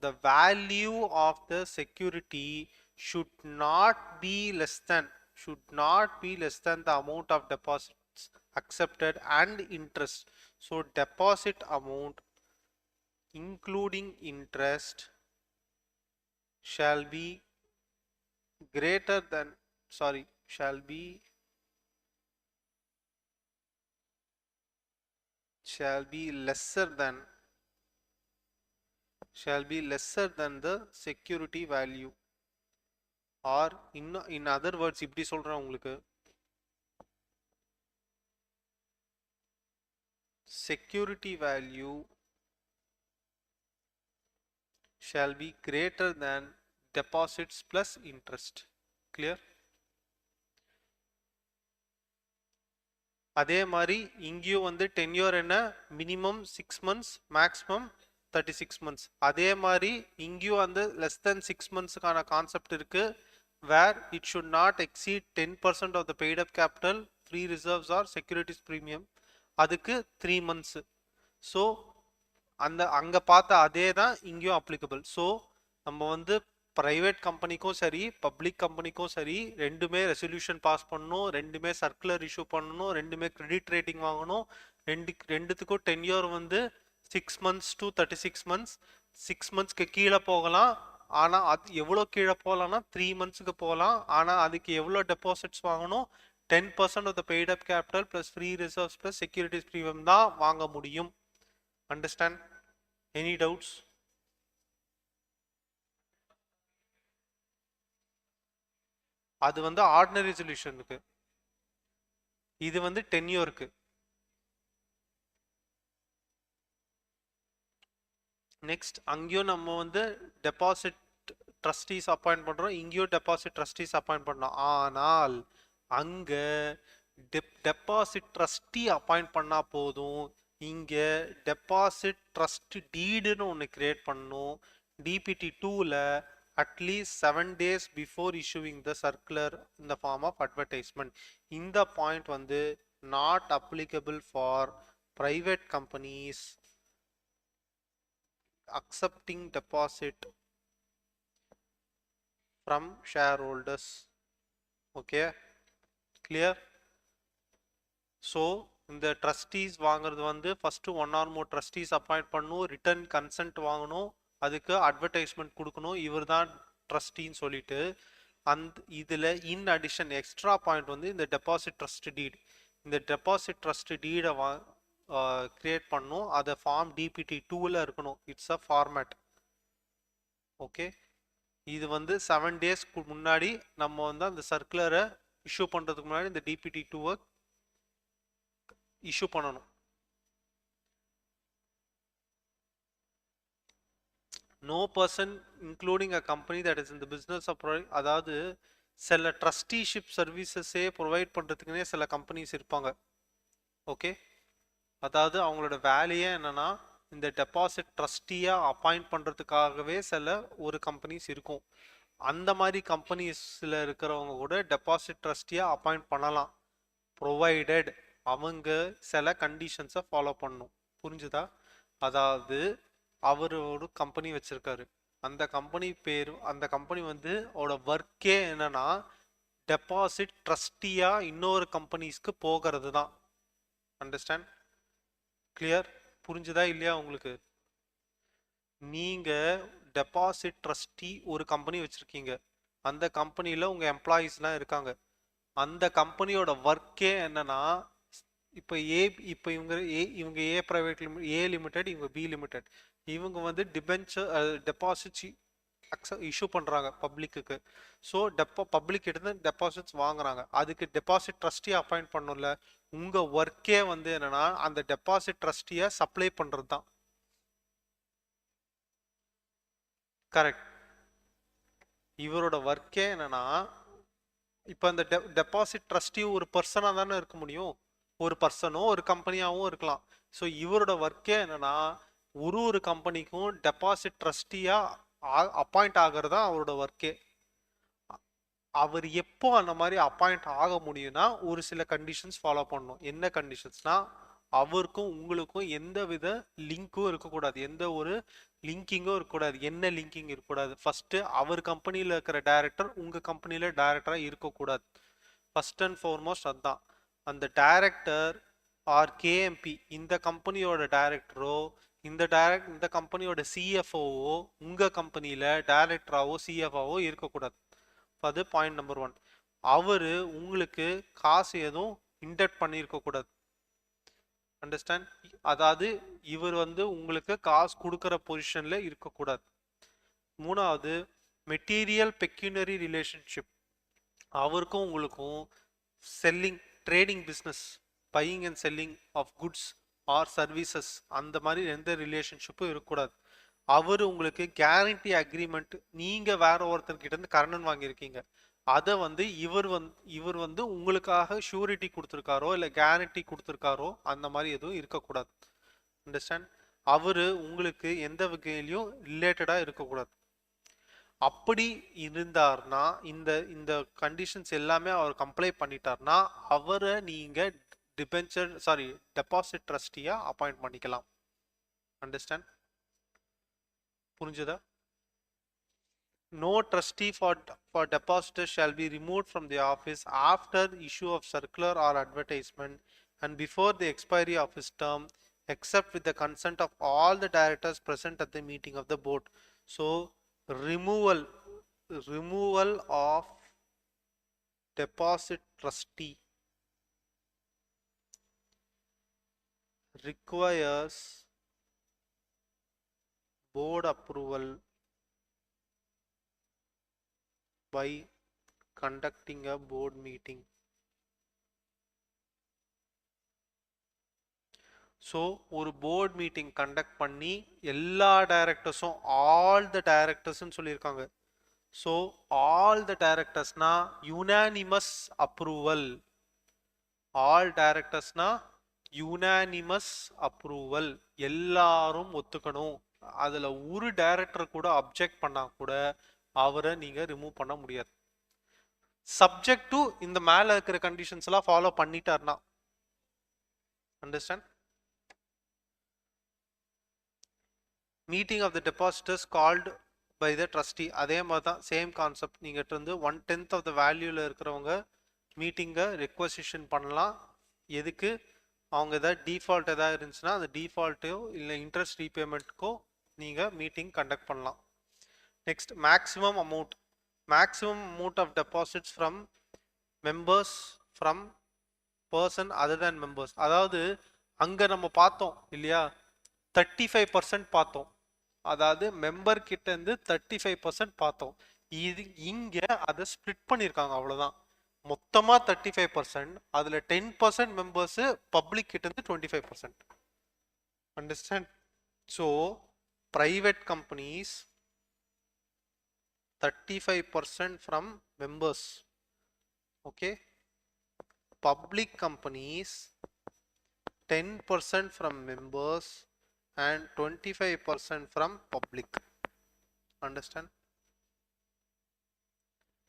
[SPEAKER 1] the value of the security should not be less than the amount of deposits accepted and interest. So deposit amount including interest shall be greater than, sorry, shall be lesser than, the security value. Or in other words, இப்படி சொல்றேன் உங்களுக்கு, security value shall be greater than deposits plus interest. Clear? அதே மாதிரி இங்கேயும் வந்து tenure என்ன, minimum 6 months, maximum 36 months. அதே மாதிரி இங்கேயும் வந்து less than 6 monthsக்கான கான்செப்ட் இருக்கு, where it should not exceed 10% of the paid up capital, free reserves or securities premium. அதுக்கு 3 months. ஸோ அங்கே பார்த்த அதே தான் இங்கேயும் அப்ளிகபிள். ஸோ நம்ம வந்து ப்ரைவேட் கம்பெனிக்கும் சரி பப்ளிக் கம்பெனிக்கும் சரி ரெண்டுமே ரெசல்யூஷன் பாஸ் பண்ணணும், ரெண்டுமே சர்க்குலர் இஷ்யூ பண்ணணும், ரெண்டுமே கிரெடிட் ரேட்டிங் வாங்கணும். ரெண்டுத்துக்கும் டென்யூர் வந்து 6 months to 36 months. 6 monthsக்கு கீழே போகலாம், ஆனால் அது எவ்வளோ கீழே போகலாம்னா 3 monthsக்கு போகலாம். ஆனால் அதுக்கு எவ்வளோ டெபாசிட்ஸ் வாங்கணும், 10% of the paid up capital plus free reserves plus securities premium தான் வாங்க முடியும். Understand? Any doubts? அது வந்து ஆர்டினரி சொல்யூஷனுக்கு, இது வந்து டென்யூருக்கு. நெக்ஸ்ட் அங்கேயும் நம்ம வந்து டெபாசிட் ட்ரஸ்டீஸ் அப்பாயிண்ட் பண்றோம், இங்கேயும் டெபாசிட் ட்ரஸ்டீஸ் அப்பாயிண்ட் பண்ணோம். ஆனால் அங்க டெபாசிட் ட்ரஸ்டி அப்பாயிண்ட் பண்ணா போதும், இங்க டெபாசிட் ட்ரஸ்ட் டீடுன்னு ஒன்று கிரியேட் பண்ணணும். டிபிடி 2ல at least 7 days before issuing the circular in the form of advertisement. இந்த பாயிண்ட் வந்து not applicable for private companies accepting deposit from shareholders. Okay, clear? So இந்த trustees வாங்குறது வந்து first 1 or more trustees appoint பண்ணணும், return consent வாங்கணும், அதுக்கு advertisement கொடுக்கணும், இவர் தான் ட்ரஸ்டின்னு சொல்லிட்டு. இதில் இன் அடிஷன் எக்ஸ்ட்ரா பாயிண்ட் வந்து இந்த டெபாசிட் ட்ரஸ்ட் டீட். இந்த டெபாசிட் ட்ரஸ்ட் டீடை கிரியேட் பண்ணணும், அதை ஃபார்ம் டிபிடி 2ல இருக்கணும். It's a format. ஓகே, இது வந்து 7 days முன்னாடி நம்ம வந்து அந்த சர்க்குலரை இஷ்யூ பண்ணுறதுக்கு முன்னாடி இந்த டிபிடி 2வை இஷ்யூ பண்ணணும். No person including a company that is in the business of அதாவது சில ட்ரஸ்டிஷிப் சர்வீசஸே ப்ரொவைட் பண்ணுறதுக்குன்னே சில கம்பெனிஸ் இருப்பாங்க. ஓகே, அதாவது அவங்களோட வேலையே என்னன்னா இந்த டெபாசிட் ட்ரஸ்டியாக அப்பாயிண்ட் பண்ணுறதுக்காகவே சில ஒரு கம்பெனிஸ் இருக்கும். அந்த மாதிரி கம்பெனிஸில் இருக்கிறவங்க கூட டெபாசிட் ட்ரஸ்டியாக அப்பாயிண்ட் பண்ணலாம், ப்ரொவைடட் அவங்க சில கண்டிஷன்ஸை ஃபாலோ பண்ணணும். புரிஞ்சுதா? அதாவது அவர் ஒரு கம்பெனி வச்சிருக்காரு, அந்த கம்பெனி பேர், அந்த கம்பெனி வந்து அவரோட ஒர்க்கே என்னன்னா டெபாசிட் ட்ரஸ்டியா இன்னொரு கம்பெனிஸ்க்கு போகிறது தான். அண்டர்ஸ்டாண்ட்? கிளியர்? புரிஞ்சுதா இல்லையா உங்களுக்கு? நீங்க டெபாசிட் ட்ரஸ்டி ஒரு கம்பெனி வச்சிருக்கீங்க, அந்த கம்பெனியில உங்க எம்ப்ளாயீஸ்லாம் இருக்காங்க. அந்த கம்பெனியோட ஒர்க்கே என்னன்னா இப்போ இவங்க ஏ பிரைவேட் ஏ லிமிடெட், இவங்க பி லிமிடெட், இவங்க வந்து டிபென்ச்சர் டெபாசிட்ஸ் இஷ்யூ பண்ணுறாங்க பப்ளிக்கு. ஸோ பப்ளிக் எடுத்து டெபாசிட்ஸ் வாங்குறாங்க, அதுக்கு டெபாசிட் ட்ரஸ்டியை அப்பாயிண்ட் பண்ணல. உங்கள் ஒர்க்கே வந்து என்னன்னா அந்த டெபாசிட் ட்ரஸ்டியை சப்ளை பண்ணுறது தான். கரெக்ட். இவரோட ஒர்க்கே என்னன்னா இப்போ அந்த டெபாசிட் ட்ரஸ்டி ஒரு பர்சனாக தானே இருக்க முடியும், ஒரு பர்சனோ ஒரு கம்பெனியாகவும் இருக்கலாம். ஸோ இவரோட ஒர்க்கே என்னன்னா ஒரு கம்பெனிக்கும் டெபாசிட் ட்ரஸ்டியா அப்பாயிண்ட் ஆகிறது தான் அவரோட ஒர்க்கே. அவர் எப்போ அந்த மாதிரி அப்பாயிண்ட் ஆக முடியும்னா ஒரு சில கண்டிஷன்ஸ் ஃபாலோ பண்ணணும். என்ன கண்டிஷன்ஸ்னா, அவருக்கும் உங்களுக்கும் எந்த வித லிங்க்கும் இருக்கக்கூடாது, எந்த ஒரு லிங்கிங்கும் இருக்கக்கூடாது. என்ன லிங்கிங் இருக்கக்கூடாது? ஃபர்ஸ்ட் அவர் கம்பெனியில் இருக்கிற டைரக்டர் உங்க கம்பெனியில டைரக்டரா இருக்கக்கூடாது. ஃபர்ஸ்ட் அண்ட் ஃபார்மோஸ்ட் அதுதான். அந்த டைரக்டர் ஆர் கேஎம்பி இந்த கம்பெனியோட டைரக்டரோ இந்த கம்பெனியோட சிஎஃப்ஓவோ உங்கள் கம்பெனியில் டைரக்டராகவோ சிஎஃப்ஓவோ இருக்கக்கூடாது. அது பாயிண்ட் நம்பர் 1. அவர் உங்களுக்கு காசு எதுவும் இன்டெக்ட் பண்ணியிருக்கக்கூடாது. அண்டர்ஸ்டாண்ட்? அதாவது இவர் வந்து உங்களுக்கு காசு கொடுக்குற பொசிஷனில் இருக்கக்கூடாது. 3வது மெட்டீரியல் பெக்யூனரி ரிலேஷன்ஷிப். அவருக்கும் உங்களுக்கும் selling trading business buying and selling of goods or services அந்த மாதிரி எந்த ரிலேஷன்ஷிப்பும் இருக்கக்கூடாது. அவர் உங்களுக்கு கேரண்டி அக்ரிமெண்ட், நீங்கள் வேற ஒருத்தர்கிட்ட இருந்து கடன் வாங்கியிருக்கீங்க, அதை வந்து இவர் வந்து உங்களுக்காக ஷூரிட்டி கொடுத்துருக்காரோ இல்லை கேரண்டி கொடுத்துருக்காரோ அந்த மாதிரி எதுவும் இருக்கக்கூடாது. அண்டர்ஸ்டாண்ட்? அவர் உங்களுக்கு எந்த வகையிலையும் ரிலேட்டடாக இருக்கக்கூடாது. அப்படி இருந்தார்னா இந்த இந்த கண்டிஷன்ஸ் எல்லாமே அவர் கம்ப்ளை பண்ணிட்டார்னா அவரை நீங்கள் டெபாசிட் ட்ரஸ்டியா அப்பாயிண்ட் பண்ணிக்கலாம். அண்டர்ஸ்டாண்ட்? புரிஞ்சுதா? No trustee for depositors shall be removed from the office after issue of circular or advertisement and before the expiry of his term, except with the consent of all the directors present at the meeting of the board. So removal of deposit trustee requires board approval by conducting a board meeting. So ஒரு board meeting conduct பண்ணி எல்லா டைரக்டர்ஸும் all the டைரக்டர்ஸ்ன்னு சொல்லியிருக்காங்க. So all the டைரக்டர்ஸ்னா unanimous approval. All டைரக்டர்ஸ்னா unanimous approval, எல்லாரும் ஒத்துக்கணும். அதில் ஒரு டைரக்டர் கூட அப்ஜெக்ட் பண்ணால் கூட அவரை நீங்கள் ரிமூவ் பண்ண முடியாது. சப்ஜெக்ட் டு இந்த மேலே இருக்கிற கண்டிஷன்ஸ் எல்லாம் ஃபாலோ பண்ணிட்டார்னா. Understand? Meeting of the depositors called by the trustee. அதே மாதிரி தான் சேம் கான்செப்ட். நீங்கள் இருந்து 1/10 ஆஃப் த வேல்யூவில் இருக்கிறவங்க மீட்டிங்கை ரெக்வசிஷன் பண்ணலாம். எதுக்கு? அவங்க எதாவது டிஃபால்ட் எதாவது இருந்துச்சுன்னா அந்த டிஃபால்ட்டோ இல்லை இன்ட்ரெஸ்ட் ரீபேமெண்ட்டுக்கோ நீங்கள் மீட்டிங் கண்டக்ட் பண்ணலாம். Next maximum amount. Maximum amount of deposits from members from person other than members. அதாவது அங்கே நம்ம பார்த்தோம் இல்லையா, 35% பார்த்தோம். அதாவது மெம்பர் கிட்ட இருந்து 35% பார்த்தோம். இது இங்க அதை ஸ்பிளிட் பண்ணியிருக்காங்க, அவ்வளவுதான். மொத்தமா 35%, அதுல 10% மெம்பர்ஸ் பப்ளிக் கிட்ட இருந்து 25%. Understand? So private companies 35% from members. Okay. Public companies 10% from members and 25% from public. Understand?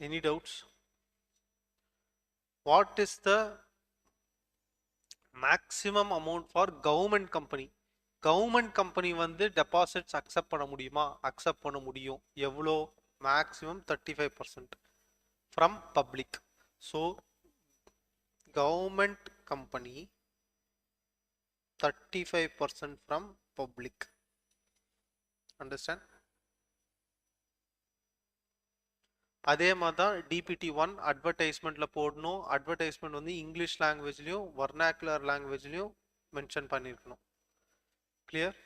[SPEAKER 1] Any doubts? What is the maximum amount for government company? Government company வந்து deposits accept பண்ண முடியுமா? accept பண்ண முடியும். எவ்வளோ? maximum 35% from public. So government company 35% from public. Understand? அதே மாதிரி தான் DPT1 அட்வர்டைஸ்மெண்ட்ல போடணும். அட்வர்டைஸ்மெண்ட் வந்து இங்கிலீஷ் லாங்குவேஜ்லையும் வர்னாக்குலர் லாங்குவேஜ்லையும் மென்ஷன் பண்ணியிருக்கணும். கிளியர்?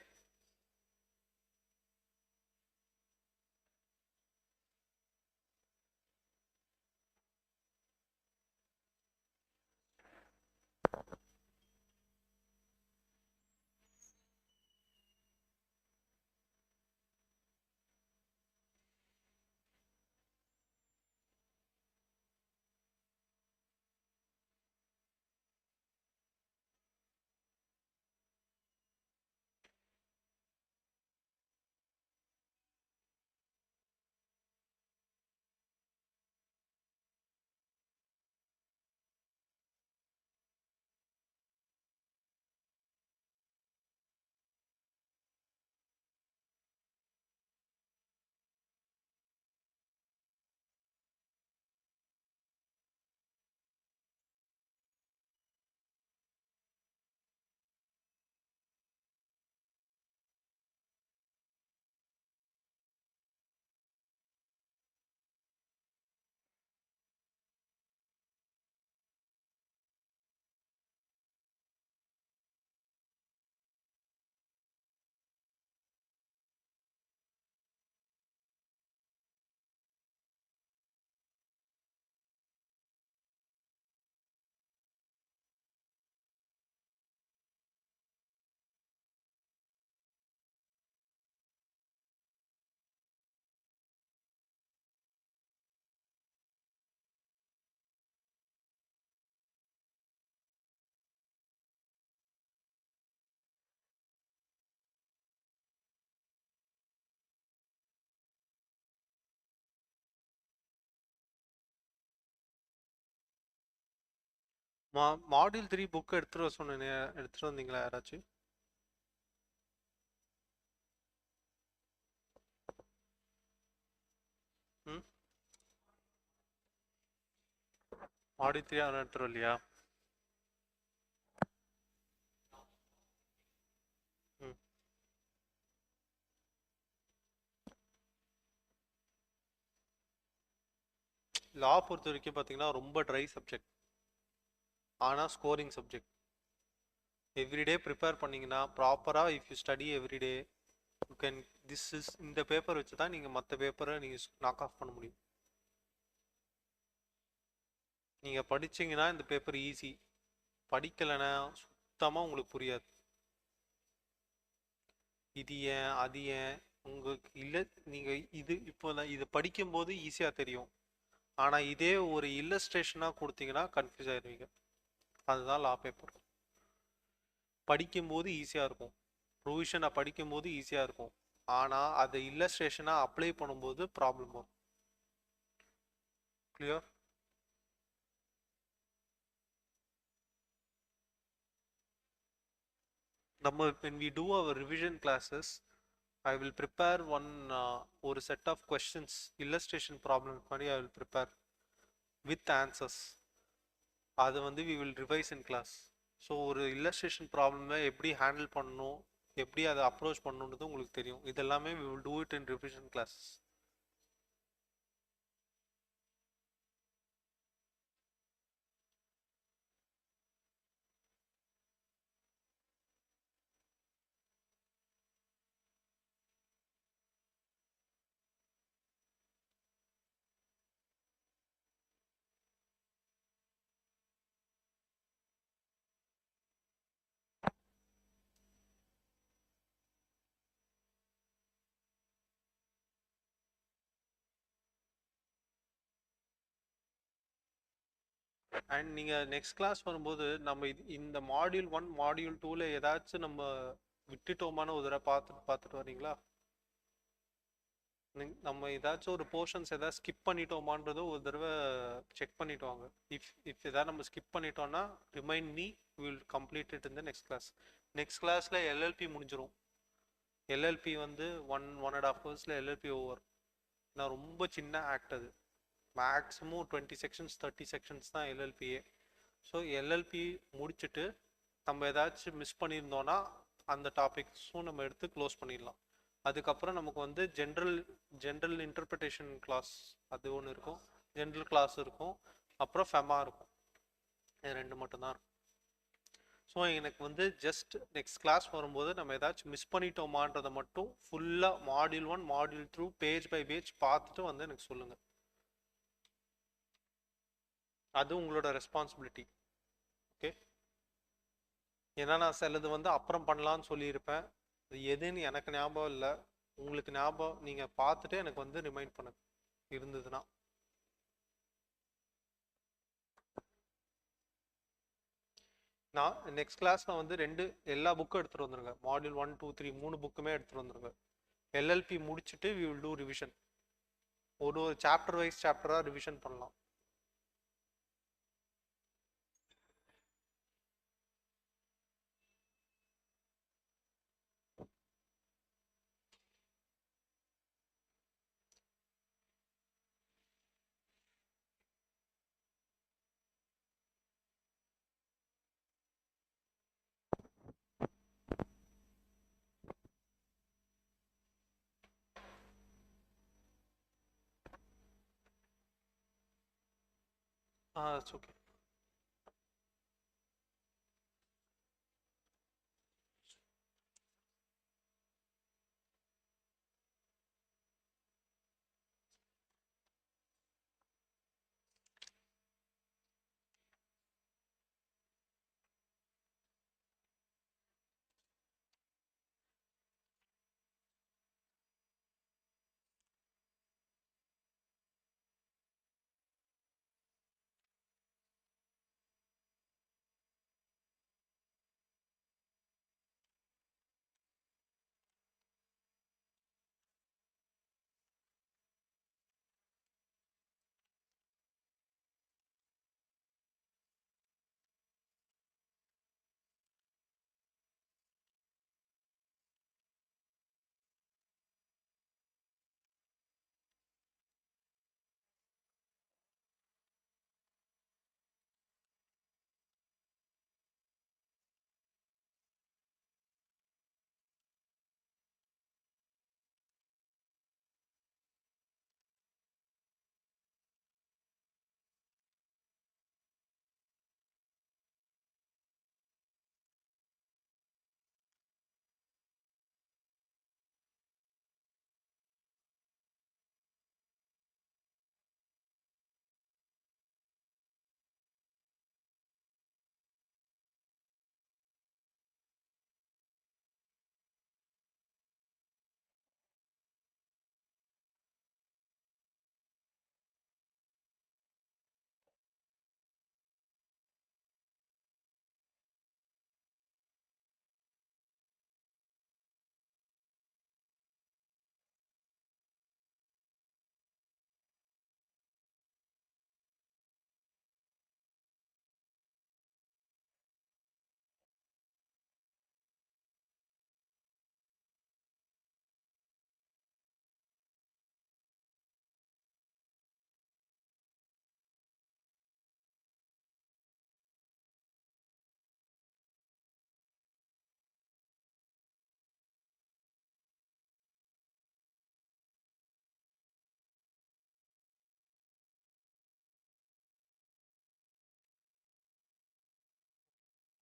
[SPEAKER 1] மாடியூல் 3 புக் எடுத்துட்டு வர சொன்னேனே, எடுத்துட்டு வந்தீங்களா யாராச்சும்? ம், மாடியூல் 3 யாரும் எடுத்துட்டு வரலையா? ம். லா பொறுத்த வரைக்கும் பார்த்தீங்கன்னா ரொம்ப ட்ரை சப்ஜெக்ட், ஆனால் ஸ்கோரிங் சப்ஜெக்ட். எவ்ரிடே ப்ரிப்பேர் பண்ணீங்கன்னா ப்ராப்பராக, if you study everyday you can, this is, இந்த பேப்பர் வச்சு தான் நீங்கள் மற்ற பேப்பரை நீங்கள் நாக் ஆஃப் பண்ண முடியும். நீங்கள் படிச்சீங்கன்னா இந்த பேப்பர் ஈஸி, படிக்கலைன்னா சுத்தமாக உங்களுக்கு புரியாது. இது ஏன் அது ஏன் உங்களுக்கு இல்லை, நீங்கள் இது இப்போ இது படிக்கும்போது ஈஸியாக தெரியும், ஆனால் இதே ஒரு இல்லஸ்ட்ரேஷனாக கொடுத்தீங்கன்னா கன்ஃபியூஸ் ஆயிடுவீங்க. அதுதான் லா பேப்பர். படிக்கும்போது ஈஸியாக இருக்கும், ப்ரொவிஷனை படிக்கும்போது ஈஸியாக இருக்கும், ஆனால் அதை இல்லஸ்ட்ரேஷனாக அப்ளை பண்ணும்போது ப்ராப்ளம் வரும். கிளியர்? நம்ம when we do our revision classes, I will prepare one ஒரு set of questions, illustration problems மாதிரி I will prepare with answers. அது வந்து we will revise in class. So ஒரு illustration ப்ராப்ளமை எப்படி ஹேண்டில் பண்ணணும், எப்படி அதை அப்ரோச் பண்ணணுன்றது உங்களுக்கு தெரியும். இதெல்லாமே we will do it in revision classes. And நீங்கள் நெக்ஸ்ட் கிளாஸ் வரும்போது நம்ம இந்த மாடியூல் 1 மாடியூல் 2ல ஏதாச்சும் நம்ம விட்டுட்டோமான ஒரு தடவை பார்த்துட்டு பார்த்துட்டு வரீங்களா? நம்ம ஏதாச்சும் ஒரு போர்ஷன்ஸ் ஏதாவது ஸ்கிப் பண்ணிட்டோமான்றதை ஒரு தடவை செக் பண்ணிட்டு வாங்க. இஃப் ஏதாவது நம்ம ஸ்கிப் பண்ணிட்டோம்னா remind me, will complete it இந்த நெக்ஸ்ட் கிளாஸ். நெக்ஸ்ட் கிளாஸில் எல்எல்பி முடிஞ்சிடும். எல்எல்பி வந்து 1.5 ஹவர்ஸில் எல்எல்பி ஓவர். நான் ரொம்ப சின்ன ஆக்ட் அது, மேக்ஸிமம் 20 செக்ஷன்ஸ் 30 செக்ஷன்ஸ் தான் எல்எல்பியே. ஸோ எல்எல்பி முடிச்சுட்டு நம்ம ஏதாச்சும் மிஸ் பண்ணியிருந்தோன்னா அந்த டாபிக்ஸும் நம்ம எடுத்து க்ளோஸ் பண்ணிடலாம். அதுக்கப்புறம் நமக்கு வந்து ஜென்ரல் இன்டர்பிரிட்டேஷன் கிளாஸ் அது ஒன்று இருக்கும், ஜென்ரல் கிளாஸ் இருக்கும், அப்புறம் ஃபெமா இருக்கும். இது ரெண்டு மட்டும்தான் இருக்கும். ஸோ எனக்கு வந்து ஜஸ்ட் நெக்ஸ்ட் கிளாஸ் வரும்போது நம்ம ஏதாச்சும் மிஸ் பண்ணிட்டோமான்றதை மட்டும் ஃபுல்லாக module 1 module 2 page by page பார்த்துட்டு வந்து எனக்கு சொல்லுங்கள். அது உங்களோட ரெஸ்பான்சிபிலிட்டி. ஓகே? ஏன்னா நான் சிலது வந்து அப்புறம் பண்ணலான்னு சொல்லியிருப்பேன், அது எதுன்னு எனக்கு ஞாபகம் இல்லை. உங்களுக்கு ஞாபகம், நீங்கள் பார்த்துட்டு எனக்கு வந்து ரிமைண்ட் பண்ணுங்க இருந்ததுன்னா. நான் நெக்ஸ்ட் கிளாஸில் வந்து எல்லா புக்கும் எடுத்துகிட்டு வந்துருங்க. மாடியூல் 1 2 3 3 புக்குமே எடுத்துகிட்டு வந்துருங்க. எல்எல்பி முடிச்சுட்டு வி வில் டூ ரிவிஷன். ஒரு சாப்டர் வைஸ் சாப்டராக ரிவிஷன் பண்ணலாம். It's okay.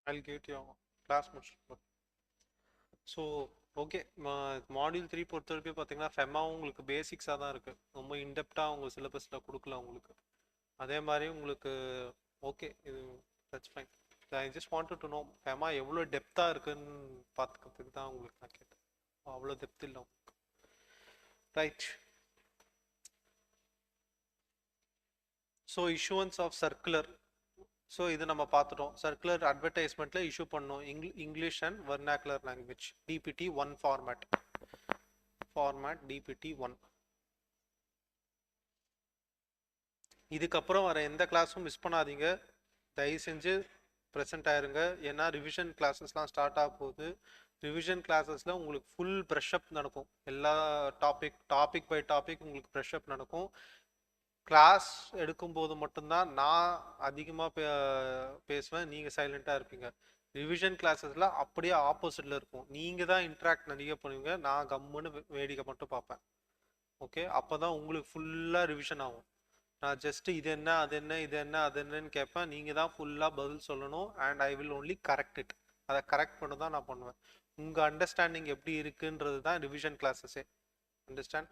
[SPEAKER 1] I'll give it to you class முடிச்சுட்டு. ஸோ ஓகே, மாடியூல் 3 பொறுத்த வரைக்கும் பார்த்தீங்கன்னா ஃபெமா உங்களுக்கு பேசிக்ஸாக தான் இருக்குது, ரொம்ப இன்டெப்டாக உங்கள் சிலபஸில் கொடுக்கல உங்களுக்கு. அதே மாதிரி உங்களுக்கு ஓகே, இது that's fine. I just wanted to know FEMA எவ்வளோ டெப்த்தாக இருக்குன்னு பார்த்துக்கிறதுக்கு தான் உங்களுக்கு நான் கேட்டேன். அவ்வளோ டெப்த் இல்லை உங்களுக்கு. Right. So issuance of circular. So இது நம்ம பார்த்துட்டோம். சர்க்குலர் அட்வர்டைஸ்மெண்ட்டில் இஷ்யூ பண்ணோம் English and vernacular language, DPT 1 format DPT 1. இதுக்கப்புறம் வர எந்த கிளாஸும் மிஸ் பண்ணாதீங்க, தயவு செஞ்சு ப்ரெசென்ட் ஆயிருங்க. ஏன்னா ரிவிஷன் கிளாஸஸ்லாம் ஸ்டார்ட் ஆக போகுது. ரிவிஷன் கிளாஸஸில் உங்களுக்கு ஃபுல் ப்ரெஷ்அப் நடக்கும். எல்லா டாபிக் பை டாபிக் உங்களுக்கு ப்ரெஷ்அப் நடக்கும். கிளாஸ் எடுக்கும்போது மட்டும்தான் நான் அதிகமாக பேசுவேன், நீங்கள் சைலண்ட்டாக இருப்பீங்க. ரிவிஷன் கிளாஸஸில் அப்படியே ஆப்போசிட்டில் இருக்கும். நீங்கள் தான் இன்ட்ராக்ட் நிறைய பண்ணுவீங்க, நான் கம்முன்னு வேடிக்கை மட்டும் பார்ப்பேன். ஓகே, அப்போ தான் உங்களுக்கு ஃபுல்லாக ரிவிஷன் ஆகும். நான் ஜஸ்ட்டு இது என்ன அது என்ன இது என்ன அது என்னன்னு கேட்பேன், நீங்கள் தான் ஃபுல்லாக பதில் சொல்லணும். And I will only correct it. அதை கரெக்ட் பண்ண தான் நான் பண்ணுவேன். உங்கள் அண்டர்ஸ்டாண்டிங் எப்படி இருக்குன்றது தான் ரிவிஷன் கிளாஸஸே. அண்டர்ஸ்டாண்ட்?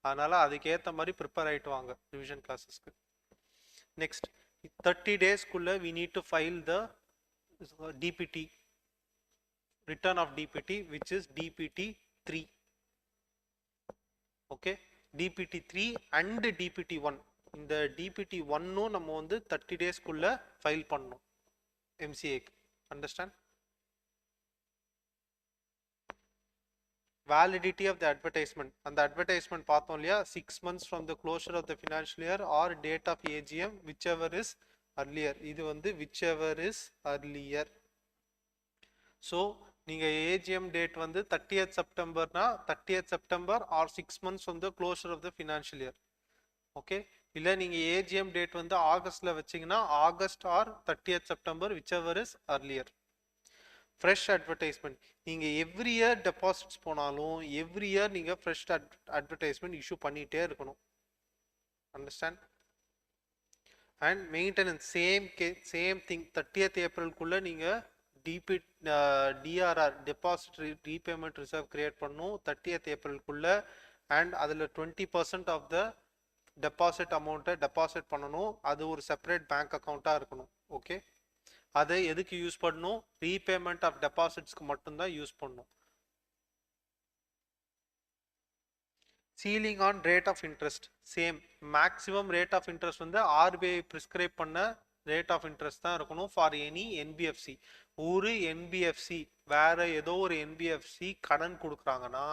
[SPEAKER 1] அதனால் அதுக்கேற்ற மாதிரி ப்ரிப்பேர் ஆகிட்டு வாங்க ரிவிஷன் கிளாஸஸ்க்கு. நெக்ஸ்ட் 30 டேஸ்க்குள்ளே we need to file the DPT, return of DPT which is DPT 3. Okay, DPT 3 and DPT 1. இந்த டிபிடி 1ம் நம்ம வந்து 30 டேஸ்க்குள்ளே ஃபைல் பண்ணணும் எம்சிஏக்கு. Understand? validity of the advertisement. And the advertisement பார்த்தோம் இல்லையா, 6 months from the closure of the financial year or date of AGM, whichever is earlier. இது வந்து whichever is earlier. So நீங்கள் AGM டேட் வந்து 30th செப்டம்பர்னா 30th September or 6 months from the closure of the financial year. ஓகே, இல்லை நீங்கள் AGM date வந்து ஆகஸ்டில் வச்சிங்கன்னா August or 30th September, whichever is earlier. Fresh advertisement, நீங்கள் எவ்ரி இயர் டெபாசிட்ஸ் போனாலும் எவ்ரி இயர் நீங்கள் ஃப்ரெஷ் அட்வர்டைஸ்மெண்ட் இஷ்யூ பண்ணிகிட்டே இருக்கணும். Understand? And maintenance same thing. 30th ஏப்ரலுக்குள்ளே நீங்கள் DRR deposit repayment reserve create பண்ணணும் 30th ஏப்ரலுக்குள்ளே. அண்ட் அதில் 20% ஆஃப் த டெபாசிட் அமௌண்ட்டை டெபாசிட் பண்ணணும். அது ஒரு செப்பரேட் பேங்க் அக்கௌண்ட்டாக இருக்கணும். ஓகே, அதை எதுக்கு யூஸ் பண்ணணும்? ரீபேமெண்ட் ஆஃப் டெபாசிட்ஸ்க்கு மட்டும்தான் யூஸ் பண்ணணும். Ceiling on rate of interest same. Maximum rate of interest வந்து ஆர்பிஐ ப்ரிஸ்கிரைப் பண்ண ரேட் ஆஃப் இன்ட்ரெஸ்ட் தான் இருக்கணும் ஃபார் எனி என்பிஎஃப்சி. ஒரு என்பிஎஃப்சி வேற ஏதோ ஒரு என்பிஎஃப்சி கடன் கொடுக்குறாங்கன்னா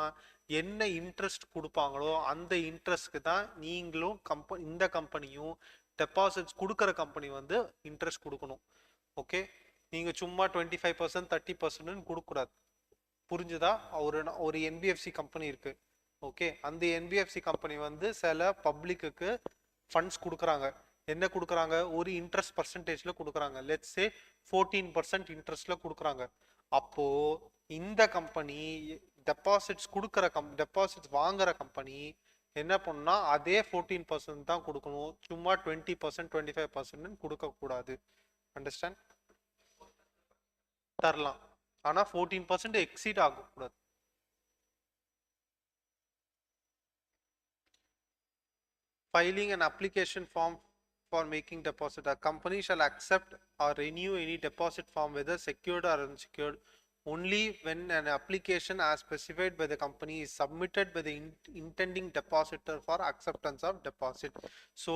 [SPEAKER 1] என்ன இன்ட்ரெஸ்ட் கொடுப்பாங்களோ அந்த இன்ட்ரெஸ்ட்க்கு தான் நீங்களும் இந்த கம்பெனியும் டெபாசிட்ஸ் கொடுக்குற கம்பெனி வந்து இன்ட்ரெஸ்ட் கொடுக்கணும். ஓகே, நீங்கள் சும்மா 25% 30% கொடுக்கூடாது. புரிஞ்சுதா? ஒரு என்பிஎஃப்சி கம்பெனி இருக்கு. ஓகே, அந்த என்பிஎஃப்சி கம்பெனி வந்து சில பப்ளிக்கு ஃபண்ட்ஸ் கொடுக்குறாங்க. என்ன கொடுக்குறாங்க? ஒரு இன்ட்ரெஸ்ட் பர்சன்டேஜில் கொடுக்குறாங்க. லெட்ஸ் சே 14% இன்ட்ரெஸ்ட்டில் கொடுக்குறாங்க. அப்போது இந்த கம்பெனி டெபாசிட்ஸ் டெபாசிட்ஸ் வாங்குற கம்பெனி என்ன பண்ணுன்னா அதே 14% தான் கொடுக்கணும். சும்மா 20% 25% கொடுக்கக்கூடாது. அண்டர்ஸ்டாண்ட்? தரலாம், ஆனால் 14% எக்ஸீட் ஆகக்கூடாது. Filing an application form for making deposit. A company shall accept or renew any deposit form, whether secured or unsecured, only when an application as specified by the company is submitted by the intending depositor for acceptance of deposit. So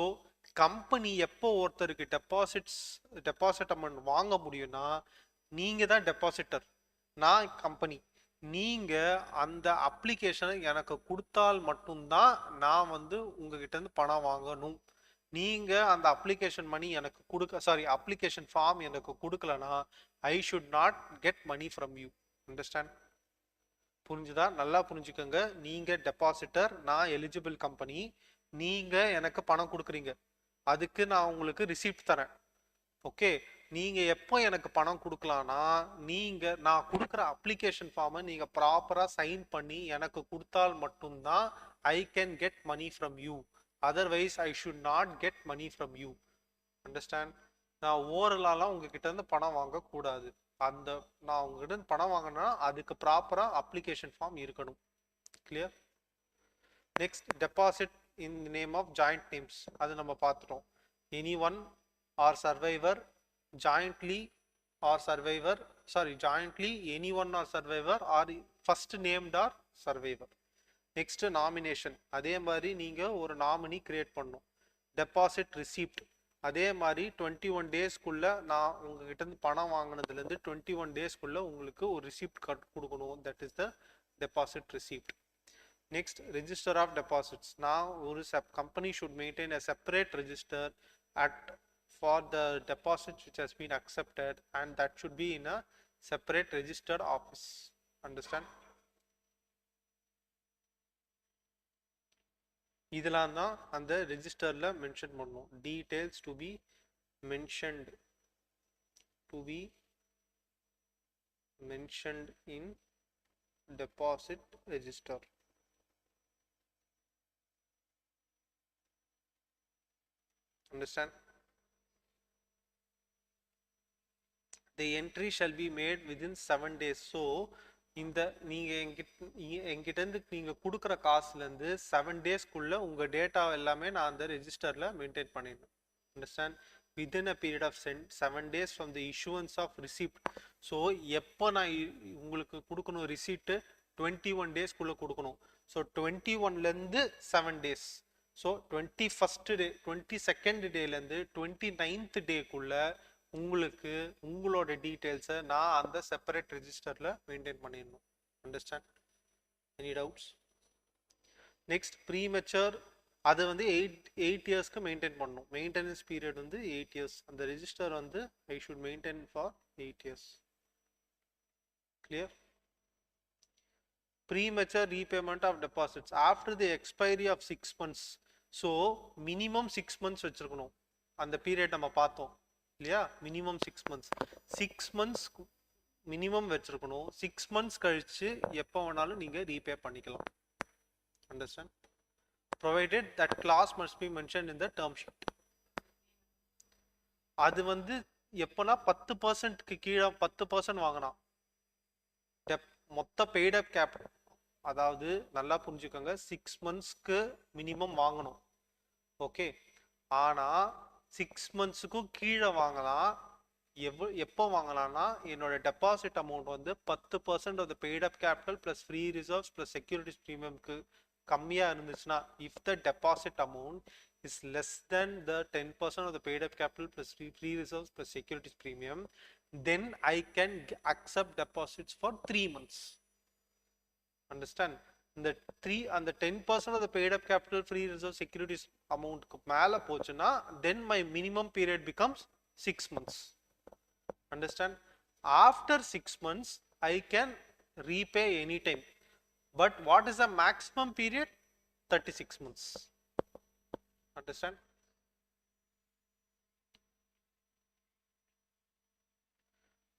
[SPEAKER 1] company எப்போ ஒருத்தருக்கு deposit amount வாங்க முடியும்னா நீங்கள் தான் depositor, நான் company. நீங்கள் அந்த அப்ளிகேஷனை எனக்கு கொடுத்தால் மட்டும்தான் நான் வந்து உங்ககிட்ட இருந்து பணம் வாங்கணும். நீங்கள் அந்த அப்ளிகேஷன் மணி எனக்கு அப்ளிகேஷன் ஃபார்ம் எனக்கு கொடுக்கலனா I should not get money from you. Understand? புரிஞ்சுதா? நல்லா புரிஞ்சுக்கோங்க. நீங்கள் டெபாசிட்டர், நான் எலிஜிபிள் கம்பெனி. நீங்கள் எனக்கு பணம் கொடுக்குறீங்க, அதுக்கு நான் உங்களுக்கு ரிசிப்ட் தரேன். ஓகே, நீங்கள் எப்போ எனக்கு பணம் கொடுக்கலான்னா நான் கொடுக்குற அப்ளிகேஷன் ஃபார்மை நீங்கள் ப்ராப்பராக சைன் பண்ணி எனக்கு கொடுத்தால் மட்டும்தான் I can get money from you. Otherwise I should not get money from you. Understand? நான் ஓவரலாலாம் உங்ககிட்ட இருந்து பணம் வாங்கக்கூடாது. அந்த நான் உங்ககிட்ட பணம் வாங்கினா அதுக்கு ப்ராப்பரா அப்ளிகேஷன் ஃபார்ம் இருக்கணும். Clear? Next deposit in name of joint names, அது நம்ம பார்த்துட்டோம். Any one or survivor jointly or survivor jointly anyone or survivor or first named or survivor. Next nomination, அதே மாதிரி நீங்க ஒரு நாமினி கிரியேட் பண்ணணும். டெபாசிட் ரிசீப்ட், அதே மாதிரி 21 டேஸ்க்குள்ள நான் உங்ககிட்ட இருந்து பணம் வாங்கினதுலேருந்து 21 டேஸ்க்குள்ள உங்களுக்கு ஒரு ரிசிப்ட் கொடுக்கணும். That is the deposit receipt. Next register of deposits, நான் ஒரு company should maintain a separate register at for the deposits which has been accepted, and that should be in a separate registered office. Understand? இதெல்லாம் தான் அந்த ரெஜிஸ்டர்ல mention பண்ணணும். Details to be mentioned in deposit register. Understand? The entry shall be made within 7 days. So இந்த நீங்க என்கிட்ட இருந்து நீங்க கொடுக்குற காசுல இருந்து 7 டேஸ்க்குள்ள உங்க டேட்டா எல்லாமே நான் அந்த ரெஜிஸ்டர்ல மெயின்டைன் பண்ணிடணும். Understand? within a period of 7 days from the issuance of receipt. So எப்போ நான் உங்களுக்கு கொடுக்கணும் ரிசீப்ட் 21 டேஸ்க்குள்ள கொடுக்கணும். ஸோ 21லேருந்து 7 days. So 21st day 22nd டேலேருந்து 29th டேக்குள்ள உங்களுக்கு உங்களோட டீட்டெயில்ஸை நான் அந்த செப்பரேட் ரெஜிஸ்டரில் மெயின்டைன் பண்ணிடணும். Understand? Any doubts? Next premature, அது வந்து 8 இயர்ஸ்க்கு மெயின்டைன் பண்ணணும். மெயின்டெனன்ஸ் பீரியட் வந்து 8 இயர்ஸ். அந்த ரெஜிஸ்டர் வந்து I should maintain for 8 years. Clear? Premature repayment of deposits after the expiry of 6 months. So minimum 6 months வச்சிருக்கணும். அந்த பீரியட் நம்ம பார்த்தோம் இல்லையா? Minimum 6 months. 6 months மினிமம் வச்சிருக்கணும். 6 months கழிச்சு எப்போ வேணாலும் நீங்க ரீபே பண்ணிக்கலாம். Understand? provided that clause must be mentioned in the term sheet. அது வந்து எப்பனா 10%க்கு கீழே 10% வாங்கினா மொத்த பெய்ட் அப் கேபிட்டல், அதாவது நல்லா புரிஞ்சுக்கோங்க, 6 monthsக்கு மினிமம் வாங்கணும். ஓகே, ஆனா 6 monthsக்கும் கீழே வாங்கலாம். எப்போ வாங்கலாம்னா என்னோட டெபாசிட் அமௌண்ட் வந்து 10% of the paid up capital plus free reserves plus securities ப்ரீமியம்க்கு கம்மியா இருந்துச்சுன்னா, if the deposit amount is less than the 10% of the paid up capital plus free reserves plus securities premium, then I can accept deposits for 3 months. Understand? The 3 and the 10% of the paid up capital free reserve securities amount மேல போச்சுன்னா, then my minimum period becomes 6 months. Understand? After 6 months I can repay anytime. But what is the maximum period? 36 months. Understand?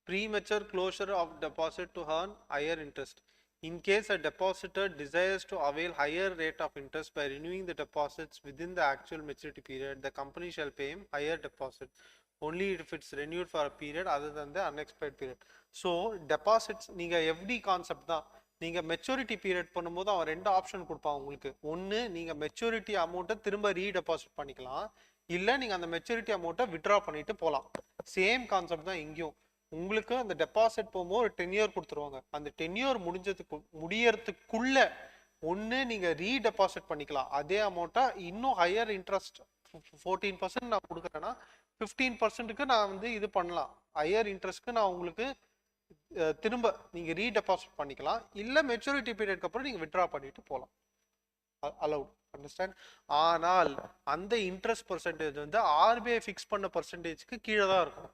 [SPEAKER 1] Premature closure of deposit to earn higher interest. In case a depositor desires to avail higher rate of interest by renewing the deposits within the actual maturity period, the company shall pay him higher deposit only if it's renewed for a period other than the unexpired period. So deposits நீங்க FD concept தான். நீங்க maturity period பண்ணும்போது அவன் 2 option கொடுப்பான் உங்களுக்கு. ஒன்று, நீங்க maturity அமௌண்ட்டை திரும்ப ரீடெபாசிட் பண்ணிக்கலாம், இல்லை நீங்க அந்த மெச்சூரிட்டி அமௌண்ட்டை வித்ட்ரா பண்ணிட்டு போகலாம். சேம் கான்செப்ட் தான் இங்கேயும். உங்களுக்கு அந்த டெபாசிட் போகும்போது ஒரு 10 year கொடுத்துருவாங்க. அந்த 10 year முடியறதுக்குள்ள ஒன்று நீங்க ரீடெபாசிட் பண்ணிக்கலாம் அதே அமௌண்ட்டை. இன்னும் ஹையர் இன்ட்ரெஸ்ட் 14% நான் கொடுக்குறேன்னா 15%க்கு நான் வந்து இது பண்ணலாம். ஹையர் இன்ட்ரெஸ்ட்க்கு நான் உங்களுக்கு திரும்ப நீங்க ரீடெபாசிட் பண்ணிக்கலாம், இல்ல மெச்சூரிட்டி பீரியட்க்கு அப்புறம் நீங்க வித்ட்ரா பண்ணிட்டு போகலாம். அலௌட். அண்டர்ஸ்டாண்ட்? ஆனால் அந்த இன்ட்ரெஸ்ட் பர்சன்டேஜ் வந்து ஆர்பிஐ ஃபிக்ஸ் பண்ண பர்சன்டேஜ்க்கு கீழே தான் இருக்கும்.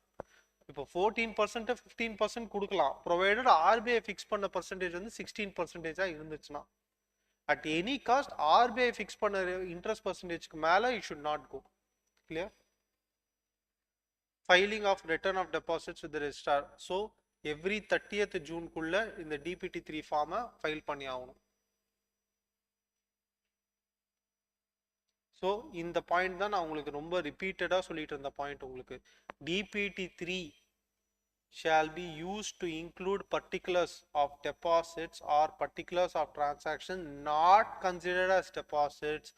[SPEAKER 1] இப்போ 14% 15% கொடுக்கலாம், ப்ரொவைடட் ஆர்பிஐ ஃபிக்ஸ் பண்ண பர்சன்டேஜ் வந்து 16% இருந்துச்சுன்னா. At any cost RBI fix பண்ண இன்ட்ரெஸ்ட் பர்சன்டேஜ்க்கு மேல you should not go. Clear? Filing of return of deposits with registrar. So every 30th ஜூன்குள்ள இந்த DPT3 ஃபார்மை ஃபைல் பண்ணி ஆகணும். ஸோ இந்த பாயிண்ட் தான் நான் உங்களுக்கு ரொம்ப ரிப்பீட்டடாக சொல்லிட்டு இருந்த பாயிண்ட். உங்களுக்கு DPT3 shall be used to include particulars of deposits or particulars of transactions not considered as deposits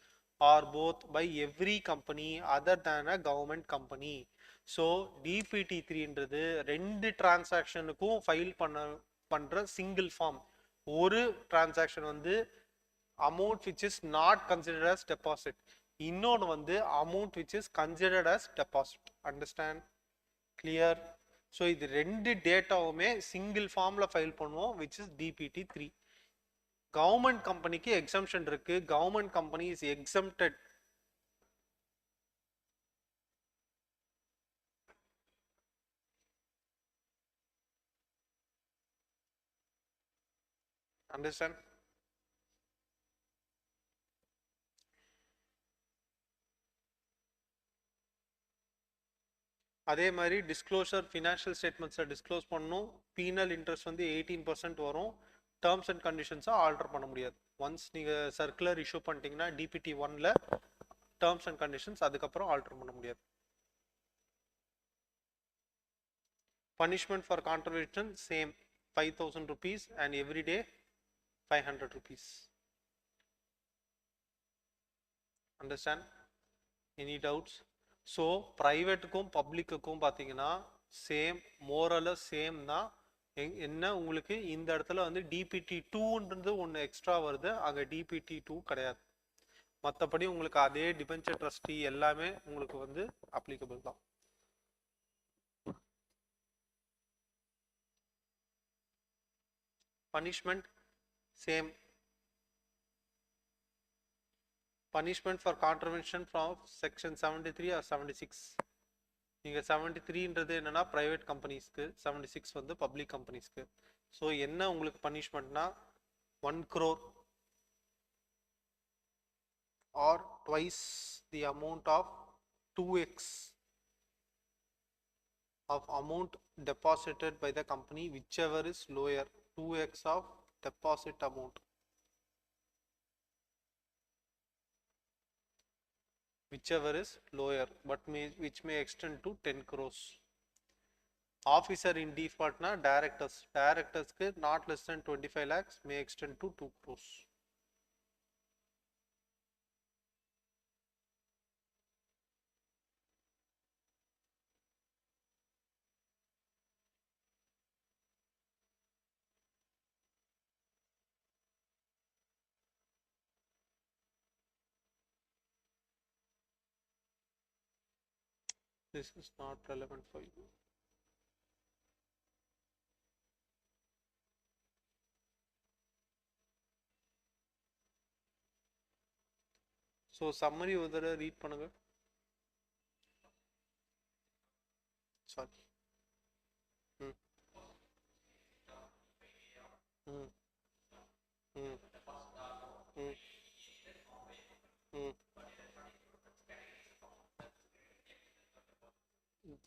[SPEAKER 1] or both by every company other than a government company. So DPT த்ரீன்றது ரெண்டு டிரான்சாக்ஷனுக்கும் ஃபைல் பண்ற single form. ஒரு transaction வந்து amount which is not considered as deposit, இன்னொன்று வந்து amount which is considered as deposit. Understand? Clear? So இது ரெண்டு டேட்டாவுமே சிங்கிள் ஃபார்ம்ல ஃபைல் பண்ணுவோம், which is DPT three. Government கம்பெனிக்கு எக்ஸம்ஷன் இருக்கு. Government company is exempted. Understand? அதே மாதிரி டிஸ்க்ளோஷர் ஃபினான்ஷியல் ஸ்டேட்மெண்ட்ஸை டிஸ்க்ளோஸ் பண்ணணும். பீனல் இன்ட்ரெஸ்ட் வந்து 18% வரும். டேர்ம்ஸ் அண்ட் கண்டிஷன்ஸை ஆல்டர் பண்ண முடியாது. ஒன்ஸ் நீங்கள் சர்க்குலர் இஷ்யூ பண்ணிட்டீங்கன்னா டிபிடி ஒன்ல டேர்ம்ஸ் அண்ட் கண்டிஷன்ஸ் அதுக்கப்புறம் ஆல்டர் பண்ண முடியாது. Punishment for contravention same 5,000 rupees and every day 500 rupees. Understand? Any doubts? So ப்ரைவேட்டுக்கும் பப்ளிக்குக்கும் பார்த்தீங்கன்னா சேம், மோரலஸ் சேம் தான். என்ன உங்களுக்கு இந்த இடத்துல வந்து டிபிடி டூன்றது ஒன்று எக்ஸ்ட்ரா வருது, அங்கே டிபிடி டூ கிடையாது. மற்றபடி உங்களுக்கு அதே டிபென்ச்சர் ட்ரஸ்டி எல்லாமே உங்களுக்கு வந்து அப்ளிகபிள் தான். Punishment same. punishment for contravention from section 73 or 76. நீங்கள் 73ன்றது என்னன்னா ப்ரைவேட் கம்பெனிஸ்க்கு, 76 வந்து பப்ளிக் கம்பெனிஸ்க்கு. ஸோ என்ன உங்களுக்கு பனிஷ்மெண்ட்னா 1 crore or twice the amount of 2x of amount deposited by the company, whichever is lower. 2x of deposit amount, whichever is lower, but which may extend to 10 crores. Officer in default na directors ke not less than 25 lakhs may extend to 2 crores. This is not relevant for you. So summary ஒரு தடவை read பண்ணுங்க. Sorry. ம் ம் ம் ம் ம்.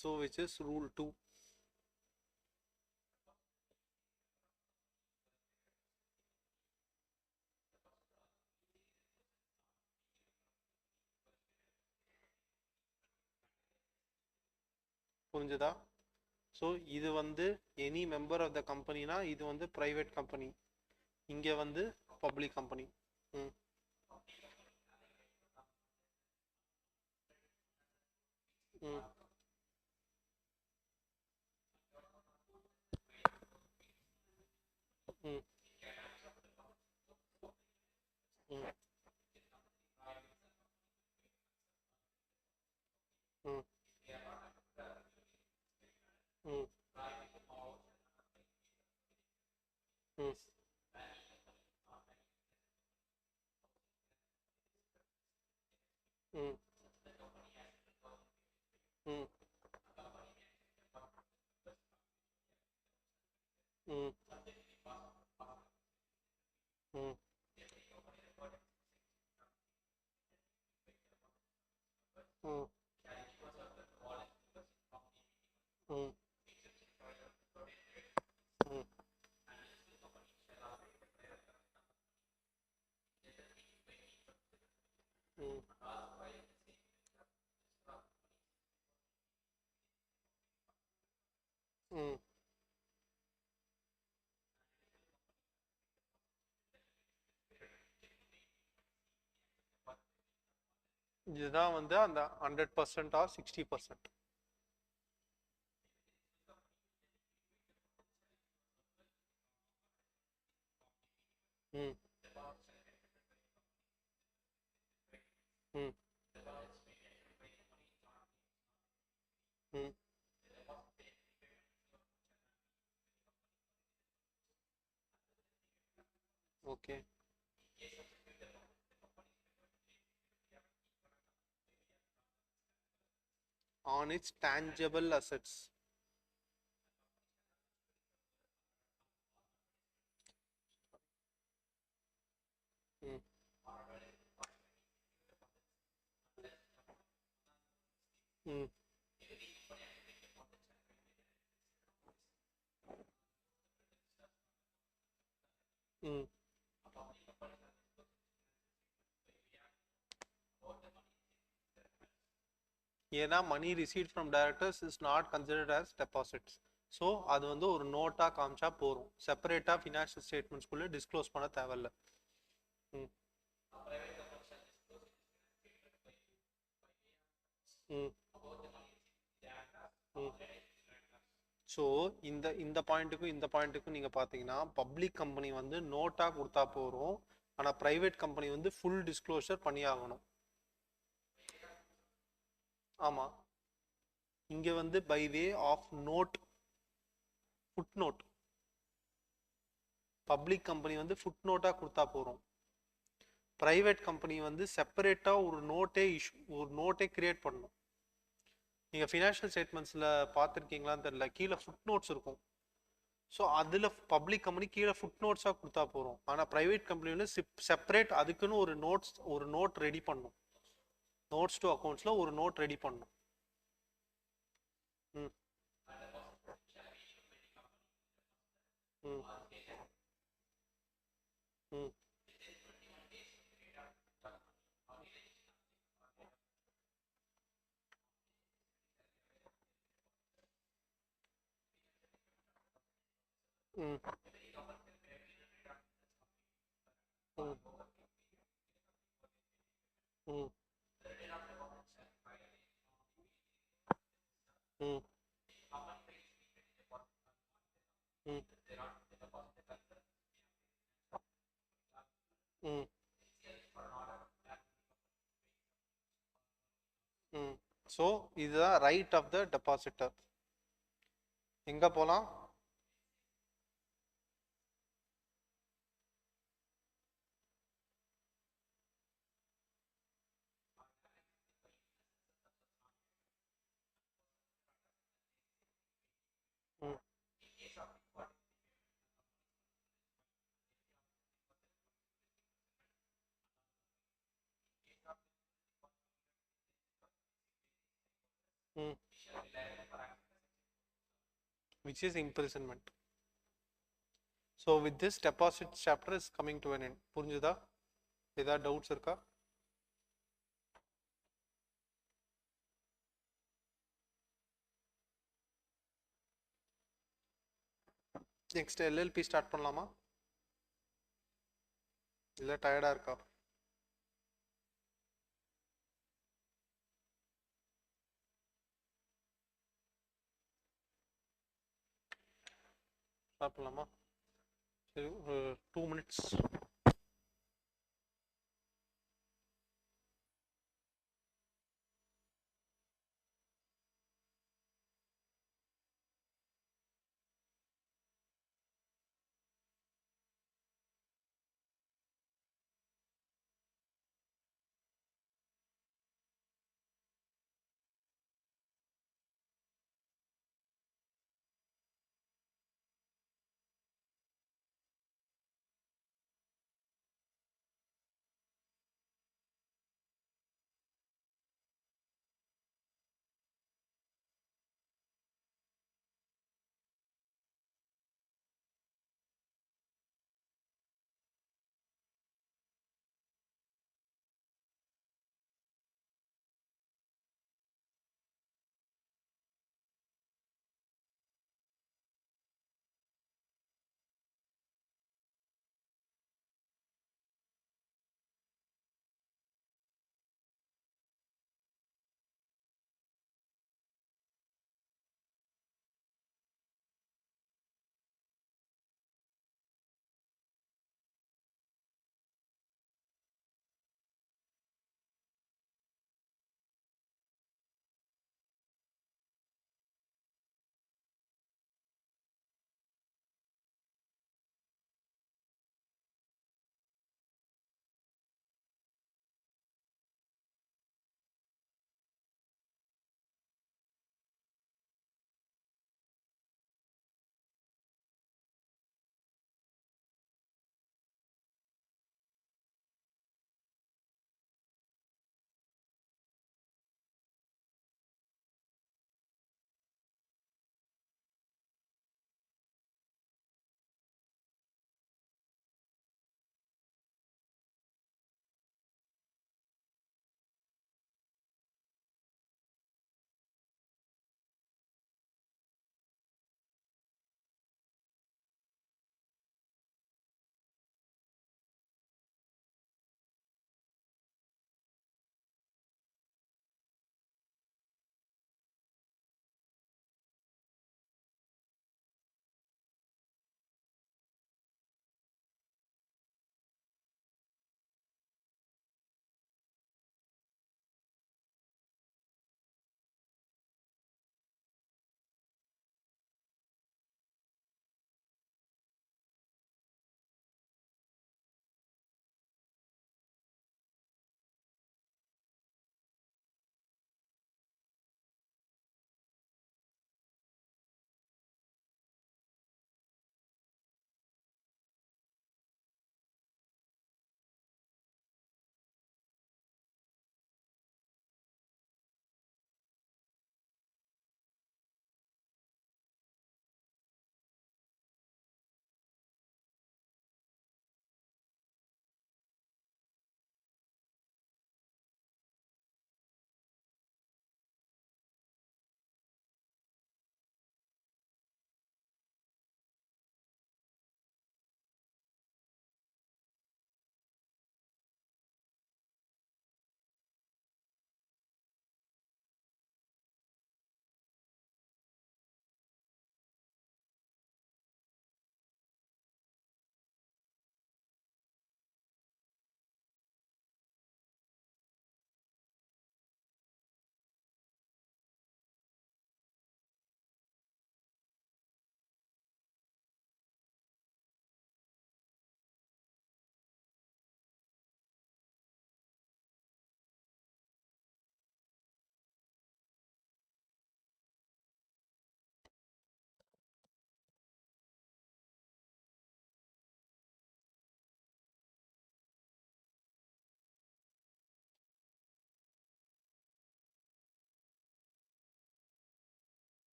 [SPEAKER 1] So which is rule 2. புரிஞ்சுதா? So இது வந்து எனி மெம்பர் ஆஃப் த கம்பெனினா இது வந்து ப்ரைவேட் கம்பெனி, இங்கே வந்து பப்ளிக் கம்பெனி. ம் ம் ம் ம் ம் ம் ம் ம் ம் ம் ம் ம் ம் ம் ம் ம் இதுதான் வந்து அந்த 100% ஆர் 60%. ம் ம் ம் okay. On its tangible assets. ம் ம் ம் ஏன்னா money received from directors is not considered as deposits. So அது வந்து ஒரு நோட்டாக காமிச்சா போதும், செப்பரேட்டாக ஃபினான்ஷியல் ஸ்டேட்மெண்ட்ஸ்குள்ளே டிஸ்க்ளோஸ் பண்ண தேவையில்ல. ம் ம் ம் ஸோ இந்த இந்த பாயிண்ட்டுக்கும் இந்த பாயிண்ட்டுக்கும் நீங்கள் பார்த்தீங்கன்னா பப்ளிக் கம்பெனி வந்து நோட்டாக கொடுத்தா போகிறோம், ஆனால் ப்ரைவேட் கம்பெனி வந்து ஃபுல் டிஸ்க்ளோஷர் பண்ணி ஆகணும். ஆமாம், இங்கே வந்து by way of note, footnote. Public company வந்து ஃபுட் நோட்டாக கொடுத்தா போகிறோம், ப்ரைவேட் கம்பெனி வந்து செப்பரேட்டாக ஒரு நோட்டே கிரியேட் பண்ணணும். நீங்கள் ஃபினான்ஷியல் ஸ்டேட்மெண்ட்ஸில் பார்த்துருக்கீங்களான்னு தெரியல, கீழே ஃபுட் நோட்ஸ் இருக்கும். ஸோ அதில் பப்ளிக் கம்பெனி கீழே ஃபுட் நோட்ஸாக கொடுத்தா போகிறோம், ஆனால் ப்ரைவேட் கம்பெனி வந்து செப்பரேட் அதுக்குன்னு ஒரு நோட் ரெடி பண்ணணும். நோட்ஸ் டு அக்கௌண்ட்ஸில் ஒரு நோட் ரெடி பண்ணணும். ம் ம் ம் ம் ம் ம் ம் ம் ம் ம் ஸோ இதுதான் ரைட் ஆஃப் த டெபாசிட்டர். எங்கே போகலாம்? ம் ம் which is imprisonment. So with this deposit chapter is coming to an end. புரிஞ்சுதா? ஏதாவது டவுட்ஸ் இருக்கா? நெக்ஸ்ட் எல்எல்பி ஸ்டார்ட் பண்ணலாமா, இல்லை டயர்டாக இருக்கா? ஸ்டார்ட் பண்ணலாமா? சரி, ஒரு 2 minutes.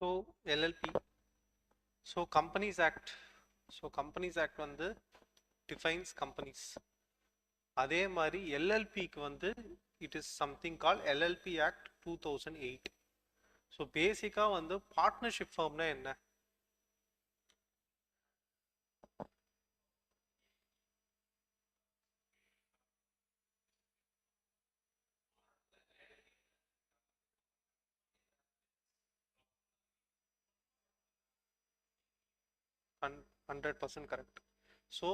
[SPEAKER 1] So LLB, so companies act, so companies act வந்து டிஃபைன்ஸ் கம்பெனிஸ். அதே மாதிரி எல்எல்பிக்கு வந்து it is something call LLB act 2008. So பேசிக்காக வந்து பார்ட்னர்ஷிப் ஃபார்ம்னா என்ன? And 100% correct. ஸோ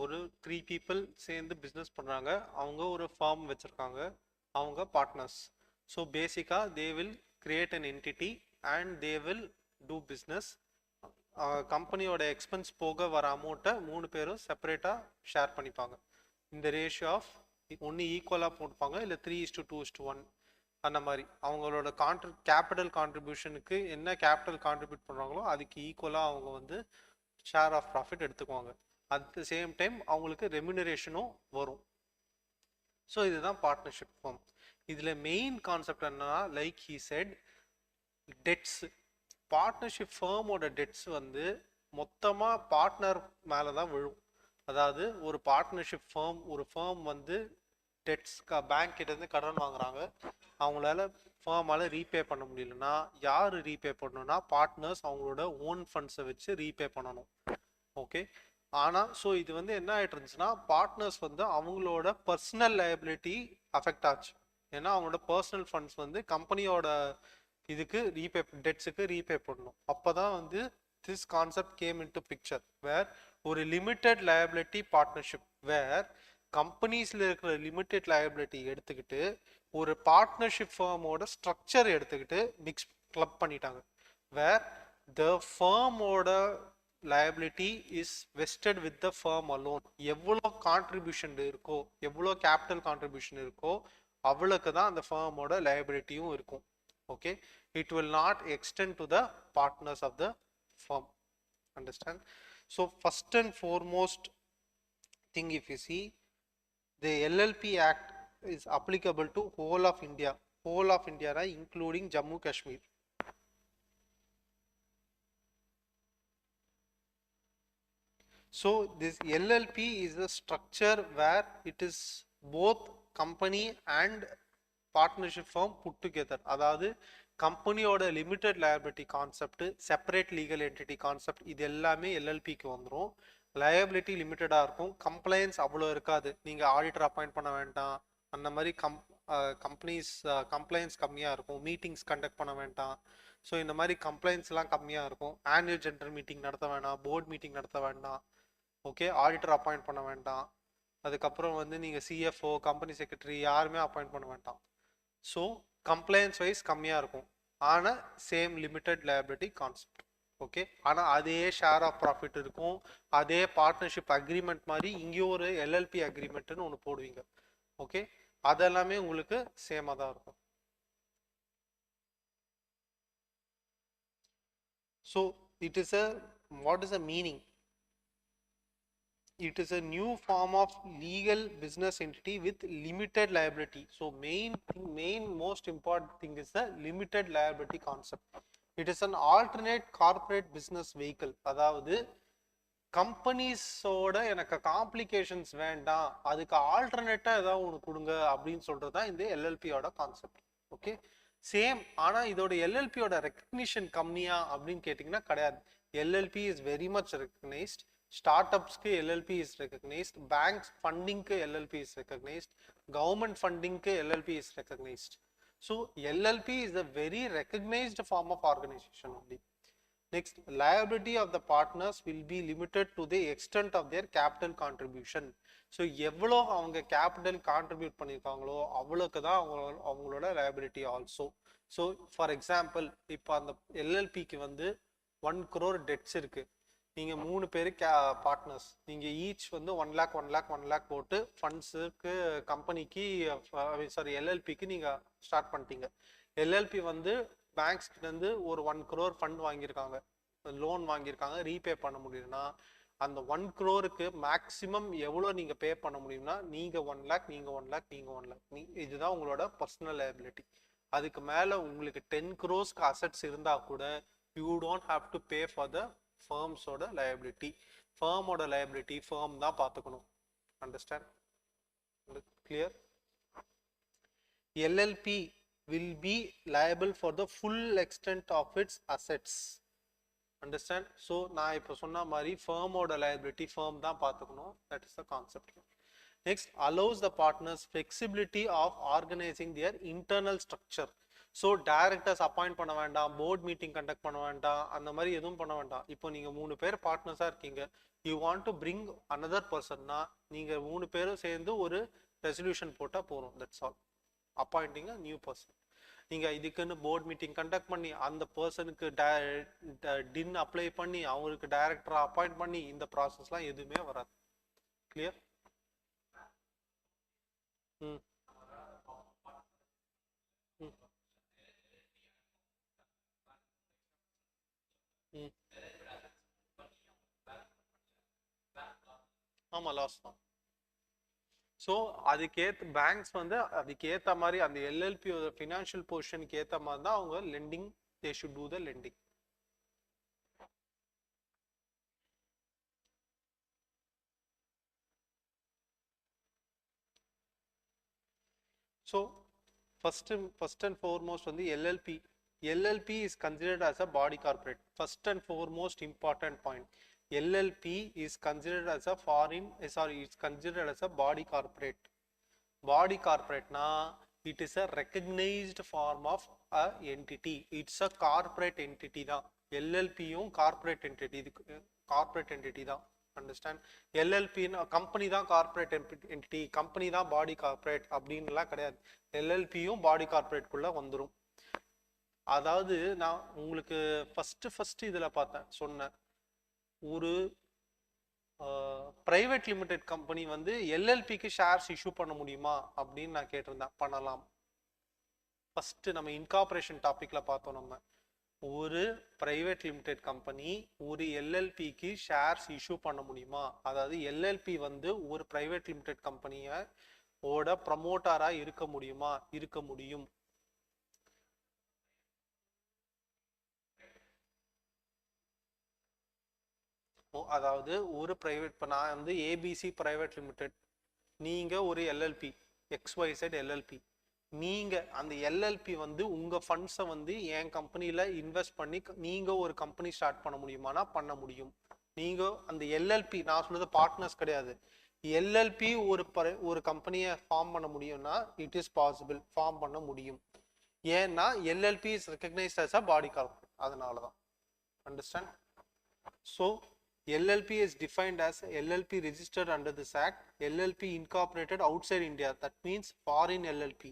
[SPEAKER 1] ஒரு 3 people சேர்ந்து பிஸ்னஸ் பண்ணுறாங்க, அவங்க ஒரு ஃபார்ம் வச்சுருக்காங்க, அவங்க பார்ட்னர்ஸ். ஸோ பேசிக்காக they will create an entity and they will do business. கம்பெனியோட எக்ஸ்பென்ஸ் போக வர அமௌண்ட்டை 3 பேரும் செப்பரேட்டாக ஷேர் பண்ணிப்பாங்க. இந்த ரேஷியோ ஆஃப் ஒன்று ஈக்குவலாக போட்டுப்பாங்க, இல்லை 3:2:1 அந்த மாதிரி. அவங்களோட கேபிட்டல் கான்ட்ரிபியூஷனுக்கு என்ன கேபிட்டல் கான்ட்ரிபியூட் பண்ணுறாங்களோ அதுக்கு ஈக்குவலாக அவங்க வந்து ஷேர் ஆஃப் ப்ராஃபிட் எடுத்துக்குவாங்க. அட் த சேம் டைம் அவங்களுக்கு ரெம்யூனரேஷனும் வரும். ஸோ இதுதான் பார்ட்னர்ஷிப் ஃபார்ம். இதில் மெயின் கான்செப்ட் என்னன்னா, like he said, debts. Partnership ஃபார்மோட டெட்ஸ் வந்து மொத்தமாக பார்ட்னர் மேலே தான் விழும். அதாவது ஒரு பார்ட்னர்ஷிப் ஃபார்ம், ஒரு ஃபார்ம் வந்து டெட்ஸ் பேங்க் கிட்டேருந்து கடன் வாங்குறாங்க, அவங்களால ஃபார்மால் ரீபே பண்ண முடியலன்னா யார் ரீபே பண்ணணும்னா பார்ட்னர்ஸ் அவங்களோட ஓன் ஃபண்ட்ஸை வச்சு ரீபே பண்ணணும். ஓகே, ஆனால் ஸோ இது வந்து என்ன ஆகிட்டு இருந்துச்சுன்னா, பார்ட்னர்ஸ் வந்து அவங்களோட பர்சனல் லைபிலிட்டி அஃபெக்ட் ஆச்சு. ஏன்னா அவங்களோட பர்சனல் ஃபண்ட்ஸ் வந்து கம்பெனியோட இதுக்கு ரீபே, டெட்ஸுக்கு ரீபே பண்ணணும். அப்போ தான் வந்து this concept came in to picture, where ஒரு லிமிட்டெட் லயபிலிட்டி பார்ட்னர்ஷிப், வேர் கம்பெனிஸில் இருக்கிற லிமிட்டெட் லயபிலிட்டி எடுத்துக்கிட்டு ஒரு பார்ட்னர்ஷிப் ஃபார்மோட ஸ்ட்ரக்சர் எடுத்துக்கிட்டு மிக்ஸ் கிளப் பண்ணிட்டாங்க. வேர் த ஃபார்மோட liability is vested with the firm alone. எவ்வளோ கான்ட்ரிபியூஷன் இருக்கோ, எவ்வளோ கேபிட்டல் கான்ட்ரிபியூஷன் இருக்கோ அவ்வளோக்கு தான் அந்த ஃபார்மோட liabilityயும் இருக்கும். Okay, it will not extend to the partners of the firm. Understand? So first and foremost thing, if you see, the LLP Act is applicable to whole of India, including Jammu Kashmir. So this LLP is a structure where it is both company and partnership firm put together. அதாவது கம்பெனியோட limited liability concept, separate legal entity concept, இது எல்லாமே எல்எல்பிக்கு வந்துடும். Liability லிமிட்டடாக இருக்கும், compliance அவ்வளோ இருக்காது. நீங்கள் auditor appoint பண்ண வேண்டாம், அந்த மாதிரி கம்ப்ளைன்ஸ் கம்மியாக இருக்கும், மீட்டிங்ஸ் கண்டக்ட் பண்ண வேண்டாம். ஸோ இந்த மாதிரி கம்ப்ளைண்ட்ஸ்லாம் கம்மியாக இருக்கும். ஆனுவல் ஜெனரல் மீட்டிங் நடத்த வேண்டாம், போர்ட் மீட்டிங் நடத்த வேண்டாம். ஓகே, ஆடிட்டர் அப்பாயிண்ட் பண்ண வேண்டாம். அதுக்கப்புறம் வந்து நீங்கள் சிஎஃப்ஓ, கம்பெனி செக்ரட்டரி யாருமே அப்பாயிண்ட் பண்ண வேண்டாம். ஸோ கம்ப்ளைன்ஸ் வைஸ் கம்மியாக இருக்கும், ஆனால் same limited liability concept. Okay, ஆனால் அதே ஷேர் ஆஃப் ப்ராஃபிட் இருக்கும், அதே பார்ட்னர்ஷிப் அக்ரிமெண்ட் மாதிரி இங்கேயும் ஒரு எல்எல்பி அக்ரிமெண்ட்னு ஒன்று போடுவீங்க. ஓகே, அதெல்லாமே உங்களுக்கு சேமாக தான் இருக்கும். So it is a, what is a meaning? It is a new form of legal business entity with limited liability. So most important thing is the limited liability concept. It is an alternate corporate business vehicle. அதாவது கம்பெனிஸோட எனக்கு complications வேண்டாம், அதுக்கு ஆல்டர்னேட்டாக ஏதாவது ஒன்று கொடுங்க அப்படின்னு சொல்கிறது தான் இந்த எல்எல்பியோட கான்செப்ட். Okay, same. ஆனால் இதோட எல்எல்பியோட ரெக்கக்னிஷன் கம்மியா அப்படின்னு கேட்டிங்கன்னா கிடையாது. LLP is very much recognised. ஸ்டார்ட்அப்ஸ்க்கு எல்எல்பி இஸ் ரெக்கக்னைஸ்ட், பேங்க்ஸ் ஃபண்டிங்க்கு எல்எல்பி இஸ் ரெக்கக்னைஸ்ட், கவர்மெண்ட் ஃபண்டிங்க்கு LLP is recognised. So LLP is a very recognized form of organization only. Next, liability of the partners will be limited to the extent of their capital contribution. So எவ்வளோ அவங்க capital contribute பண்ணியிருக்காங்களோ அவ்வளோக்கு தான் அவங்களோட liability also. So for example, இப்போ அந்த எல்எல்பிக்கு வந்து 1 crore debts இருக்குது. நீங்கள் 3 பேர் பார்ட்னர்ஸ், நீங்கள் ஈச் வந்து 1 lakh போட்டு ஃபண்ட்ஸுக்கு கம்பெனிக்கு, சாரி எல்எல்பிக்கு நீங்கள் ஸ்டார்ட் பண்ணிட்டீங்க. எல்எல்பி வந்து பேங்க்ஸ் கிட்டேருந்து ஒரு 1 crore ஃபண்ட் வாங்கியிருக்காங்க, லோன் வாங்கியிருக்காங்க, ரீபே பண்ண முடியும்னா அந்த 1 crore மேக்ஸிமம் எவ்வளோ நீங்கள் பே பண்ண முடியும்னா நீங்கள் 1 lakh, நீங்கள் 1 lakh, நீங்கள் 1 lakh, இதுதான் உங்களோட பர்சனல் லைபிலிட்டி. அதுக்கு மேலே உங்களுக்கு 10 crore அசட்ஸ் இருந்தால் கூட you don't have to pay for the firm's oda liability. Firm oda liability firm தான் பார்த்துக்கணும். Understand? Clear? LLP will be liable for the full extent of its assets. Understand? So நான் இப்போ சொன்ன மாதிரி firm oda liability firm தான் பார்த்துக்கணும். That is the concept. Next, allows the partners flexibility of organizing their internal structure. So directors appoint பண்ண வேண்டாம், board meeting conduct பண்ண வேண்டாம், அந்த மாதிரி எதுவும் பண்ண வேண்டாம். இப்போ நீங்கள் 3 பேர் பார்ட்னர்ஸாக இருக்கீங்க, you want to bring another பர்சன்னா நீங்கள் 3 பேரும் சேர்ந்து ஒரு ரெசல்யூஷன் போட்டால் போகிறோம். That's all. Appointing a new person. நீங்கள் இதுக்குன்னு போர்ட் மீட்டிங் கண்டக்ட் பண்ணி அந்த பர்சனுக்கு டின் அப்ளை பண்ணி அவங்களுக்கு டைரக்டராக அப்பாயிண்ட் பண்ணி இந்த ப்ராசஸ்லாம் எதுவுமே வராது. கிளியர்? ம் ஆமா லாஸ் தான். ஸோ அதுக்கேற்ற பேங்க்ஸ் வந்து அதுக்கேற்ற மாதிரி அந்த எல்எல்பி ஃபினான்ஷியல் பொசிஷனுக்கு ஏற்ற மாதிரி தான் அவங்க lending, they should do the lending. So first and foremost வந்து LLP is considered as a body corporate. First and foremost important point, LLP is considered as a it's considered as a body corporate. Body corporate na it is a recognized form of a entity. It's a corporate entity da. LLP யும் corporate entity da. Understand? LLP company தான் corporate entity, company தான் body corporate அப்படின்னுலாம் கிடையாது. LLP யும் body corporate குள்ள வந்துரும். அதாவது நான் உங்களுக்கு ஃபர்ஸ்ட் இதுல பார்த்தேன் சொன்னேன், ஒரு பிரைவேட் லிமிடெட் கம்பெனி வந்து எல்எல்பிக்கு ஷேர்ஸ் இஷ்யூ பண்ண முடியுமா அப்படின்னு நான் கேட்டிருந்தேன். பண்ணலாம். ஃபர்ஸ்ட் நம்ம இன்கார்பரேஷன் டாபிக்ல பார்த்தோம். நம்ம ஒரு பிரைவேட் லிமிடெட் கம்பெனி ஒரு எல்எல்பிக்கு ஷேர்ஸ் இஷ்யூ பண்ண முடியுமா, அதாவது எல்எல்பி வந்து ஒரு பிரைவேட் லிமிடெட் கம்பெனியோட ப்ரமோட்டரா இருக்க முடியுமா? இருக்க முடியும். அதாவது ஒரு பிரைவேட், இப்போ நான் வந்து ஏபிசி பிரைவேட் லிமிடெட், நீங்க ஒரு எல்எல்பி XYZ எல்எல்பி, நீங்க அந்த எல்எல்பி வந்து உங்க ஃபண்ட்ஸை வந்து என் கம்பெனியில இன்வெஸ்ட் பண்ணி நீங்க ஒரு கம்பெனி ஸ்டார்ட் பண்ண முடியுமானா பண்ண முடியும். நீங்க அந்த எல்எல்பி, நான் சொல்றது பார்ட்னர்ஸ் கிடையாது, எல்எல்பி ஒரு கம்பெனியை ஃபார்ம் பண்ண முடியும்னா இட் இஸ் பாசிபிள், ஃபார்ம் பண்ண முடியும். ஏன்னா LLP is recognised as a body corporate, அதனால தான். Understand? So LLP is defined as LLP registered under this act, LLP incorporated outside India, that means foreign LLP.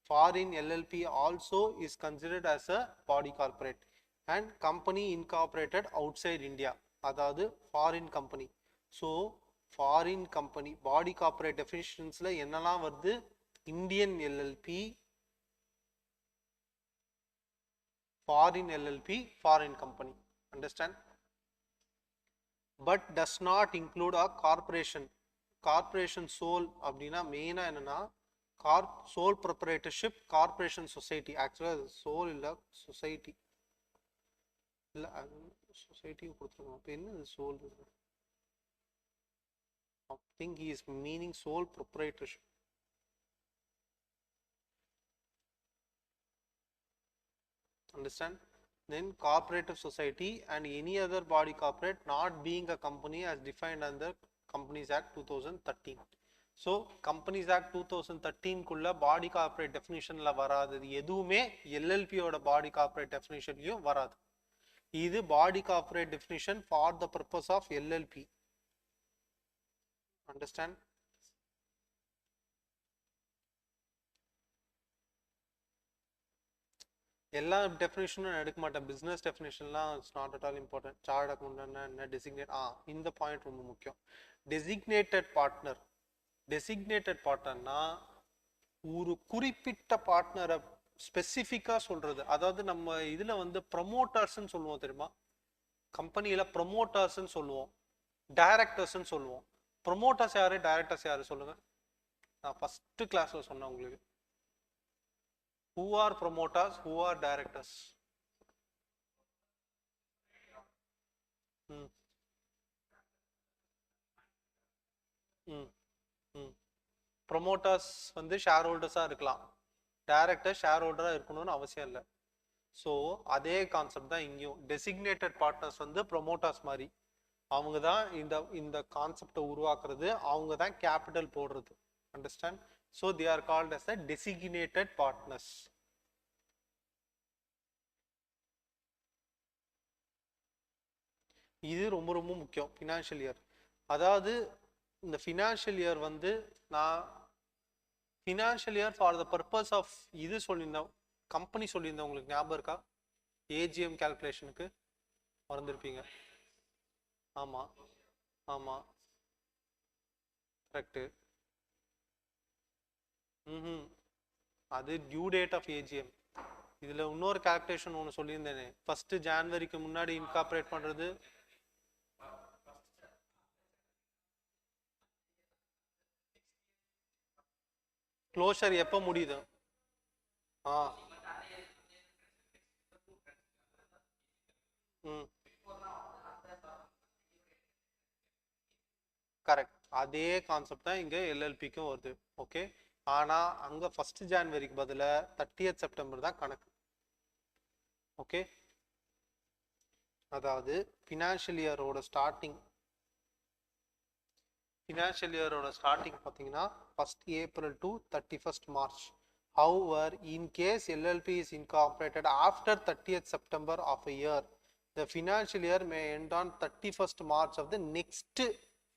[SPEAKER 1] Foreign LLP also is considered as a body corporate, and company incorporated outside India, அதாவது foreign company. So foreign company body corporate definitions-ல என்னெல்லாம் வருது? Indian LLP, foreign LLP, foreign company. Understand? But does not include a corporation. Corporation sole அப்படின்னா மெயினா என்னன்னா sole proprietorship, corporation society. ஆக்சுவலா soul இல்ல society இல்ல, சொசைட்டியும் கொடுத்துருக்கோம். அப்போ என்ன soul? I think he is meaning sole proprietorship. Understand? Then cooperative society and any other body corporate not being a company as defined under Companies Act 2013. So Companies Act 2013 குள்ள body corporate definitionல வராது எதுவுமே LLP ஓட body corporate definitionலயும் வராது. இது body corporate definition for the purpose of LLP. Understand? எல்லா டெஃபினேஷனும் எடுக்க மாட்டேன். பிஸ்னஸ் டெஃபினேஷன்லாம் it's not at all important. Chart account என்ன டெசிக்னேட், இந்த பாயிண்ட் ரொம்ப முக்கியம். டெசிக்னேட்டட் பார்ட்னர்னா ஒரு குறிப்பிட்ட பார்ட்னரை ஸ்பெசிஃபிக்காக சொல்றது. அதாவது நம்ம இதுல வந்து ப்ரமோட்டர்ஸ்ன்னு சொல்லுவோம் தெரியுமா? கம்பெனியில ப்ரமோட்டர்ஸ்ன்னு சொல்லுவோம், டைரக்டர்ஸ்ன்னு சொல்லுவோம். ப்ரமோட்டர்ஸ் யாரு, டைரக்டர்ஸ் யாரு சொல்லுங்க? நான் ஃபர்ஸ்ட் கிளாஸ்ல சொன்னேன் உங்களுக்கு. Who are promoters, who are directors? ம் ம் ம் ப்ரொமோட்டர்ஸ் வந்து ஷேர் ஹோல்டர்ஸாக இருக்கலாம், டைரக்டாக ஷேர் ஹோல்டராக இருக்கணும்னு அவசியம் இல்லை. ஸோ அதே கான்செப்ட் தான் இங்கேயும். டெசிக்னேட்டட் பார்ட்னர்ஸ் வந்து ப்ரொமோட்டர்ஸ் மாதிரி, அவங்க தான் இந்த இந்த கான்செப்டை உருவாக்குறது, அவங்க தான் கேபிட்டல் போடுறது. Understand? So they are called as the designated partners. இது ரொம்ப ரொம்ப முக்கியம் ஃபினான்ஷியல் இயர். அதாவது இந்த ஃபினான்ஷியல் இயர் வந்து நான் financial year for the purpose of இது சொல்லியிருந்தேன், கம்பெனி சொல்லியிருந்தேன், உங்களுக்கு ஞாபகம் இருக்கா? ஏஜிஎம் கால்குலேஷனுக்கு மறந்துருப்பீங்க. ஆமாம் ஆமாம் கரெக்டு. ம் அது டியூ டேட் ஆஃப் ஏஜிஎம். இதில் இன்னொரு கால்குலேஷன் ஒன்று சொல்லியிருந்தேனே, ஃபஸ்ட்டு ஜான்வரிக்கு முன்னாடி இன்கார்பரேட் பண்ணுறது. க்ளோஷர் எப்போ முடியுது? ஆ ம் கரெக்ட். அதே கான்செப்ட் தான் இங்கே எல்எல்பிக்கும் வருது. ஓகே, ஆனால் அங்கே ஃபஸ்ட்டு ஜான்வரிக்கு பதிலாக 30th செப்டம்பர் தான் கணக்கு. ஓகே, அதாவது ஃபினான்ஷியல் இயரோட ஸ்டார்டிங் பார்த்தீங்கன்னா 1st April to 31st March. However, in case LLP is incorporated after 30th September of a year, the financial year may end on 31st March of the next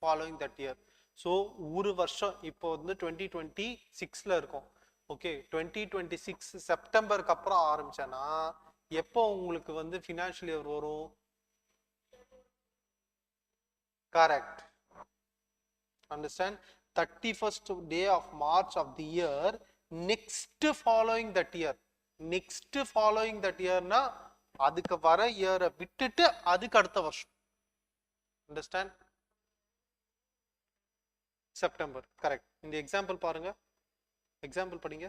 [SPEAKER 1] following that year. So ஒரு வருஷம் இப்போ வந்து 2026ல் இருக்கும். Okay, 2026 செப்டம்பருக்கு அப்புறம் ஆரம்பிச்சேன்னா எப்போ உங்களுக்கு வந்து financial year வரும்? Correct. Understand? 31st day of March of the year next following that year. Next following that year na அதுக்கு வர இயரை விட்டுட்டு அதுக்கு அடுத்த வருஷம். Understand? செப்டம்பர். கரெக்ட். இந்த எக்ஸாம்பிள் பாருங்க, எக்ஸாம்பிள் படிங்க.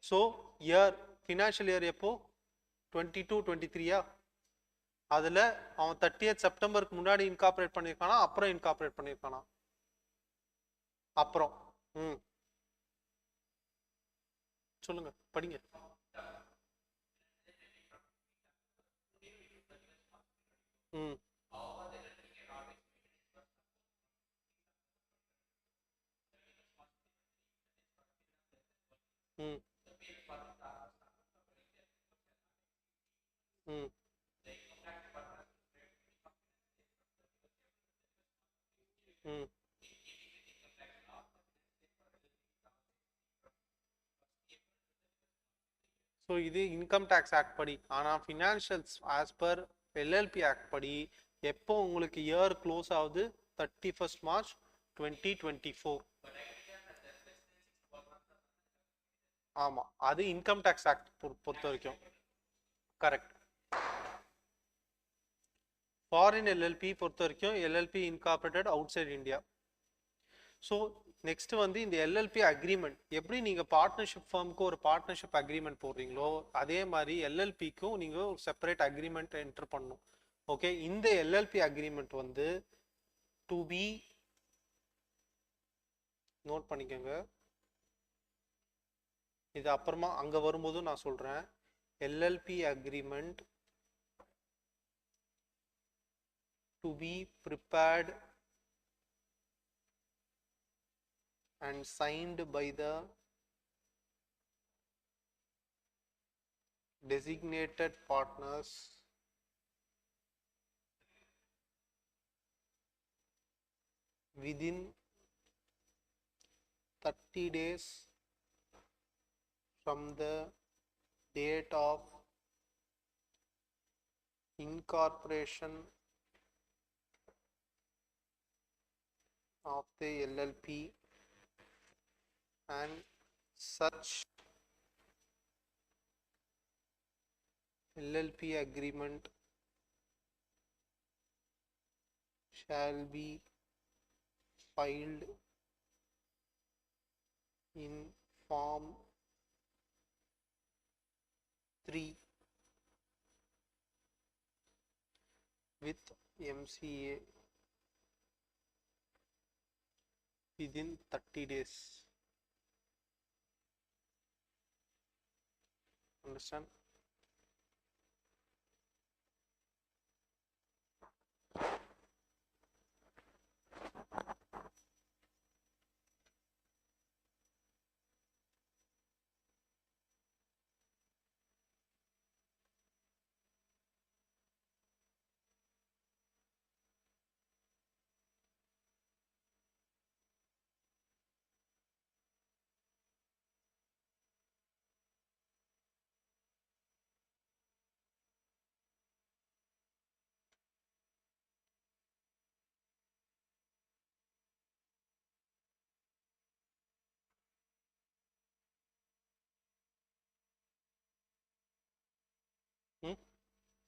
[SPEAKER 1] ஸோ இயர் ஃபினான்ஷியல் இயர் எப்போ? 22-23யா? அதில் அவன் 30th செப்டம்பருக்கு முன்னாடி இன்கார்பரேட் பண்ணியிருக்கானா அப்புறம் இன்கார்பரேட் பண்ணியிருக்கானா? அப்புறம். ம் சொல்லுங்க, படிங்க. ம் ம் ம் ம் ஸோ இது இன்கம் டேக்ஸ் ஆக்ட் படி. ஆனால் financials as per LLB act படி எப்போ உங்களுக்கு இயர் க்ளோஸ் ஆகுது? 31st March 2024. ஆமாம், அது இன்கம் டேக்ஸ் ஆக்ட் பொறுத்த வரைக்கும். கரெக்ட். ஃபாரின் எல்எல்பி பொறுத்த வரைக்கும் LLP incorporated outside India. So next வந்து இந்த எல்எல்பி அக்ரிமெண்ட் எப்படி நீங்கள் பார்ட்னர்ஷிப் ஃபார்முக்கு ஒரு பார்ட்னர்ஷிப் அக்ரிமெண்ட் போடுறீங்களோ அதே மாதிரி எல்எல்பிக்கும் நீங்கள் ஒரு செப்பரேட் அக்ரிமெண்ட் என்டர் பண்ணணும். ஓகே, இந்த எல்எல்பி அக்ரிமெண்ட் வந்து டு பி நோட் பண்ணிக்கோங்க, இது அப்புறமா அங்கே வரும்போது நான் சொல்கிறேன். LLB agreement to be prepared and signed by the designated partners within 30 days from the date of incorporation of the LLP, and such LLP agreement shall be filed in Form 3 with MCA within 30 days. Understand?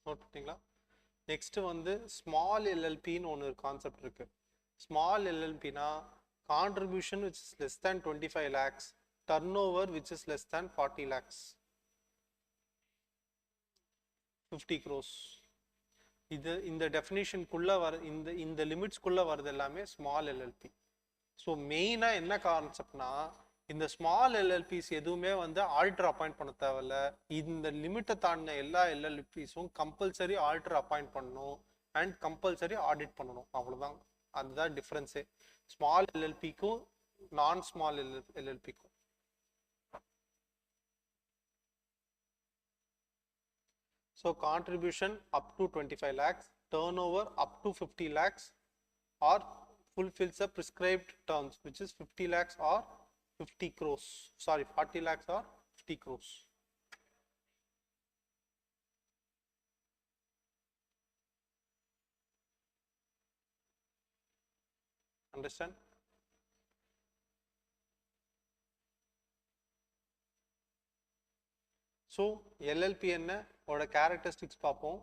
[SPEAKER 1] Note பண்ணிங்களா? Next வந்து small எல்எல்பின்னு ஒன்று concept இருக்கு. Small எல்எல்பினா contribution which is less than 25 lakhs, turn over which is less than 40 lakhs, 50 crores. இது இந்த டெஃபினிஷனுக்குள்ள வர இந்த லிமிட்ஸ்குள்ள வருது எல்லாமே ஸ்மால் எல்எல்பி. ஸோ மெயினாக என்ன கான்செப்ட்னா, இந்த ஸ்மால் எல்எல்பிஸ் எதுவுமே வந்து ஆல்டர் அப்பாயிண்ட் பண்ண தேவையில்ல. இந்த லிமிட்டை தாண்டின எல்லா எல்எல்பிஸும் கம்பல்சரி ஆல்டர் அப்பாயிண்ட் பண்ணணும் அண்ட் கம்பல்சரி ஆடிட் பண்ணணும். அவ்வளோதான், அதுதான் டிஃப்ரென்ஸே ஸ்மால் எல்எல்பிக்கும் நான் small எல்எல்பிக்கும். So contribution up to 25 lakhs, turnover up to 50 lakhs or fulfills the prescribed terms which is 50 lakhs or 50 crores. Sorry, 40 lakhs or 50 crores. Understand? So LLP என்ன ஓட characteristics பார்ப்போம்.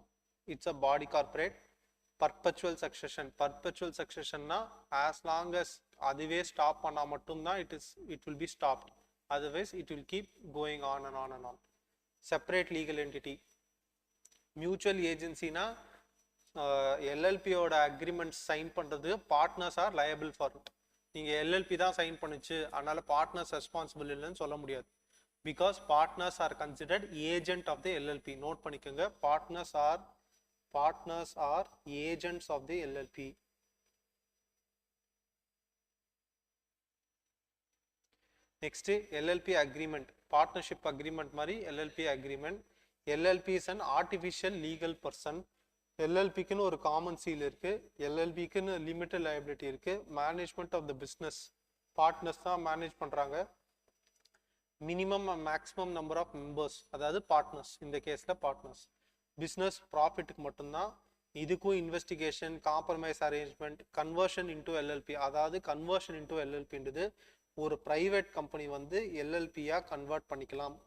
[SPEAKER 1] It's a body corporate. Perpetual succession. Perpetual succession na as long as அதுவே stop பண்ணா மட்டும்தான் it will be stopped. Otherwise it will keep going on and on and on. Separate legal entity. Mutual agency na LLP ஓட agreement sign பண்றது partners R liable for it. நீங்க LLP தான் sign பண்ணுச்சு அதனால partners responsible இல்லைன்னு சொல்ல முடியாது. Because partners are considered agent of the LLP. Note பண்ணிக்கோங்க, partners are agents of the LLP. Next, LLP agreement. Partnership agreement மாதிரி LLP agreement. LLP is an artificial legal person. LLP க்குன்னு ஒரு common seal இருக்கு, LLP க்குன்னு limited liability இருக்கு. Management of the business partners தான் manage பண்றாங்க. Minimum maximum number of members, அதாவது partners, இந்த கேஸில் பார்ட்னர்ஸ். பிஸ்னஸ் ப்ராஃபிட்டுக்கு மட்டும்தான். இதுக்கும் investigation, compromise arrangement, conversion into LLP, அதாவது கன்வர்ஷன் இன்டூ எல்எல்பின்றது ஒரு ப்ரைவேட் கம்பெனி வந்து எல்எல்பியாக கன்வெர்ட் பண்ணிக்கலாம்.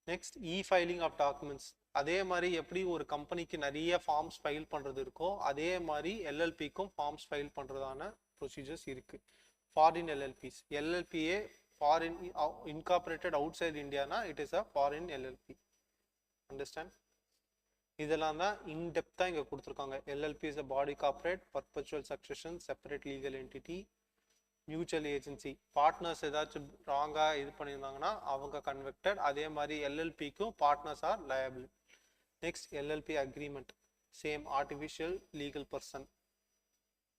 [SPEAKER 1] Next, filing of documents. அதே மாதிரி எப்படி ஒரு கம்பெனிக்கு நிறைய ஃபார்ம்ஸ் ஃபைல் பண்ணுறது இருக்கோ அதே மாதிரி எல்எல்பிக்கும் ஃபார்ம்ஸ் ஃபைல் பண்ணுறதான ப்ரொசீஜர்ஸ் இருக்குது. ஃபாரின் எல்எல்பிஸ், எல்எல்பிஏ foreign incorporated outside India na it is a foreign LLP. Understand? இதெல்லாம் தான் in depth இங்க கொடுத்திருக்காங்க. LLP is a body corporate, perpetual succession, separate legal entity, mutual agency. Partners ஏதாச்சும் ராங்கா இது பண்ணியிருந்தாங்கன்னா அவங்க convicted. அதே மாதிரி LLP க்கும் partners are liable. Next, LLP agreement, same artificial legal person.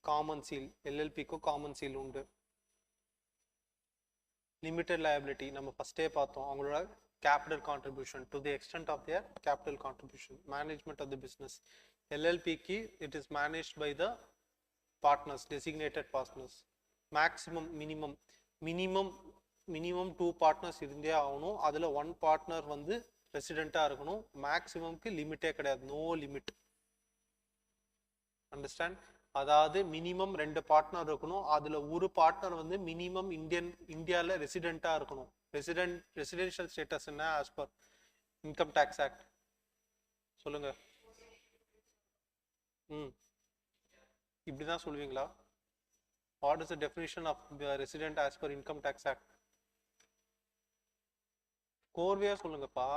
[SPEAKER 1] Common seal, LLP க்கும் common seal உண்டு. லிமிட்டட் லைபிலிட்டி நம்ம ஃபர்ஸ்டே பார்த்தோம், அவங்களோட capital contribution to the extent of their capital contribution. Management of the business, எல்எல்பிக்கு it is managed by the partners, designated partners. Maximum minimum 2 partners இருந்தே ஆகணும். அதில் 1 பார்ட்னர் வந்து ரெசிடெண்ட்டாக இருக்கணும். மேக்ஸிமம்க்கு லிமிட்டே கிடையாது, நோ லிமிட். அண்டர்ஸ்டாண்ட்? அதாவது மினிமம் 2 பார்ட்னர் இருக்கணும். அதுல ஒரு பார்ட்னர் வந்து மினிமம் இந்தியால ரெசிடென்ட்டா இருக்கணும். ரெசிடென்ஷியல் ஸ்டேட்டஸ் என்ன as per income tax act சொல்லுங்க. இப்படிதான் சொல்லுவீங்களா? What is the definition of resident as per income tax act? கோர்வையா சொல்லுங்கப்பா.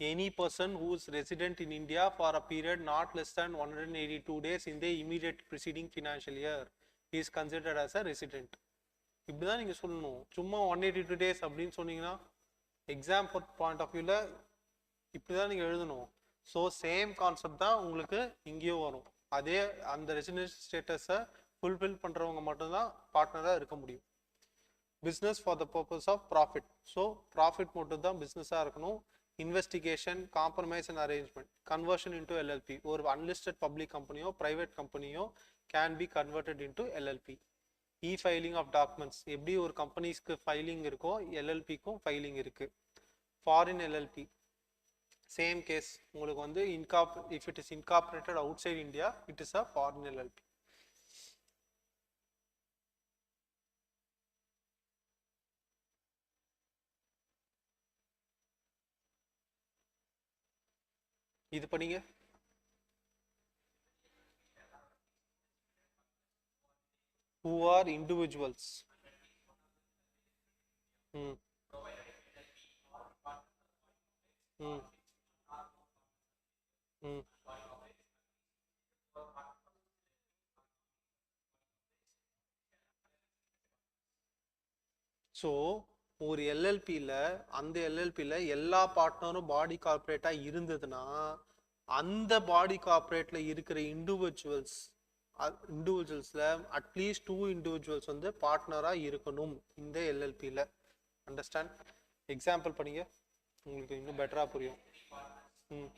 [SPEAKER 1] Any person who is resident in India for a period not less than 182 days in the immediate preceding financial year is considered as a resident. இப்படிதான் நீங்க சொல்லணும். சும்மா 182 days அப்படின்னு சொன்னீங்கன்னா exam point of வியூல இப்படிதான் நீங்க எழுதணும். ஸோ சேம் கான்செப்ட் தான் உங்களுக்கு இங்கேயும் வரும். அதே அந்த ரெசிடென்ஷியல் ஸ்டேட்டஸை ஃபுல்ஃபில் பண்றவங்க மட்டும்தான் பார்ட்னரா இருக்க முடியும். Business for the purpose of profit. So profit மட்டும் தான் பிஸ்னஸாக இருக்கணும். Investigation, compromise and arrangement, conversion into LLP. ஒரு அன்லிஸ்டட் பப்ளிக் கம்பெனியோ ப்ரைவேட் கம்பெனியோ can be converted into LLP. E filing of documents, எப்படி ஒரு கம்பெனிஸ்க்கு ஃபைலிங் இருக்கோ எல்எல்பிக்கும் ஃபைலிங் இருக்கு. Foreign LLP same case. உங்களுக்கு வந்து if it is incorporated outside India it is a foreign LLP. இது படிங்க. Who are individuals. Hmm. Hmm. Hmm. So ஒரு எல்எல்பியில் அந்த எல்எல்பியில் எல்லா பார்ட்னரும் பாடி கார்பரேட்டாக இருந்ததுன்னா அந்த பாடி கார்பரேட்டில் இருக்கிற இண்டிவிஜுவல்ஸில் அட்லீஸ்ட் 2 இண்டிவிஜுவல்ஸ் வந்து பார்ட்னராக இருக்கணும் இந்த எல்எல்பியில். அண்டர்ஸ்டாண்ட்? எக்ஸாம்பிள் பண்ணிங்க, உங்களுக்கு இன்னும் பெட்டராக புரியும். ம்.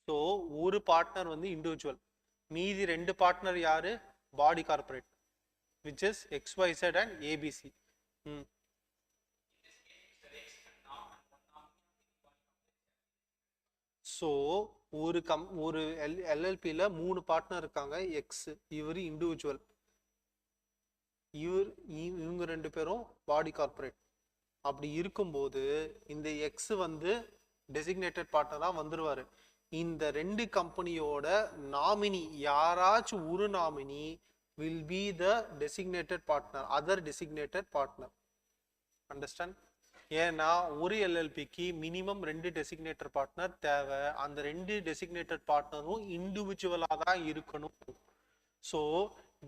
[SPEAKER 1] ஸோ ஒரு பார்ட்னர் வந்து இண்டிவிஜுவல், மீதி 2 பார்ட்னர் யாரு? Body corporate, which is XYZ and ABC. ஸோ ஒரு எல்எல்பியில் 3 பார்ட்னர் இருக்காங்க. எக்ஸ், இவர் இண்டிவிஜுவல், இவங்க 2 பேரும் பாடி கார்பரேட். அப்படி இருக்கும்போது இந்த எக்ஸ் வந்து டெசிக்னேட்டட் பார்ட்னராக வந்துருவாரு. இந்த 2 கம்பெனியோட நாமினி யாராச்சும் ஒரு nominee will be the designated partner, other designated partner. Understand? ஏன்னா ஒரு எல்எல்பிக்கு மினிமம் 2 டெசிக்னேட்டட் பார்ட்னர் தேவை. அந்த 2 டெசிக்னேட்டட் பார்ட்னரும் இண்டிவிஜுவலாக தான் இருக்கணும். ஸோ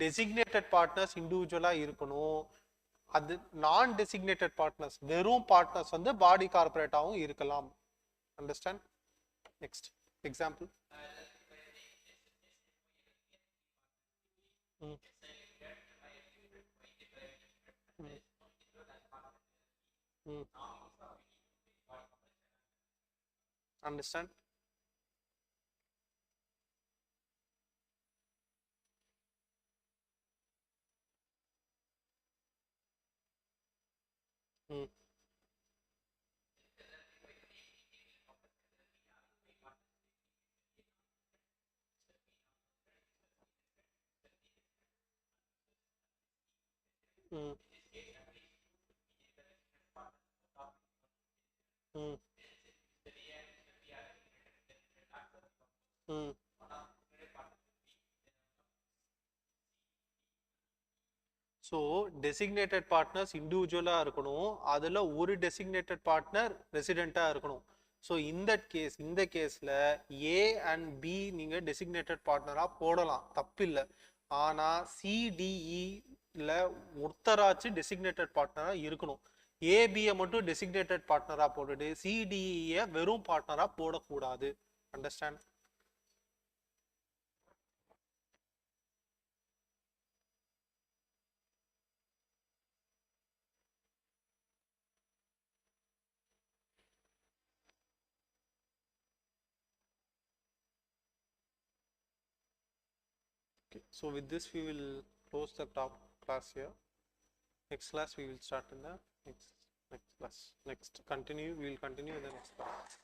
[SPEAKER 1] டெசிக்னேட்டட் பார்ட்னர்ஸ் இண்டிவிஜுவலாக இருக்கணும். அது நான் டெசிக்னேட்டட் பார்ட்னர்ஸ், வெறும் பார்ட்னர்ஸ் வந்து பாடி கார்பரேட்டாகவும் இருக்கலாம். Understand? Next example. Understand? So designated partners இண்டிவிஜுவலாக இருக்கணும். அதில் ஒரு டெசிக்னேட்டட் பார்ட்னர் ரெசிடெண்ட்டாக இருக்கணும். ஸோ இந்த கேஸில் ஏ அண்ட் பி நீங்கள் டெசிக்னேட்டட் பார்ட்னராக போடலாம், தப்பில்லை. ஆனால் சிடிஇல ஒருத்தராச்சு டெசிக்னேட்டட் பார்ட்னராக இருக்கணும். ஏபியை மட்டும் டெசிக்னேட்டட் பார்ட்னராக போட்டுட்டு சிடிஇயை வெறும் பார்ட்னராக போடக்கூடாது. Understand? So with this we will close the class here. Next class we will start in the next class. We will continue in the next class.